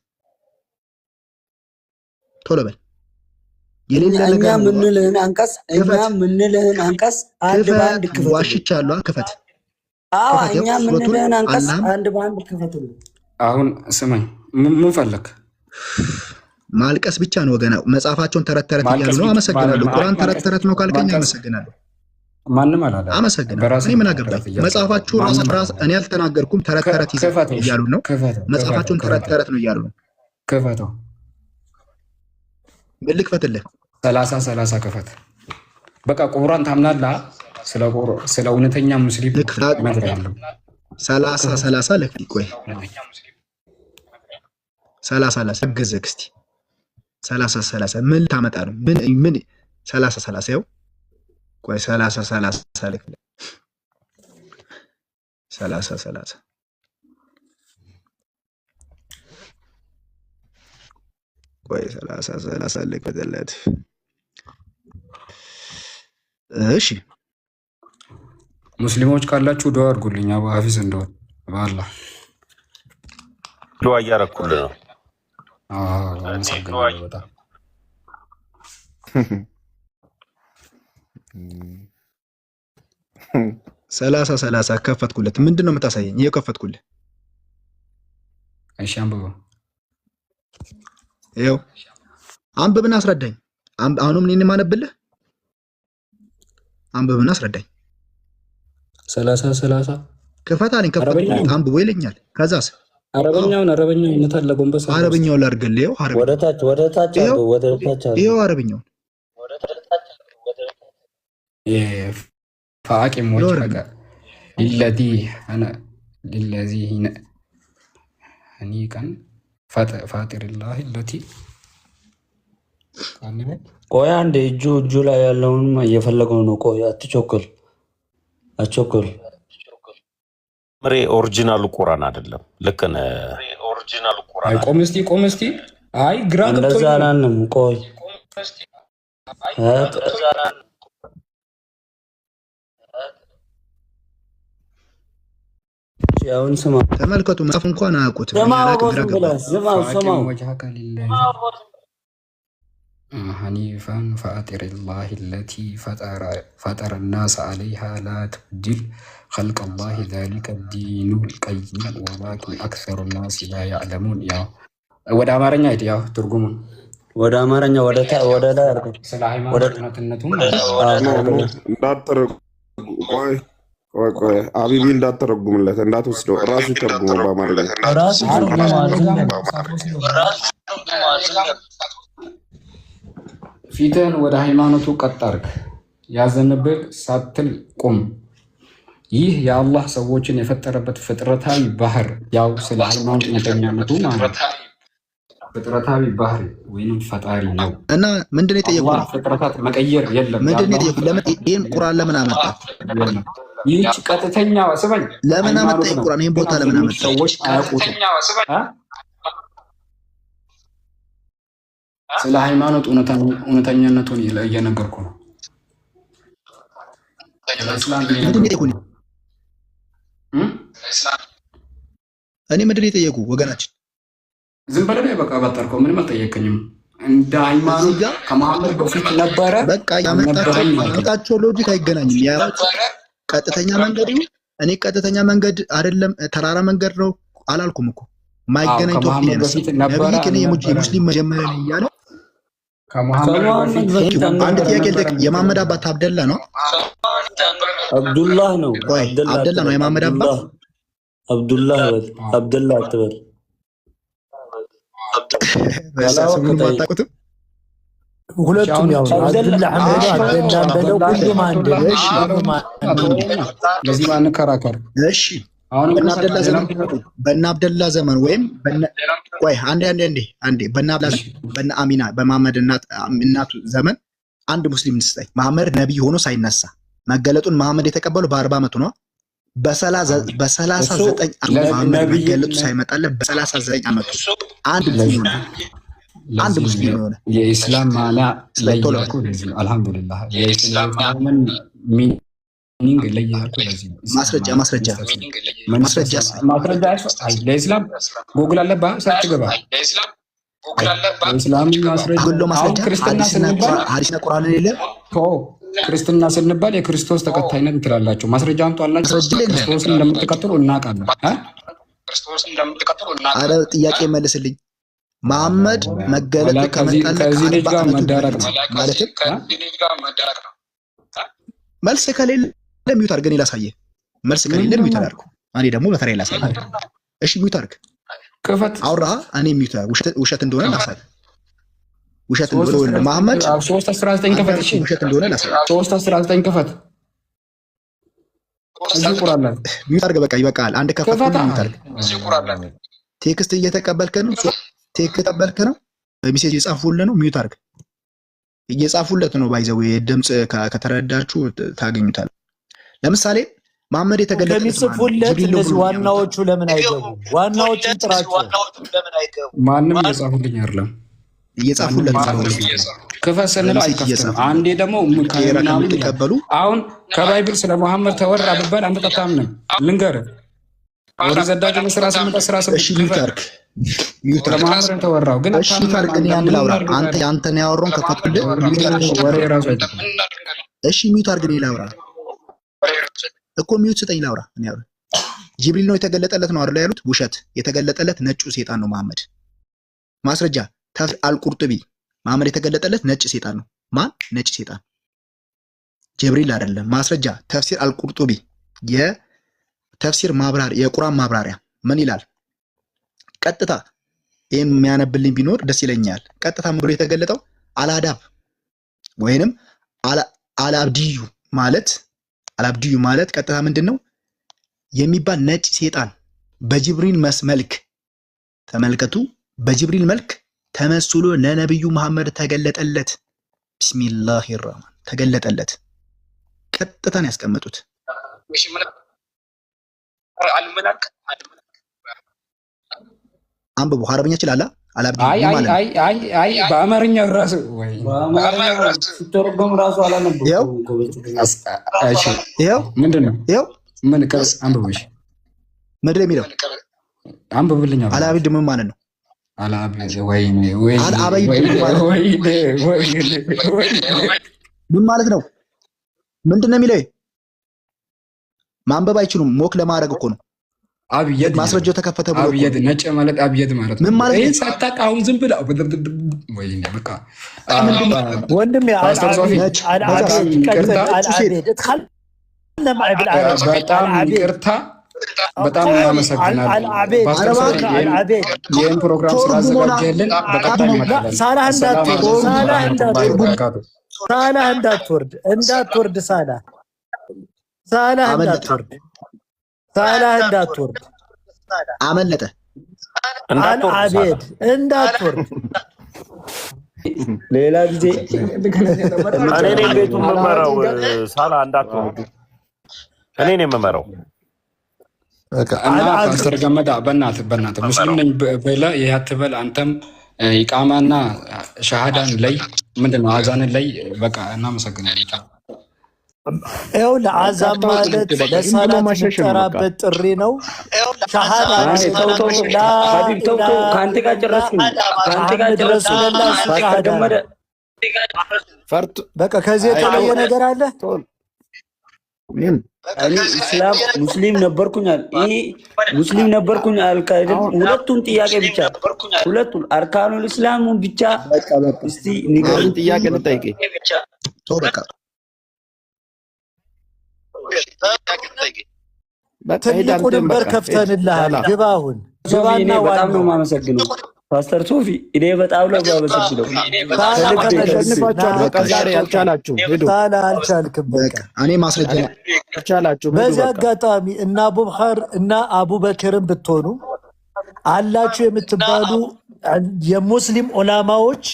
ቶሎ በል። የሌለ ነገር እኛ ምንልህን አንቀጽ አንድ በአንድ ክፈት። ዋሽቻለሁ፣ ክፈት። እኛ ምንልህን አንቀጽ አንድ በአንድ ክፈትልህ። አሁን ስማኝ፣ ምን ፈለክ? ማልቀስ ብቻ ነው ወገና። መጽሐፋቸውን ተረት ተረት እያሉ ነው። አመሰግናለሁ። ቁርአን ተረት ተረት ነው ካልከኝ አመሰግናለሁ። ማንም አላለ። አመሰግናለሁ። እኔ ምን አገባኝ? መጽሐፋችሁ ራስ እኔ አልተናገርኩም። ተረት ተረት እያሉ ነው። መጽሐፋቸውን ተረት ተረት ነው እያሉ ነው። ክፈተው። ምን ልክፈትልህ? 30 ክፈት። በቃ ቁርአን ታምናለህ? ስለ እውነተኛ ሙስሊም እነግርሃለሁ። 30 ልክ ቆይ 30 አግዝህ እስቲ 30 ምን ታመጣ ነው? ምን 30 ያው ቆይ 30 ልክ 30 ቆይ 30 ልክ በደለት እሺ ሙስሊሞች ካላችሁ ዱዓ አድርጉልኝ። አቡ ሐፊዝ እንደሆነ በአላህ ዱዓ እያደረኩልህ ነው። አመሰግናለሁ በጣም 30 ከፈትኩለት። ምንድን ነው የምታሳየኝ? ይሄው ከፈትኩልህ። እሺ አንብበው። ይሄው አንብብና አስረዳኝ። አሁንም እኔን ማነብልህ? አንብብና አስረዳኝ። 30 ክፈት አለኝ። ከፈትኩለት። አንብቦ ይለኛል። ከዛስ አረበኛውን እንታለ ጎንበስ አረበኛውን ላድርግልህ። ይሄው ወደ ታች ይሄው አረበኛውን فأقم وجهك للذي هنيكا فاطر الله التي ቆይ አንዴ እጁ ላይ ያለውን እየፈለገው ነው። ቆይ አትቸኩል። ምሬ ኦሪጂናሉ ቁርአን አይደለም። ልክ ነህ። ኦሪጂናሉ ቁርአን ቆም እስቲ አይ ግራ ገብቶኝ እንደዛ አላልንም። ቆይ አሁን ስማ፣ ተመልከቱ። መጽሐፍ እንኳን አያውቁትም። ስማው ሐኒፋን ፈአጢር ላህ ለቲ ፈጠረ ናስ ዓለይሃ ላ ተብዲል ኸልቀ ላህ ዛሊከ ዲኑል ቀይም ወላኪን አክሰሩ ናስ ላ ያዕለሙን። ያው ወደ አማርኛ ሂድ። ያው ትርጉሙን ወደ አማርኛ ወደ ላይ አድርገው። ስለ ሃይማኖት እውነትነቱም ቆይ አቢቢ እንዳትተረጉምለት እንዳትወስደው፣ ራሱ ተርጉሞ በአማርኛ ፊትህን ወደ ሃይማኖቱ ቀጥ አድርግ፣ ያዘንብል ሳትል ቁም። ይህ የአላህ ሰዎችን የፈጠረበት ፍጥረታዊ ባህር፣ ያው ስለ ሃይማኖት እውነተኛነቱ ማለት ፍጥረታዊ ባህር ወይንም ፈጣሪ ነው። እና ምንድን ነው የጠየቁት? ፍጥረታት መቀየር የለም። ምንድን ነው የጠየቁት? ለምን ይሄን ቁርአን ለምን አመጣ? ይህች ቀጥተኛ ስበኝ፣ ለምን አመጣ? ቁርአን ይሄን ቦታ ለምን አመጣ? ሰዎች አያውቁትም። ስለ ሃይማኖት እውነተኛነቱን እየነገርኩ ነው። እኔ ምንድን ነው የጠየቁ? ወገናችን ዝም ብለህ በቃ ባጠርከው ምንም አልጠየቀኝም። እንደ ሃይማኖት ከመሐመድ በፊት ነበረ። በቃ ያመጣቸው ሎጂክ አይገናኝም። ቀጥተኛ መንገድ እኔ ቀጥተኛ መንገድ አይደለም ተራራ መንገድ ነው አላልኩም እኮ። ማይገናኝ ቶፒክ ነብይ ግን የሙስሊም መጀመሪያ ነው እያለ አንድ ጥያቄ ልጠይቅ። የመሐመድ አባት አብደላ ነው? አብዱላህ ነው። አብደላ ነው የመሐመድ አባት? አብዱላህ አትበል። ስሙን አታውቁትም? ሁለቱም ያው አብዱላህ አብደላ በለው ሁሉም አንድ ነው። ለዚህ ማን ከራከር? እሺ በእነ አብደላ ዘመን ወይም ቆይ አንዴ በእነ አሚና በመሐመድ እናቱ ዘመን አንድ ሙስሊም ንስጠኝ። መሐመድ ነቢይ ሆኖ ሳይነሳ መገለጡን መሐመድ የተቀበለው በ40 ዓመቱ ነው። በ39 ዓመት መሐመድ መገለጡ ሳይመጣለት በ39 ዓመቱ አንድ ሙስሊም ነው። አንድ ሙስሊም የሆነ የኢስላም ማና ለይያልኩ ለዚህ ነው። አልሐምዱሊላህ የኢስላምን ሚኒንግ ለይያልኩ ለዚህ ነው። ማስረጃ ለኢስላም ጉግል አለባ ሰርች ገባ ለኢስላም ማስረጃ ክርስትና ስንባል ሐዲስና ቁርአን የለ ክርስትና ስንባል የክርስቶስ ተከታይነት ትላላችሁ። ማስረጃ አምጡ አላችሁ። ክርስቶስን እንደምትከተሉ እናውቃለን። አረ ጥያቄ መልስልኝ። መሐመድ መገለጥ ከመጣለት ከዚህ ልጅ ጋር መዳረቅ ነው ማለት ነው። መልስ ከሌለ ሚዩት አድርገን ላሳየህ። መልስ ከሌለ ሚዩት አድርገው። እኔ ደግሞ በተራዬ ላሳየህ። እሺ ሚዩት አድርግ። ክፈት አውራ። እኔ ሚዩት ውሸት እንደሆነ ላሳየህ። ውሸት እንደሆነ መሐመድ 3:19 ከፈት። እሺ ውሸት እንደሆነ ላሳየህ። 3:19 ከፈት። እዚህ ቁርአን ላይ ሚዩት አድርግ። በቃ ይበቃል። አንድ ከፈት ሚዩት አድርግ። እዚህ ቁርአን ላይ ቴክስት እየተቀበልክ ነው። ተቀበልክ ነው። በሜሴጅ የጻፉልህ ነው። ሚዩት አድርግ። እየጻፉለት ነው። ባይዘው ድምጽ ከተረዳችሁ ታገኙታል። ለምሳሌ መሐመድ የተገለጠ ከሚጽፉለት እነዚህ ዋናዎቹ ለምን አይገቡም? ዋናዎቹን ጥራቸው። ማንም እየጻፉልኝ አይደለም። እየጻፉለት ነው። ክፈት ስንለው አይከፍትም። አንዴ ደግሞ ከምናምን ተቀበሉ። አሁን ከባይብል ስለ መሐመድ ተወራ ብባል አንተ ተታምነህ ልንገርህ። ወደ ዘዳጅ መስራ ስምንት ስራ እሺ ሚዩት አድርግ። ሚዩት ለመሐመድ ተወራው ግን እሺ ታርቅ። እኔ አንድ ላውራ። አንተ ነው ያወራውን ከፈትልህ ወሬ ራሱ እሺ ሚዩት አድርግ። እኔ ላውራ እኮ ሚዩት ስጠኝ ላውራ። እኔ አውራ። ጅብሪል ነው የተገለጠለት ነው አይደል ያሉት? ውሸት። የተገለጠለት ነጩ ሴጣን ነው መሐመድ። ማስረጃ አልቁርጡቢ መሐመድ የተገለጠለት ነጭ ሴጣን ነው። ማን? ነጭ ሴጣን፣ ጅብሪል አይደለም። ማስረጃ ተፍሲር አልቁርጡቢ የተፍሲር ማብራሪያ የቁርአን ማብራሪያ ምን ይላል? ቀጥታ ይሄን የሚያነብልኝ ቢኖር ደስ ይለኛል። ቀጥታ ምድር የተገለጠው አላዳብ ወይንም አላብዲዩ ማለት ቀጥታ ምንድነው የሚባል ነጭ ሴጣን በጅብሪል መልክ ተመልከቱ፣ በጅብሪል መልክ ተመስሎ ለነብዩ መሐመድ ተገለጠለት። ቢስሚላሂር ረህማን ተገለጠለት። ቀጥታን ያስቀመጡት አንብቡ። አረብኛ ይችላል አላብዲ ማለት አይ በአማርኛ ራሱ ወይ ተረጎም ራሱ አላነበብኩም። ይኸው ምንድነው? ይኸው ምን ከስ አንብብሽ ምንድነው የሚለው? አንብብልኝ። አላብዲ ምን ማለት ነው? አላብዲ ወይኔ ምን ማለት ነው? ምንድነው የሚለው? ማንበብ አይችሉም። ሞክ ለማድረግ እኮ ነው። አብየድ ማስረጃው ተከፈተ ብሎ አብየድ ነጭ ማለት አብየድ ማለት ምን ማለት ነው? ሳታውቅ አሁን ዝም ብለህ ወይኔ በቃ ወንድም በጣም ይቅርታ፣ በጣም እናመሰግናለን። ይህን ፕሮግራም ስላዘጋጀልን በቀጣይ እንመጣለን። ሳላህ እንዳትወርድ አመለጠ። አልአቤድ እንዳትወርድ። ሌላ ጊዜ እኔ ነኝ ቤቱን የምመራው። ሳላ እንዳትወርዱ፣ እኔ ነኝ የምመራው። እና ፓስተር ገመዳ በእናትህ ሙስሊም ነኝ ብለህ ይህ አትበል። አንተም ኢቃማና ሸሃዳን ላይ ምንድነው አዛንን ላይ በቃ እናመሰግናለን። ይኸው ለአዛን ማለት ለሰላት የሚጠራበት ጥሪ ነው። ሻሃዳ ከአንተ ጋር ጨረስኩኝ። በቃ ከዚህ የተለየ ነገር አለ? እኔ እስላም ሙስሊም ነበርኩኛል። ይሄ ሙስሊም ነበርኩኝ አልክ አይደል? ሁለቱን ጥያቄ ብቻ ሁለቱን አርካኑል እስላሙን ብቻ እስቲ ንገረኝ። ጥያቄ ልጠይቅ። በቃ ትልቁ ድንበር ከፍተንልሃል። ግባ አሁን ግባና በጣም ነው የማመሰግነው ፓስተር ሶፊ። እኔ በጣም ነው የማመሰግነው። አልቻልክም። በቃ እኔ ማስረጃ አልቻላችሁ። በዚህ አጋጣሚ እና አቡበከር እና አቡበክርን ብትሆኑ አላችሁ የምትባሉ የሙስሊም ዑላማዎች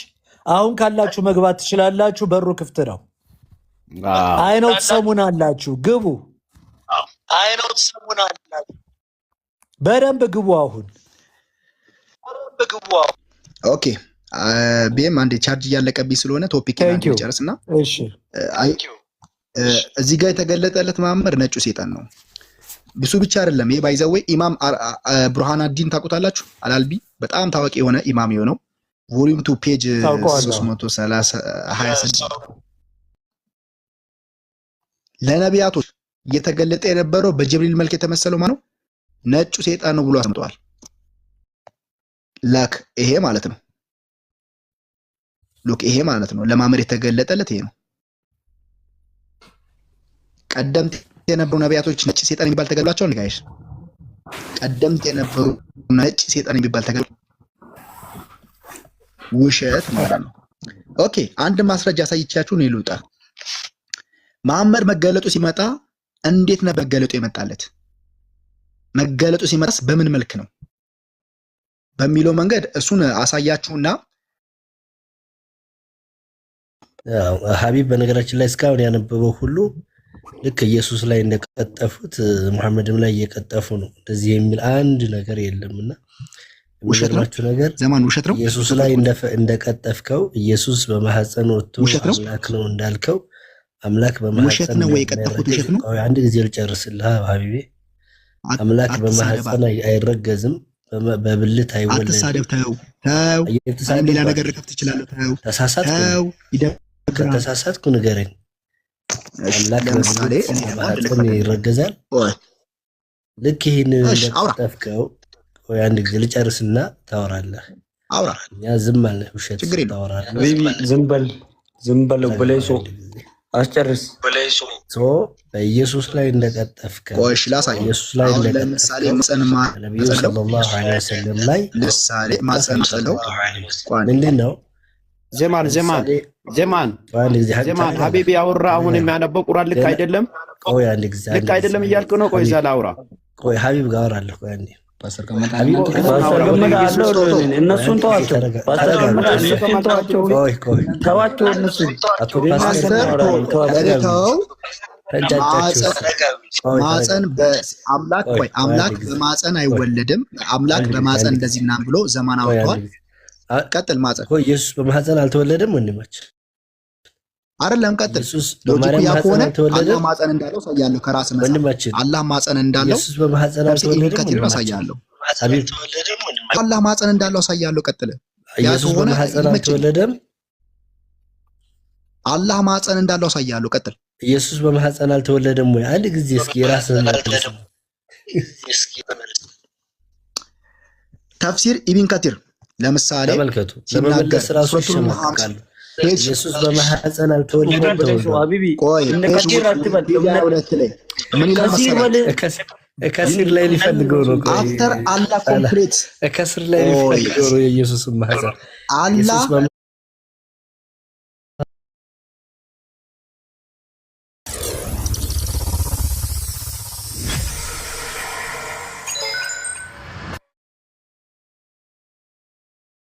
አሁን ካላችሁ መግባት ትችላላችሁ። በሩ ክፍት ነው። አይነው ትሰሙናላችሁ። ግቡ። አይነው ትሰሙናላችሁ። በደንብ ግቡ። አሁን ኦኬ ቢኤም አንዴ ቻርጅ እያለቀብኝ ስለሆነ ቶፒክ ጨርስና እዚህ ጋር የተገለጠለት መሐመድ ነጩ ሴጣን ነው። ብሱ ብቻ አይደለም። ይሄ ባይዘዌ ኢማም ቡርሃኑዲን ታውቁታላችሁ? አልአልቢ በጣም ታዋቂ የሆነ ኢማም የሆነው ቮሊዩም 2 ፔጅ 326 ለነቢያቶች እየተገለጠ የነበረው በጅብሪል መልክ የተመሰለው ማነው? ነጩ ሴጣን ነው ብሎ አስምጠዋል። ላክ ይሄ ማለት ነው። ሉክ ይሄ ማለት ነው። ለማመድ የተገለጠለት ይሄ ነው። ቀደምት የነበሩ ነቢያቶች ነጭ ሴጣን የሚባል ተገሏቸው ጋይስ። ቀደምት የነበሩ ነጭ ሴጣን የሚባል ተገሏ ውሸት ማለት ነው። ኦኬ አንድ ማስረጃ አሳይቻችሁ ነው ልውጣ። መሐመድ መገለጡ ሲመጣ እንዴት ነው መገለጡ የመጣለት? መገለጡ ሲመጣስ በምን መልክ ነው በሚለው መንገድ እሱን አሳያችሁና ሀቢብ በነገራችን ላይ እስካሁን ያነበበው ሁሉ ልክ ኢየሱስ ላይ እንደቀጠፉት መሐመድም ላይ እየቀጠፉ ነው። እንደዚህ የሚል አንድ ነገር የለምና የሚገርማችሁ ነገር ዘማን ውሸት ነው። ኢየሱስ ላይ እንደቀጠፍከው ኢየሱስ በማህፀን ወጥቶ አምላክ ነው እንዳልከው አምላክ በማህፀን ነው ወይ የቀጠፉት? ውሸት ነው። አንድ ጊዜ ልጨርስልህ ሀቢቤ። አምላክ በማህፀን አይረገዝም፣ በብልት አይወለድም። አትሳደብ። ተው ሌላ ነገር ልከፍት ትችላለህ። ከተሳሳትኩ ንገረኝ። አምላክ በማህፀን ይረገዛል? ልክ ይህን እንደቀጠፍከው ወይ አንድ ጊዜ ልጨርስና ታወራለህ። እኛ ዝም አለ ውሸት ታወራለህ። ዝም በል ብለይሶ አስጨርስ። በኢየሱስ ላይ እንደቀጠፍከው ኢየሱስ ላይ ለምሳሌ ነብዩ ሰለላሁ ዐለይሂ ወሰለም ላይ ለምሳሌ ማፀን ሰለው ምንድነው? ዘማን ሀቢብ ያወራ አሁን የሚያነበው ቁርአን ልክ አይደለም፣ ልክ አይደለም እያልክ ነው። ቆይ እዛ ላውራ። ቆይ ሀቢብ ጋር አወራለሁ። ቆይ አንዴ እነሱን ተዋቸው። ማፀን በአምላክ ወይ አምላክ በማፀን አይወለድም። አምላክ በማፀን እንደዚህ ምናምን ብሎ ዘማን አውጥቷል። ቀጥል። ማፀን ኢየሱስ በማፀን አልተወለደም ወንድማችን አይደለም። ቀጥል። ሎጂኩ ያኮነ አላህ ማፀን እንዳለው ሳያለው ከራስ መጽሐፍ አላህ ማፀን እንዳለው ኢየሱስ በማፀን አልተወለደም ሳያለው አላህ ማፀን እንዳለው ሳያለው። ቀጥል። ኢየሱስ በማፀን አልተወለደም። አላህ ማፀን እንዳለው ሳያለው። ቀጥል። ኢየሱስ በማፀን አልተወለደም ወይ? አንድ ጊዜ እስኪ የራስህን ተፍሲር ኢብን ከቲር ለምሳሌ ተመልከቱ። ለመመለስ ራሱ ይሸማቀቃሉ። ኢየሱስ በማህፀን አልተወለደም። ቆይ ምን ይላል መሰለህ? ከስር ላይ ሊፈልገው ነው። አፍተር አላህ ኮምፕሊት ከስር ላይ ሊፈልገው ነው የኢየሱስ ማህፀን አላህ